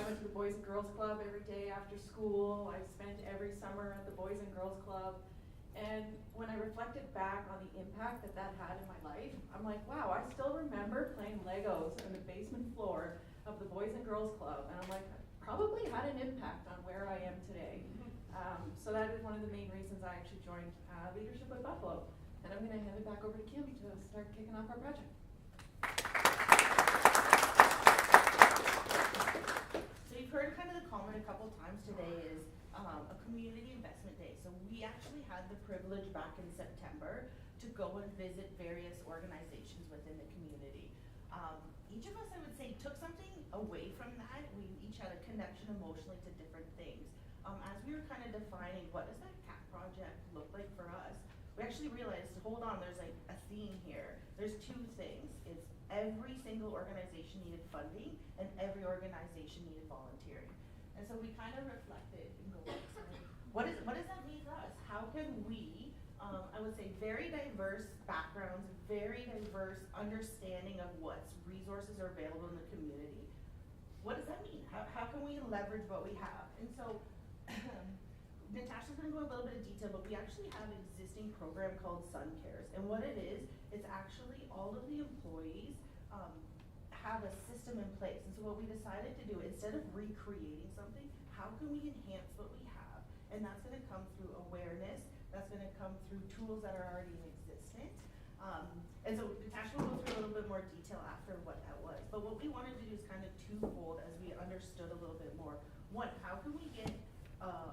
went to the Boys and Girls Club every day after school. I spent every summer at the Boys and Girls Club. And when I reflected back on the impact that had in my life, I'm like, wow, I still remember playing Legos on the basement floor of the Boys and Girls Club. And I'm like, probably had an impact on where I am today. So that is one of the main reasons I actually joined Leadership with Buffalo. And I'm going to hand it back over to Kim to start kicking off our project. So you've heard kind of the comment a couple times today is a community investment day. So we actually had the privilege back in September to go and visit various organizations within the community. Each of us, I would say, took something away from that. We each had a connection emotionally to different things. As we were kind of defining what does that CAP project look like for us, we actually realized, hold on, there's like a theme here. There's two things. It's every single organization needed funding and every organization needed volunteering. And so we kind of reflected and go, what does that mean for us? How can we, I would say very diverse backgrounds, very diverse understanding of what resources are available in the community. What does that mean? How can we leverage what we have? And so Natasha's going to go a little bit of detail, but we actually have an existing program called Sun Cares. And what it is, it's actually all of the employees have a system in place. And so what we decided to do, instead of recreating something, how can we enhance what we have? And that's going to come through awareness. That's going to come through tools that are already in existence. And so Natasha will go through a little bit more detail after what that was. But what we wanted to do is kind of twofold as we understood a little bit more. One, how can we get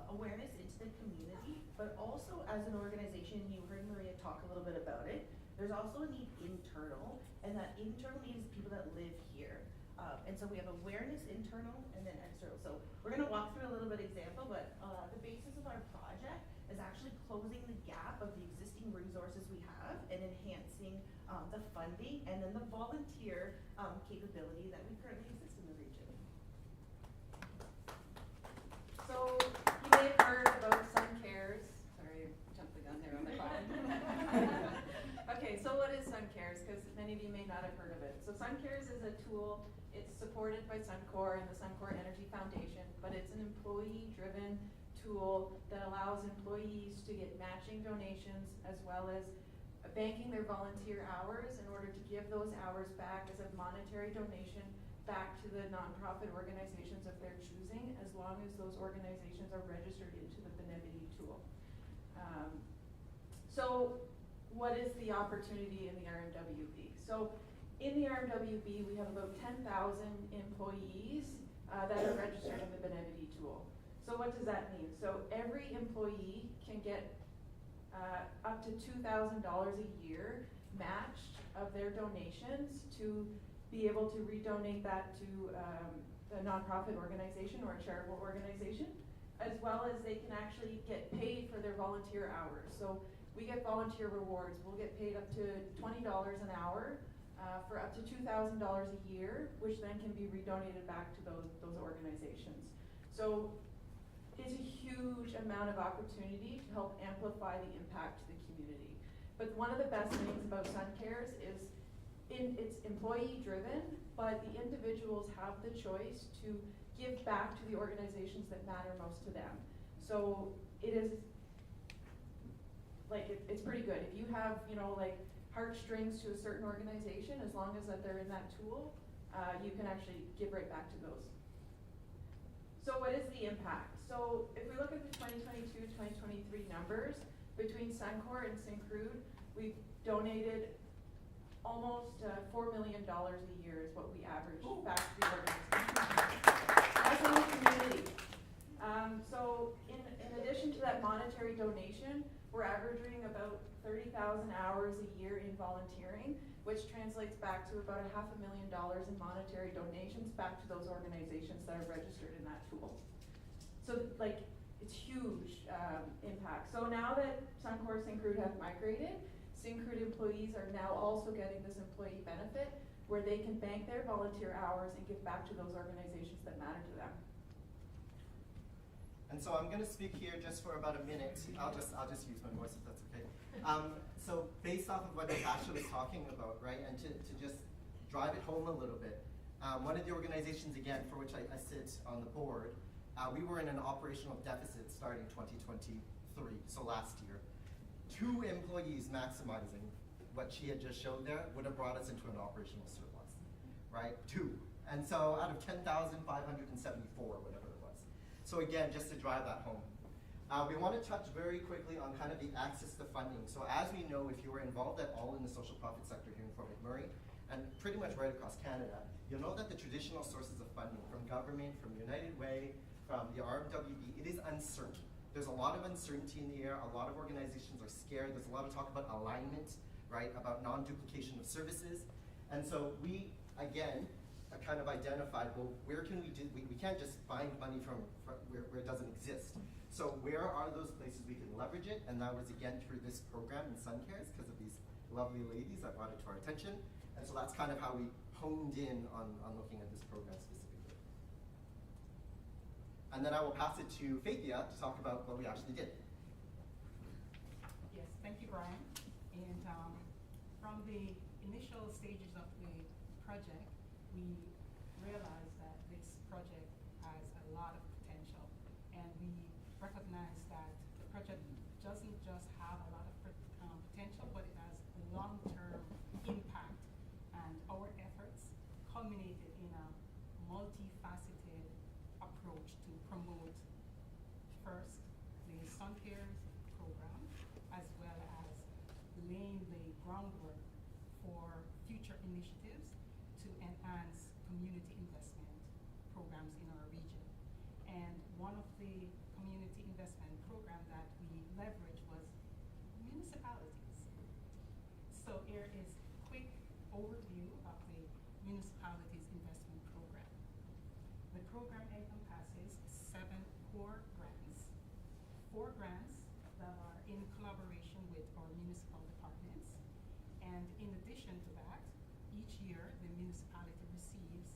awareness into the community, but also as an organization, you heard Maria talk a little bit about it, there's also a need internal, and that internal need is people that live here. And so we have awareness internal and then external. So we're going to walk through a little bit example, but the basis of our project is actually closing the gap of the existing resources we have and enhancing the funding and then the volunteer capability that we currently exist in the region. So you may have heard about Sun Cares. Sorry, I jumped the gun there on the clock. tool. It's supported by Suncor and the Suncor Energy Foundation, but it's an employee-driven tool that allows employees to get matching donations as well as banking their volunteer hours in order to give those hours back as a monetary donation back to the nonprofit organizations of their choosing, as long as those organizations are registered into the Benevity tool. So what is the opportunity in the RMWB? So in the RMWB, we have about 10,000 employees that are registered in the Benevity tool. So what does that mean? So every employee can get up to $2,000 a year matched of their donations to be able to redonate that to a nonprofit organization or a charitable organization, as well as they can actually get paid for their volunteer hours. So we get volunteer rewards. We'll get paid up to $20 an hour for up to $2,000 a year, which then can be redonated back to those organizations. So it's a huge amount of opportunity to help amplify the impact to the community. But one of the best things about SunCares is it's employee driven, but the individuals have the choice to give back to the organizations that matter most to them. So it is, like, it's pretty good. If you have, like, heartstrings to a certain organization, as long as that they're in that tool, you can actually give right back to those. So what is the impact? So if we look at the 2022-2023 numbers, between Suncor and Syncrude, we've donated almost $4 million a year is what we average back to the organization. As in the community. So in addition to that monetary donation, we're averaging about 30,000 hours a year in volunteering, which translates back to about $500,000 in monetary donations back to those organizations that are registered in that tool. So, like, it's huge impact. So now that Suncor Syncrude have migrated, Syncrude employees are now also getting this employee benefit where they can bank their volunteer hours and give back to those organizations that matter to them. And so I'm going to speak here just for about a minute. I'll just use my voice if that's okay. So based off of what Natasha was talking about, right, and to just drive it home a little bit, one of the organizations, again, for which I sit on the board, we were in an operational deficit starting 2023, so last year. 2 employees maximizing what she had just showed there would have brought us into an operational surplus, right? 2. And so out of 10,574, whatever it was. So again, just to drive that home. We want to touch very quickly on kind of the access to funding. So as we know, if you were involved at all in the social profit sector here in Fort McMurray, and pretty much right across Canada, you'll know that the traditional sources of funding from government, from United Way, from the RMWB, it is uncertain. There's a lot of uncertainty in the air. A lot of organizations are scared. There's a lot of talk about alignment, right, about non-duplication of services. And so we, again, kind of identified, well, where can we do, we can't just find money from where it doesn't exist. So where are those places we can leverage it? And that was, again, through this program in SunCares, because of these lovely ladies that brought it to our attention. And so that's kind of how we honed in on looking at this program specifically. And then I will pass it to Faithia to talk about what we actually did. Yes, thank you, Brian. And from the initial stages of the project, we realized that this project has a lot of potential. And we recognize that the project doesn't just have a lot of potential, but it has long-term impact. And our efforts culminated in a multifaceted approach to promote, first, the SunCares program, as well as laying the groundwork for future initiatives to enhance community investment programs in our region. And one of the community investment programs that we leveraged was municipalities. So here is a quick overview of the municipalities investment program. The program encompasses 7 core grants, 4 grants that are in collaboration with our municipal departments. And in addition to that, each year the municipality receives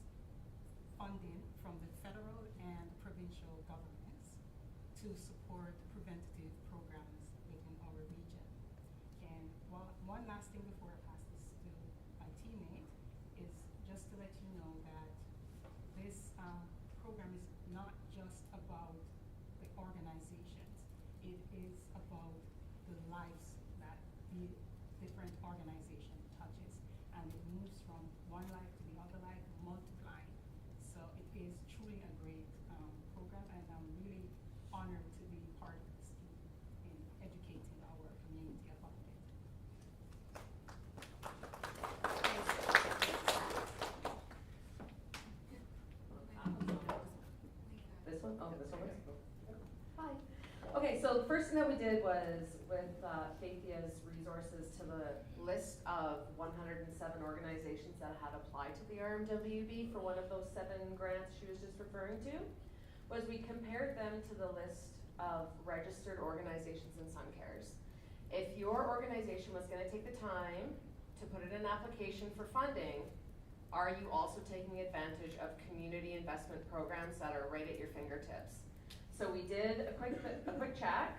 funding from the federal and provincial governments to support preventative programs within our region. And one last thing before I pass this to my teammate is just to let you know lives that the different organization touches, and it moves from one life to the other life, multiplying. So it is truly a great program, and I'm really honored to be part of this team in educating our community about it. This one? Oh, this one works? Hi. Okay, so the first thing that we did was with Faithia's resources to the list of 107 organizations that had applied to the RMWB for one of those 7 grants she was just referring to, was we compared them to the list of registered organizations in SunCares. If your organization was going to take the time to put in an application for funding, are you also taking advantage of community investment programs that are right at your fingertips? So we did a quick check,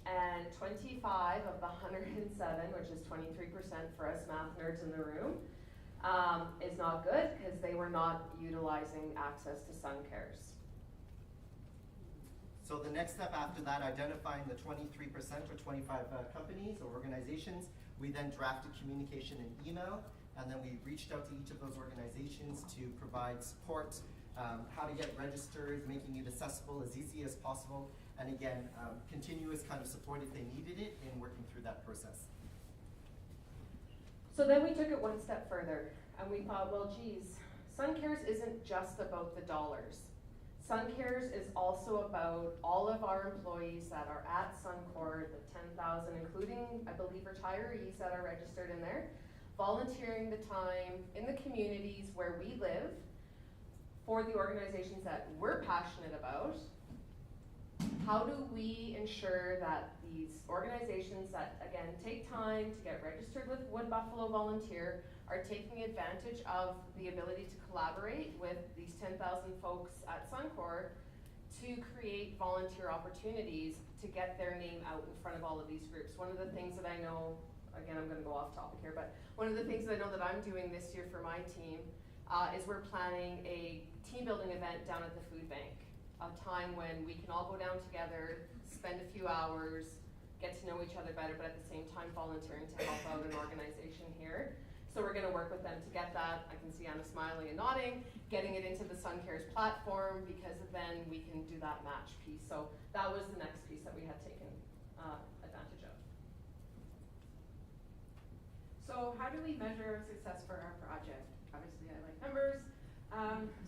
and 25 of the 107, which is 23% for us math nerds in the room, is not good because they were not utilizing access to SunCares. So the next step after that, identifying the 23% or 25 companies or organizations, we then drafted communication and email, and then we reached out to each of those organizations to provide support, how to get registered, making it accessible as easy as possible, and again, continuous kind of support if they needed it in working through that process. So then we took it one step further, and we thought, well, geez, SunCares isn't just about the dollars. SunCares is also about all of our employees that are at Suncor, the 10,000, including, I believe, retirees that are registered in there, volunteering the time in the communities where we live for the organizations that we're passionate about. How do we ensure that these organizations that, again, take time to get registered with Wood Buffalo Volunteer are taking advantage of the ability to collaborate with these 10,000 folks at Suncor to create volunteer opportunities to get their name out in front of all of these groups? One of the things that I know, again, I'm going to go off topic here, but one of the things that I know that I'm doing this year for my team is we're planning a team building event down at the food bank, a time when we can all go down together, spend a few hours, get to know each other better, but at the same time volunteering to help out an organization here. So we're going to work with them to get that. I can see Anna smiling and nodding, getting it into the SunCares platform, because then we can do that match piece. So that was the next piece that we had taken advantage of. So how do we measure success for our project? Obviously, I like numbers.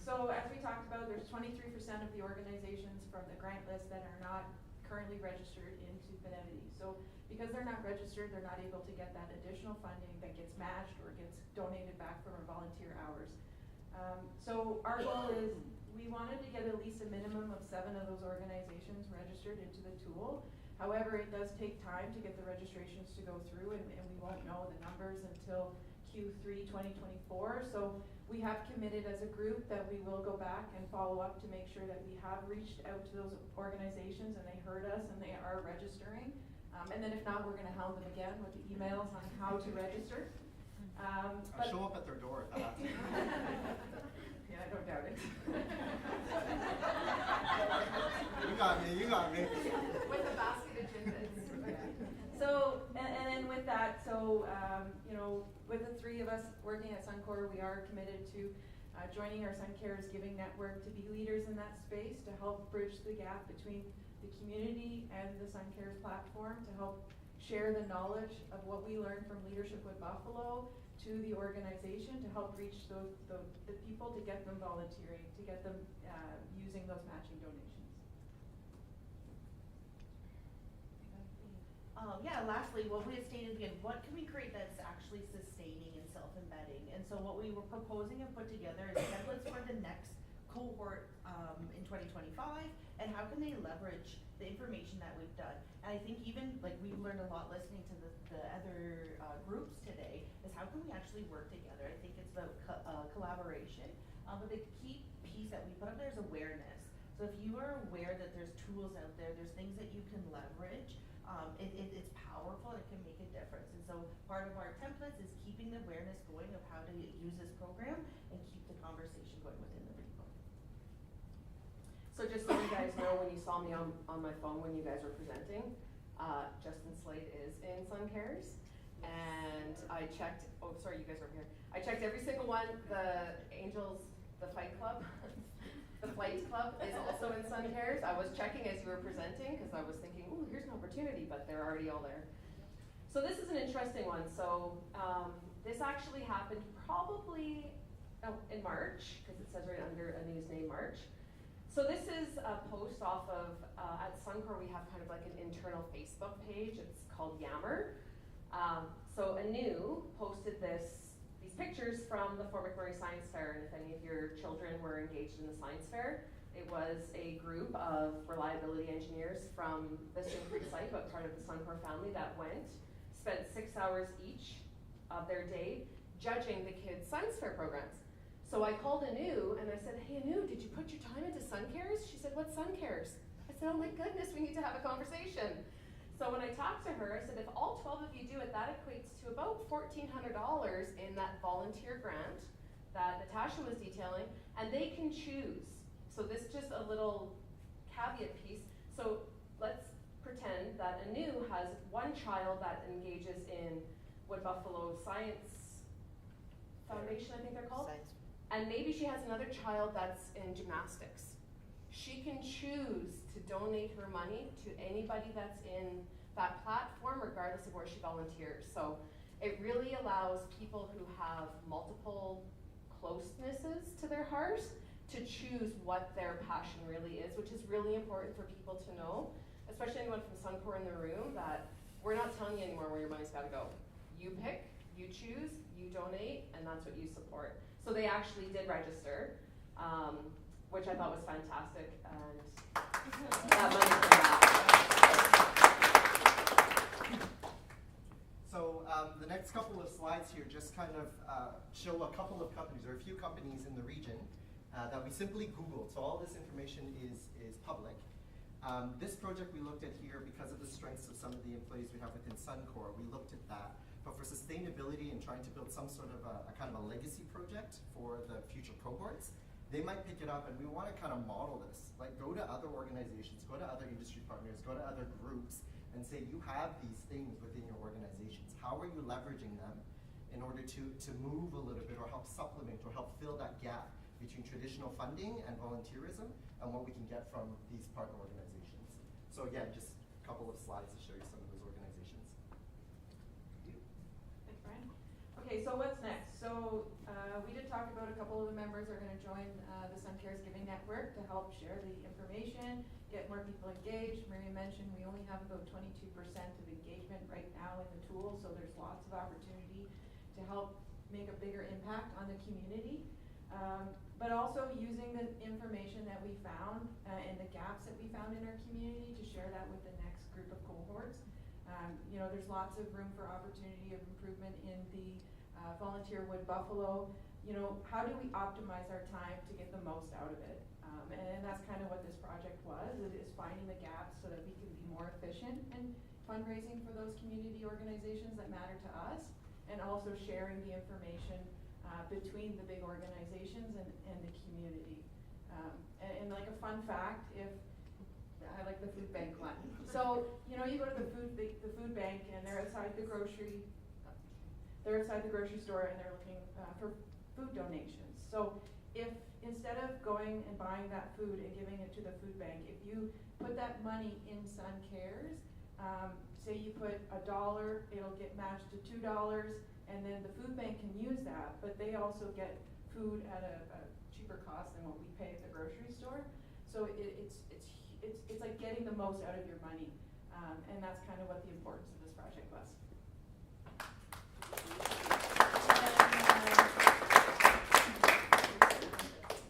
So as we talked about, there's 23% of the organizations from the grant list that are not currently registered into Benevity. So because they're not registered, they're not able to get that additional funding that gets matched or gets donated back from our volunteer hours. So our goal is we wanted to get at least a minimum of 7 of those organizations registered into the tool. However, it does take time to get the registrations to go through, and we won't know the numbers until Q3 2024. So we have committed as a group that we will go back and follow up to make sure that we have reached out to those organizations and they heard us and they are registering. And then if not, we're going to hound them again with the emails on how to register. I'll show up at their door if that happens. Yeah, I don't doubt it. You got me. With a basket of gin bits. So, and then with that, so, you know, with the 3 of us working at Suncor, we are committed to joining our SunCares Giving Network to be leaders in that space, to help bridge the gap between the community and the SunCares platform, to help share the knowledge of what we learned from Leadership with Buffalo to the organization, to help reach the people, to get them volunteering, to get them using those matching donations. Yeah, lastly, what we had stated again, what can we create that's actually sustaining and self-embedding? And so what we were proposing and put together is templates for the next cohort in 2025, and how can they leverage the information that we've done. And I think even, like, we've learned a lot listening to the other groups today, is how can we actually work together? I think it's about collaboration, but the key piece that we put up there is awareness. So if you are aware that there's tools out there, there's things that you can leverage, it's powerful, it can make a difference. And so part of our templates is keeping the awareness going of how to use this program and keep the conversation going within the people. So just so you guys know, when you saw me on my phone when you guys were presenting, Justin Slade is in Sun Cares. And I checked, oh sorry, you guys are over here. I checked every single one. The Angels, the Fight Club, the Flight Club is also in Sun Cares. I was checking as you were presenting because I was thinking, ooh, here's an opportunity, but they're already all there. So this is an interesting one. So this actually happened probably in March, because it says right under Anu's name, March. So this is a post off of, at Suncor we have kind of like an internal Facebook page. It's called Yammer. So Anu posted these pictures from the Fort McMurray Science Fair, and if any of your children were engaged in the science fair, it was a group of reliability engineers from the Syncrude site, but part of the Suncor family that went, spent 6 hours each of their day judging the kids' science fair programs. So I called Anu and I said, hey Anu, did you put your time into Sun Cares? She said, what's Sun Cares? I said, oh my goodness, we need to have a conversation. So when I talked to her, I said, if all 12 of you do it, that equates to about $1,400 in that volunteer grant that Natasha was detailing, and they can choose. So this is just a little caveat piece. So let's pretend that Anu has one child that engages in Wood Buffalo Science Foundation, I think they're called. Science. And maybe she has another child that's in gymnastics. She can choose to donate her money to anybody that's in that platform, regardless of where she volunteers. So it really allows people who have multiple closenesses to their heart to choose what their passion really is, which is really important for people to know, especially anyone from Suncor in the room, that we're not telling you anymore where your money's gotta go. You pick, you choose, you donate, and that's what you support. So they actually did register, which I thought was fantastic, and that money for that. So the next couple of slides here just kind of show a couple of companies, or a few companies in the region that we simply Googled. So all this information is public. This project we looked at here because of the strengths of some of the employees we have within Suncor, we looked at that. But for sustainability and trying to build some sort of a kind of a legacy project for the future cohorts, they might pick it up, and we want to kind of model this. Like, go to other organizations, go to other industry partners, go to other groups, and say, you have these things within your organizations. How are you leveraging them in order to move a little bit, or help supplement, or help fill that gap between traditional funding and volunteerism, and what we can get from these partner organizations? So again, just a couple of slides to show you some of those organizations. Thanks, Brian. Okay, so what's next? So we did talk about a couple of the members are going to join the Sun Cares Giving Network to help share the information, get more people engaged. Maria mentioned we only have about 22% of engagement right now in the tool, so there's lots of opportunity to help make a bigger impact on the community. But also using the information that we found and the gaps that we found in our community to share that with the next group of cohorts. You know, there's lots of room for opportunity of improvement in the volunteer Wood Buffalo. You know, how do we optimize our time to get the most out of it? And that's kind of what this project was, is finding the gaps so that we can be more efficient in fundraising for those community organizations that matter to us, and also sharing the information between the big organizations and the community. And like a fun fact, I like the food bank one. So, you know, you go to the food bank and they're outside the grocery store and they're looking for food donations. So if instead of going and buying that food and giving it to the food bank, if you put that money in Sun Cares, say you put $1, it'll get matched to $2, and then the food bank can use that, but they also get food at a cheaper cost than what we pay at the grocery store. So it's like getting the most out of your money, and that's kind of what the importance of this project was.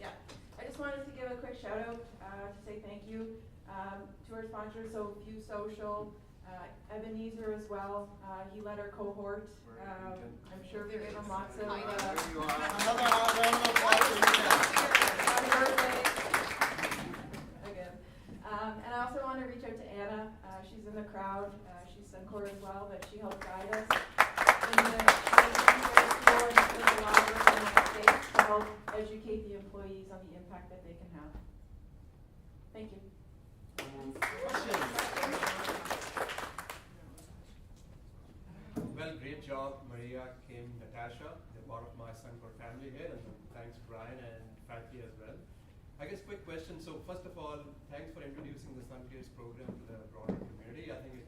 Yeah, I just wanted to give a quick shout out to say thank you to our sponsors, so FuseSocial, Ebenezer as well. He led our cohort. I'm sure we gave him lots of. There you are. Another round of applause for you. Happy birthday. Again. And I also want to reach out to Anna. She's in the crowd. She's Suncor as well, but she helped guide us in the tour and there's a lot of work in the United States to help educate the employees on the impact that they can have. Thank you. Maria came Natasha. They're part of my Suncor family here, and thanks Brian and Fatty as well. I guess quick question. So first of all, thanks for introducing the SunCares program to the broader community. I think it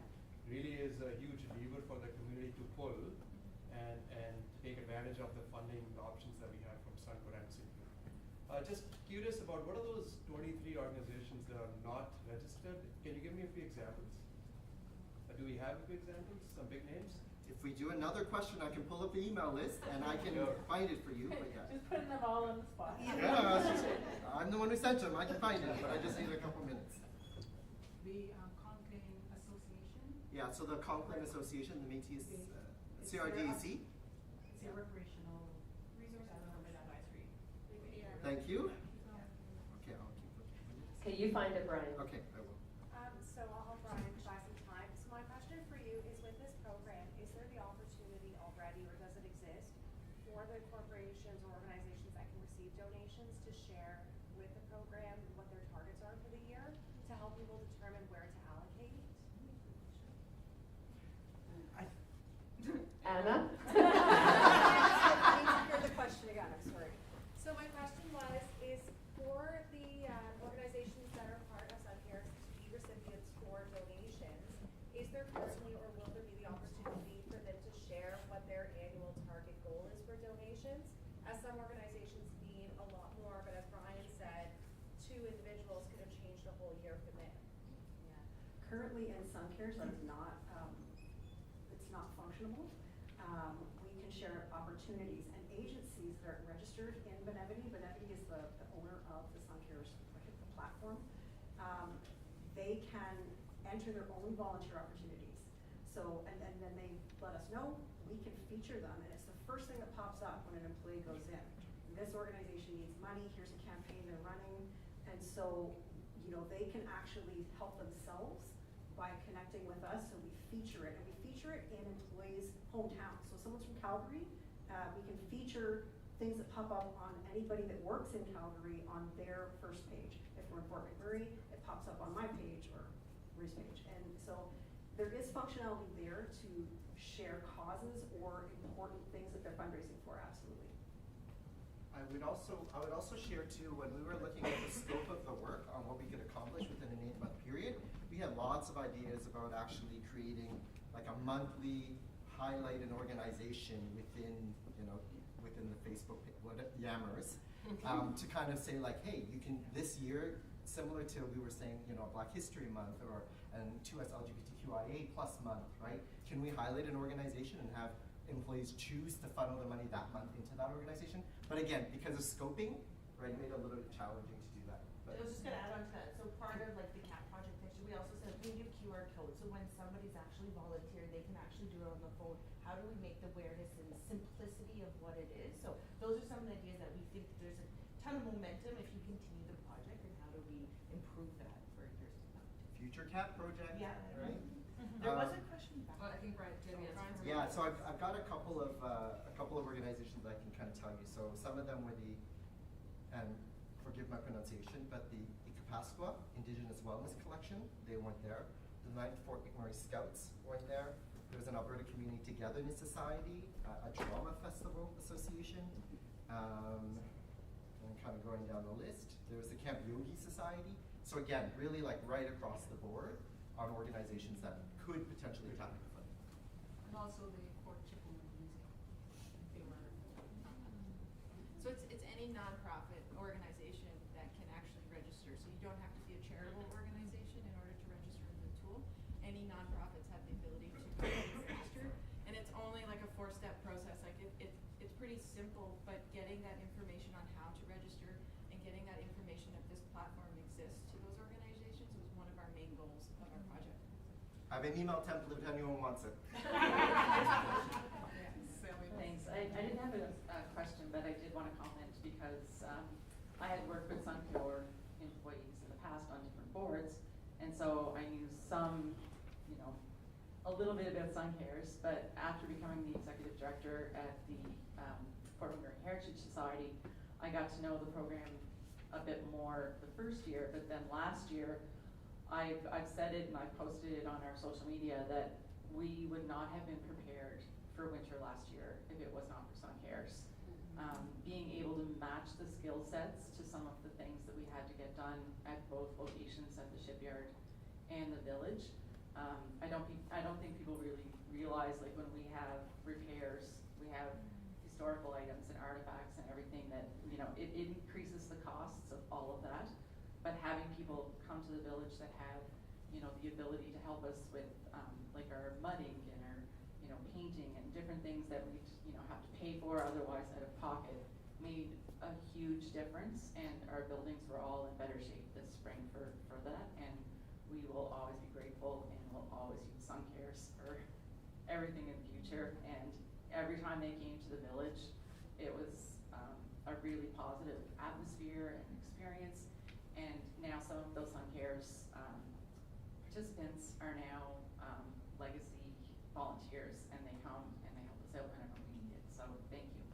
really is a huge lever for the community to pull and take advantage of the funding options that we have from Suncor and City. Just curious about what are those 23 organizations that are not registered? Can you give me a few examples? Do we have a few examples, some big names? If we do another question, I can pull up the email list and I can find it for you. But yeah. Just putting them all on the spot. I'm the one who sent them. I can find it, but I just need a couple minutes. The Conclaim Association. Yeah, so the Conclaim Association, the Métis, CRDAC. It's a recreational Resource Development Advisory. Thank you. Okay, I'll keep looking. Okay, you find it, Brian. Okay, I will. So I'll help Brian buy some time. So my question for you is, with this program, is there the opportunity already, or does it exist, for the corporations or organizations that can receive donations to share with the program what their targets are for the year to help people determine where to allocate? Anna? I need to hear the question again, I'm sorry. So my question was, is for the organizations that are part of SunCares to be recipients for donations, is there currently or will there be the opportunity for them to share what their annual target goal is for donations? As some organizations need a lot more, but as Brian said, 2 individuals could have changed the whole year for them. Currently in SunCares, that is not, it's not functional. We can share opportunities, and agencies that are registered in Benevity, Benevity is the owner of the SunCares the platform, they can enter their own volunteer opportunities. So, and then they let us know, we can feature them, and it's the first thing that pops up when an employee goes in. This organization needs money, here's a campaign they're running, and so, you know, they can actually help themselves by connecting with us, so we feature it, and we feature it in employees' hometowns. So someone's from Calgary, we can feature things that pop up on anybody that works in Calgary on their first page. If we're in Fort McMurray, it pops up on my page or Marie's page. And so there is functionality there to share causes or important things that they're fundraising for, absolutely. I would also share too, when we were looking at the scope of the work on what we could accomplish within an 8-month period, we had lots of ideas about actually creating like a monthly highlight an organization within, you know, within the Facebook Yammers, to kind of say like, hey, you can, this year, similar to we were saying, you know, Black History Month or and 2S LGBTQIA+ month, right? Can we highlight an organization and have employees choose to funnel the money that month into that organization? But again, because of scoping, right, it made it a little bit challenging to do that. But I was just gonna add on to that. So part of like the CAP project next year, we also said we give QR codes. So when somebody's actually volunteered, they can actually do it on the phone. How do we make the awareness and the simplicity of what it is? So those are some of the ideas that we think there's a ton of momentum if you continue the project, and how do we improve that for years to come? Future CAP project, yeah, right? There was a question back. Well, I think Brian, Yeah, so I've got a couple of organizations that I can kind of tell you. So some of them were the, and forgive my pronunciation, but the Ikapasqua Indigenous Wellness Collection, they weren't there. The 9th Fort McMurray Scouts weren't there. There was an Alberta Community Togetherness Society, a Drama Festival Association, and kind of going down the list. There was the Camp Yogi Society. So again, really like right across the board on organizations that could potentially tap into funding. And also the Port Chicken Museum. They were. So it's any nonprofit organization that can actually register. So you don't have to be a charitable organization in order to register in the tool. Any nonprofits have the ability to register, and it's only like a 4-step process. Like it's pretty simple, but getting that information on how to register and getting that information that this platform exists to those organizations was one of our main goals of our project. I have an email template if anyone wants it. Thanks. I didn't have a question, but I did want to comment because I had worked with Suncor employees in the past on different boards, and so I knew some, you know, a little bit about Suncares, but after becoming the executive director at the Fort McMurray Heritage Society, I got to know the program a bit more the first year, but then last year, I've said it and I've posted it on our social media that we would not have been prepared for winter last year if it was not for Sun Cares. Being able to match the skill sets to some of the things that we had to get done at both locations, at the shipyard and the village. I don't think people really realize, like, when we have repairs, we have historical items and artifacts and everything that, you know, it increases the costs of all of that. But having people come to the village that have, you know, the ability to help us with, like our mudding and our, you know, painting and different things that we, you know, have to pay for otherwise out of pocket, made a huge difference, and our buildings were all in better shape this spring for that, and we will always be grateful and will always use Sun Cares for everything in the future. And every time they came to the village, it was a really positive atmosphere and experience. And now some of those Sun Cares participants are now legacy volunteers, and they come and they help us out whenever we need it. So thank you.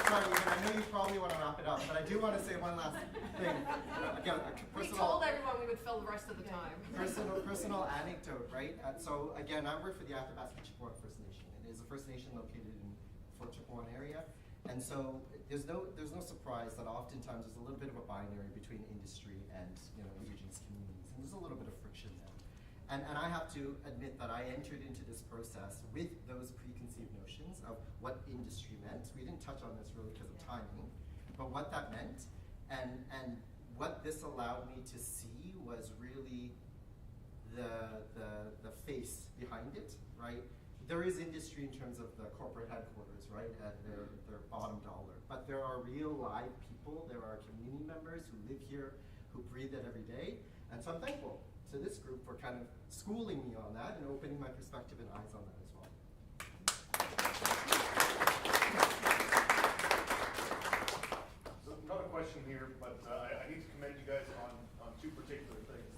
Sorry, I know you probably want to wrap it up, but I do want to say one last thing. Again, We told everyone we would fill the rest of the time. Personal anecdote, right? So again, I work for the Athabasca Chippewa First Nation. It is a First Nation located in Fort Chippewa area, and so there's no surprise that oftentimes there's a little bit of a binary between industry and, you know, Regions communities, and there's a little bit of friction there. And I have to admit that I entered into this process with those preconceived notions of what industry meant. We didn't touch on this really because of timing, but what that meant, and what this allowed me to see was really the face behind it, right? There is industry in terms of the corporate headquarters, right, and their bottom dollar, but there are real live people, there are community members who live here, who breathe it every day, and so I'm thankful to this group for kind of schooling me on that and opening my perspective and eyes on that as well. So not a question here, but I need to commend you guys on two particular things.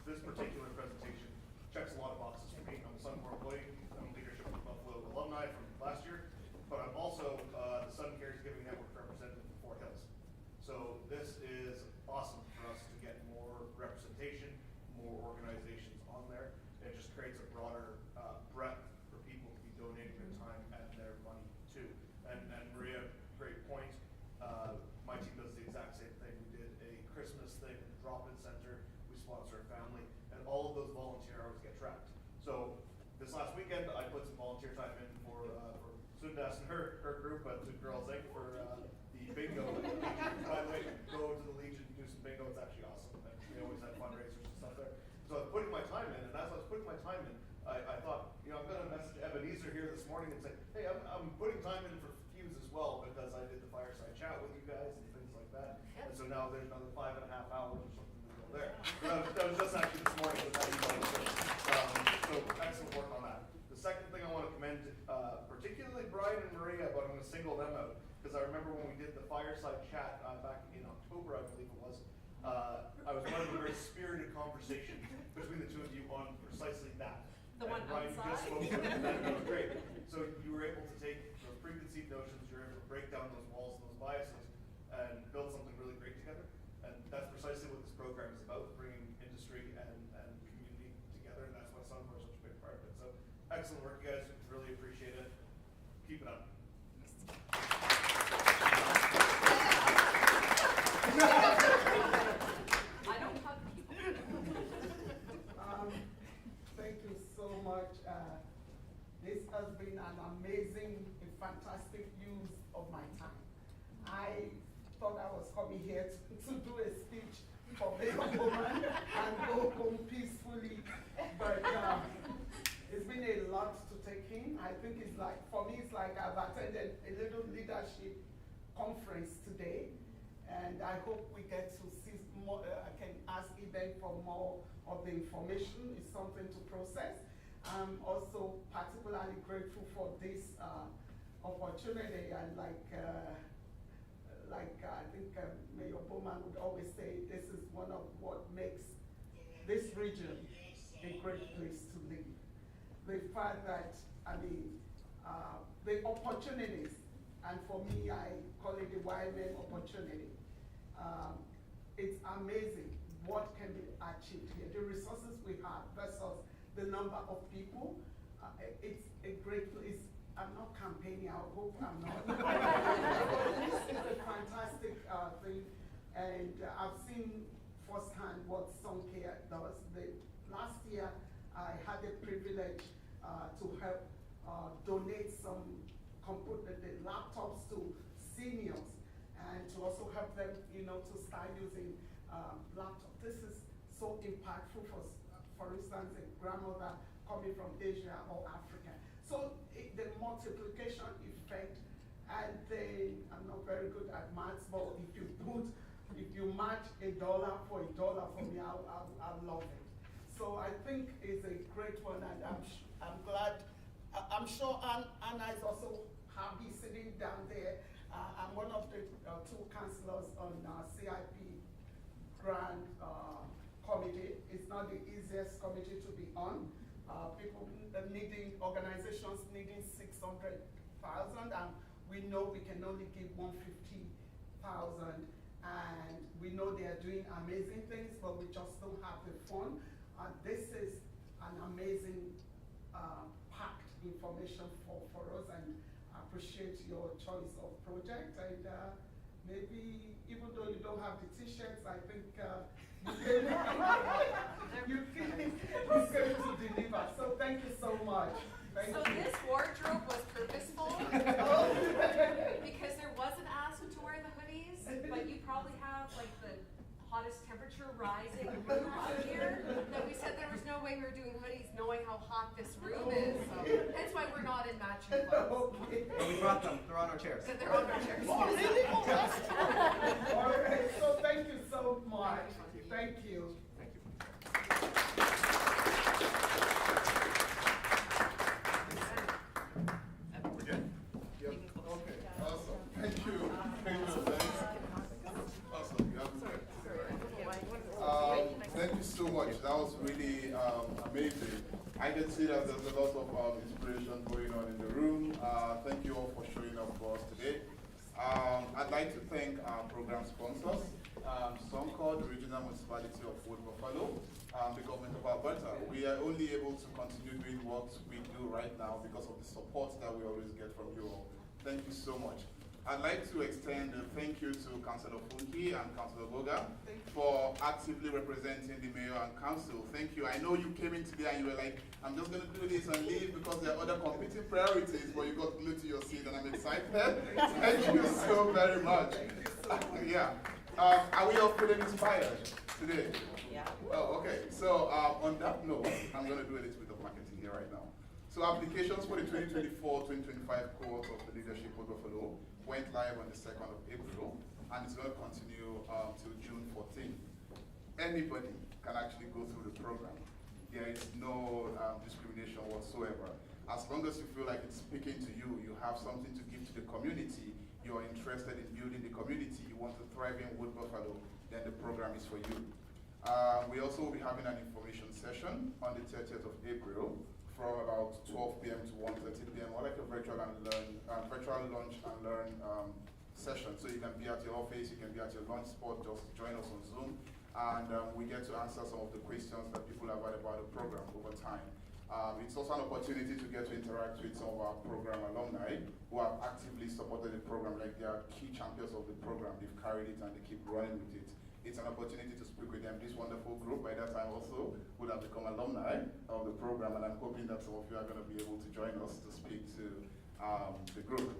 This particular presentation checks a lot of boxes for me. I'm a Suncor employee. I'm leadership of Buffalo alumni from last year, but I'm also the Sun Cares Giving Network representative for Fort Hills. So this is awesome for us to get more representation, more organizations on there. It just creates a broader breadth for people to be donating their time and their money to. And Maria, great point. My team does the exact same thing. We did a Christmas thing, a drop-in center. We sponsor a family, and all of those volunteer hours get tracked. So this last weekend, I put some volunteer time in for Sundas and her group, but to Girls Inc. for the bingo. By the way, go to the Legion, do some bingo. It's actually awesome. And we always have fundraisers and stuff there. So I was putting my time in, and as I was putting my time in, I thought, you know, I'm going to message Ebenezer here this morning and say, hey, I'm putting time in for Fuse as well, because I did the fireside chat with you guys and things like that. And so now there's another 5.5 hours or something to go there. That was just actually this morning with that email. So excellent work on that. The second thing I want to commend, particularly Brian and Maria, but I'm going to single them out, because I remember when we did the fireside chat back in October, I believe it was, I was part of a very spirited conversation between the two of you on precisely that. The one Brian, outside? you just spoke to that. That was great. So you were able to take those preconceived notions, you were able to break down those walls and those biases, and build something really great together. And that's precisely what this program is about, bringing industry and community together, and that's why Suncor is such a big part of it. So excellent work, you guys. Really appreciate it. Keep it up. I don't hug people. Thank you so much. This has been an amazing, fantastic use of my time. I thought I was coming here to do a speech for Mayor Bowman and go home peacefully, but it's been a lot to take in. I think it's like, for me, it's like I've attended a little leadership conference today, and I hope we get to see more. I can ask Eben for more of the information. It's something to process. I'm also particularly grateful for this opportunity, and like I think Mayor Bowman would always say, this is one of what makes this region a great place to live. The fact that, the opportunities, and for me, I call it the wild man opportunity. It's amazing what can be achieved here. The resources we have versus the number of people. It's a great place. I'm not campaigning, I hope I'm not. This is a fantastic thing, and I've seen firsthand what Sun Care does. Last year, I had the privilege to help donate some the laptops to seniors, and to also help them, to start using laptops. This is so impactful for instance, a grandmother coming from Asia or Africa. So the multiplication effect, and then I'm not very good at maths, but if you match $1 for $1 for me, I'll love it. So I think it's a great one, and I'm glad. I'm sure Anna is also happy sitting down there. I'm one of the 2 councillors on CIP grant committee. It's not the easiest committee to be on. People needing, organizations needing 600,000, and we know we can only give 150,000, and we know they are doing amazing things, but we just don't have the fund. This is an amazing packed information for us, and I appreciate your choice of project, and maybe even though you don't have the t-shirts, I think you came to deliver. So thank you so much. Thank you. This wardrobe was purposeful because there was an ask to wear the hoodies, but you probably have like the hottest temperature rising room up here that we said there was no way we were doing hoodies knowing how hot this room is. So that's why we're not in matching clothes. Well, we brought them. They're on our chairs. They're on our chairs. Oh, really? Oh, that's cool. All right. So thank you so much. Thank you. Thank you. We're good? Yep. Okay. Awesome. Thank you. Thank you. Awesome. You have thank you so much. That was really amazing. I can see that there's a lot of inspiration going on in the room. Thank you all for showing up for us today. I'd like to thank our program sponsors, Suncor, the Regional Municipality of Wood Buffalo, the Government of Alberta. We are only able to continue doing what we do right now because of the support that we always get from you all. Thank you so much. I'd like to extend a thank you to Councillor Funke and Councillor Boga for actively representing the mayor and council. Thank you. I know you came in today and you were like, I'm just going to do this and leave because there are other competing priorities, but you got glued to your seat and I'm excited. Thank you so very much. Yeah. Are we all feeling inspired today? Yeah. Oh, okay. So on that note, I'm going to do a little bit of marketing here right now. So applications for the 2024-2025 cohort of the Leadership Wood Buffalo went live on the 2nd of April, and it's going to continue till June 14th. Anybody can actually go through the program. There is no discrimination whatsoever. As long as you feel like it's speaking to you, you have something to give to the community, you are interested in building the community, you want to thrive in Wood Buffalo, then the program is for you. We also will be having an information session on the 30th of April from about 12 p.m. to 1:30 p.m. or like a virtual lunch and learn session. So you can be at your office, you can be at your lunch spot, just join us on Zoom, and we get to answer some of the questions that people have had about the program over time. It's also an opportunity to get to interact with some of our program alumni who have actively supported the program, like they are key champions of the program. They've carried it and they keep running with it. It's an opportunity to speak with them. This wonderful group by that time also would have become alumni of the program, and I'm hoping that some of you are going to be able to join us to speak to the group.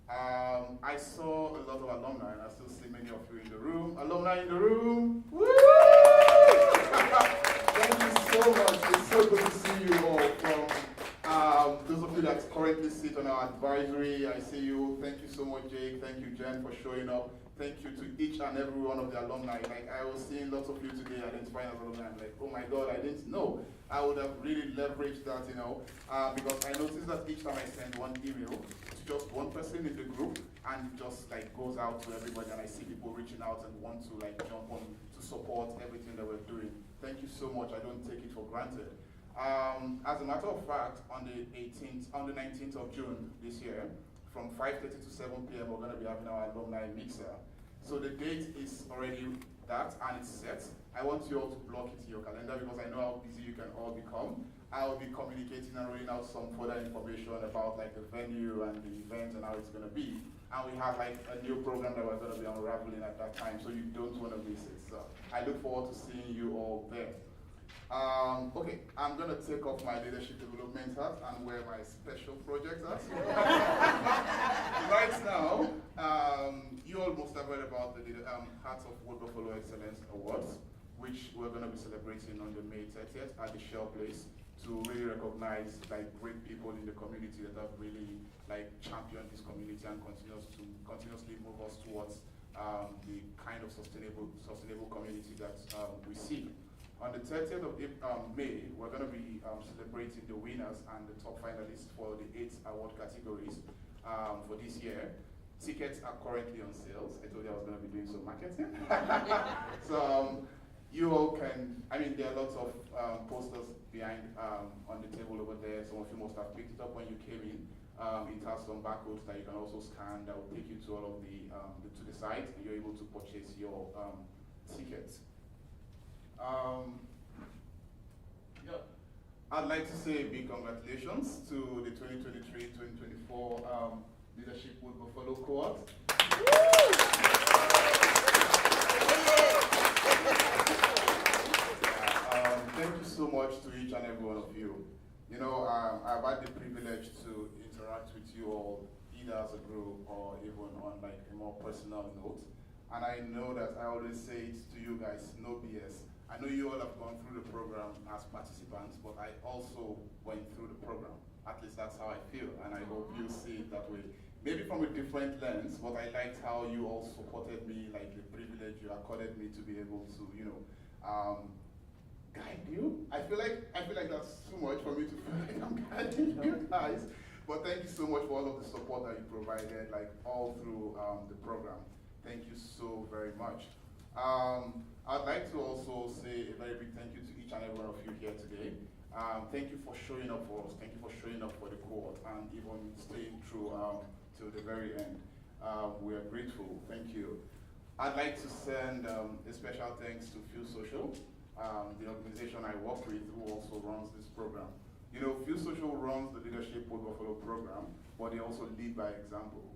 I saw a lot of alumni, and I still see many of you in the room. Alumni in the room! Woo! Thank you so much. It's so good to see you all. From those of you that currently sit on our advisory, I see you. Thank you so much, Jake. Thank you, Jen, for showing up. Thank you to each and every one of the alumni. Like, I was seeing lots of you today identifying as alumni. I'm like, oh my God, I didn't know. I would have really leveraged that, because I noticed that each time I send one email to just one person in the group, and just like goes out to everybody, and I see people reaching out and want to like jump on to support everything that we're doing. Thank you so much. I don't take it for granted. As a matter of fact, on the 19th of June this year, from 5:30 to 7 p.m., we're going to be having our alumni mixer. So the date is already that, and it's set. I want you all to block it in your calendar because I know how busy you can all become. I'll be communicating and rolling out some further information about like the venue and the event and how it's going to be. And we have like a new program that we're going to be unraveling at that time, so you don't want to miss it. So I look forward to seeing you all there. Okay, I'm going to take off my leadership development hat and wear my special project hat. Right now, you all must have heard about the Hearts of Wood Buffalo Excellence Awards, which we're going to be celebrating on the May 30th at the Shell Place to really recognize like great people in the community that have really like championed this community and continuously move us towards the kind of sustainable community that we see. On the 30th of May, we're going to be celebrating the winners and the top finalists for the 8 award categories for this year. Tickets are currently on sales. I told you I was going to be doing some marketing. So you all can, I mean, there are lots of posters behind on the table over there. Some of you must have picked it up when you came in. It has some barcodes that you can also scan that will take you to all of to the site, and you're able to purchase your tickets. Yeah. I'd like to say a big congratulations to the 2023-2024 Leadership Wood Buffalo cohort. Thank you so much to each and every one of you. You know, I've had the privilege to interact with you all either as a group or even on like a more personal note. And I know that I always say it to you guys, no BS. I know you all have gone through the program as participants, but I also went through the program. At least that's how I feel, and I hope you see it that way. Maybe from a different lens, but I liked how you all supported me, like the privilege you accorded me to be able to, you know, guide you. I feel like that's too much for me to feel like I'm guiding you guys. But thank you so much for all of the support that you provided, like all through the program. Thank you so very much. I'd like to also say a very big thank you to each and every one of you here today. Thank you for showing up for us. Thank you for showing up for the cohort and even staying through till the very end. We are grateful. Thank you. I'd like to send a special thanks to FuseSocial, the organization I work with, who also runs this program. You know, FuseSocial runs the Leadership Wood Buffalo program, but they also lead by example.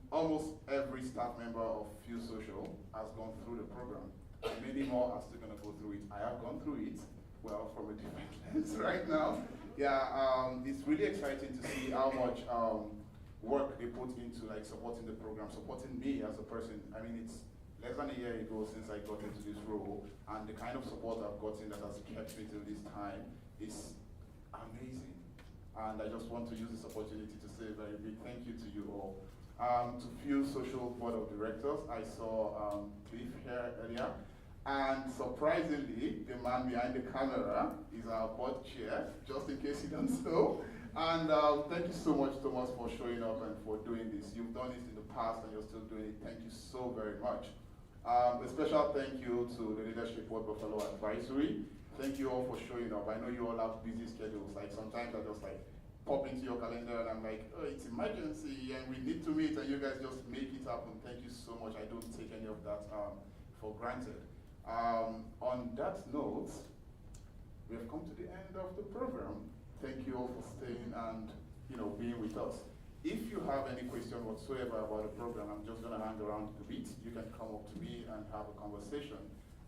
Almost every staff member of FuseSocial has gone through the program. And many more are still going to go through it. I have gone through it, well, from a different lens right now. Yeah, it's really exciting to see how much work they put into like supporting the program, supporting me as a person. I mean, it's less than a year ago since I got into this role, and the kind of support I've gotten that has kept me till this time is amazing. And I just want to use this opportunity to say a very big thank you to you all. To FuseSocial Board of Directors, I saw Cliff here earlier, and surprisingly, the man behind the camera is our board chair, just in case you don't know. And thank you so much, Thomas, for showing up and for doing this. You've done it in the past and you're still doing it. Thank you so very much. A special thank you to the Leadership Wood Buffalo Advisory. Thank you all for showing up. I know you all have busy schedules. Like sometimes I just like pop into your calendar and I'm like, oh, it's emergency and we need to meet, and you guys just make it happen. Thank you so much. I don't take any of that for granted. On that note, we have come to the end of the program. Thank you all for staying and being with us. If you have any question whatsoever about the program, I'm just going to hang around a bit. You can come up to me and have a conversation,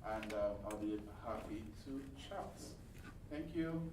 and I'll be happy to chat. Thank you.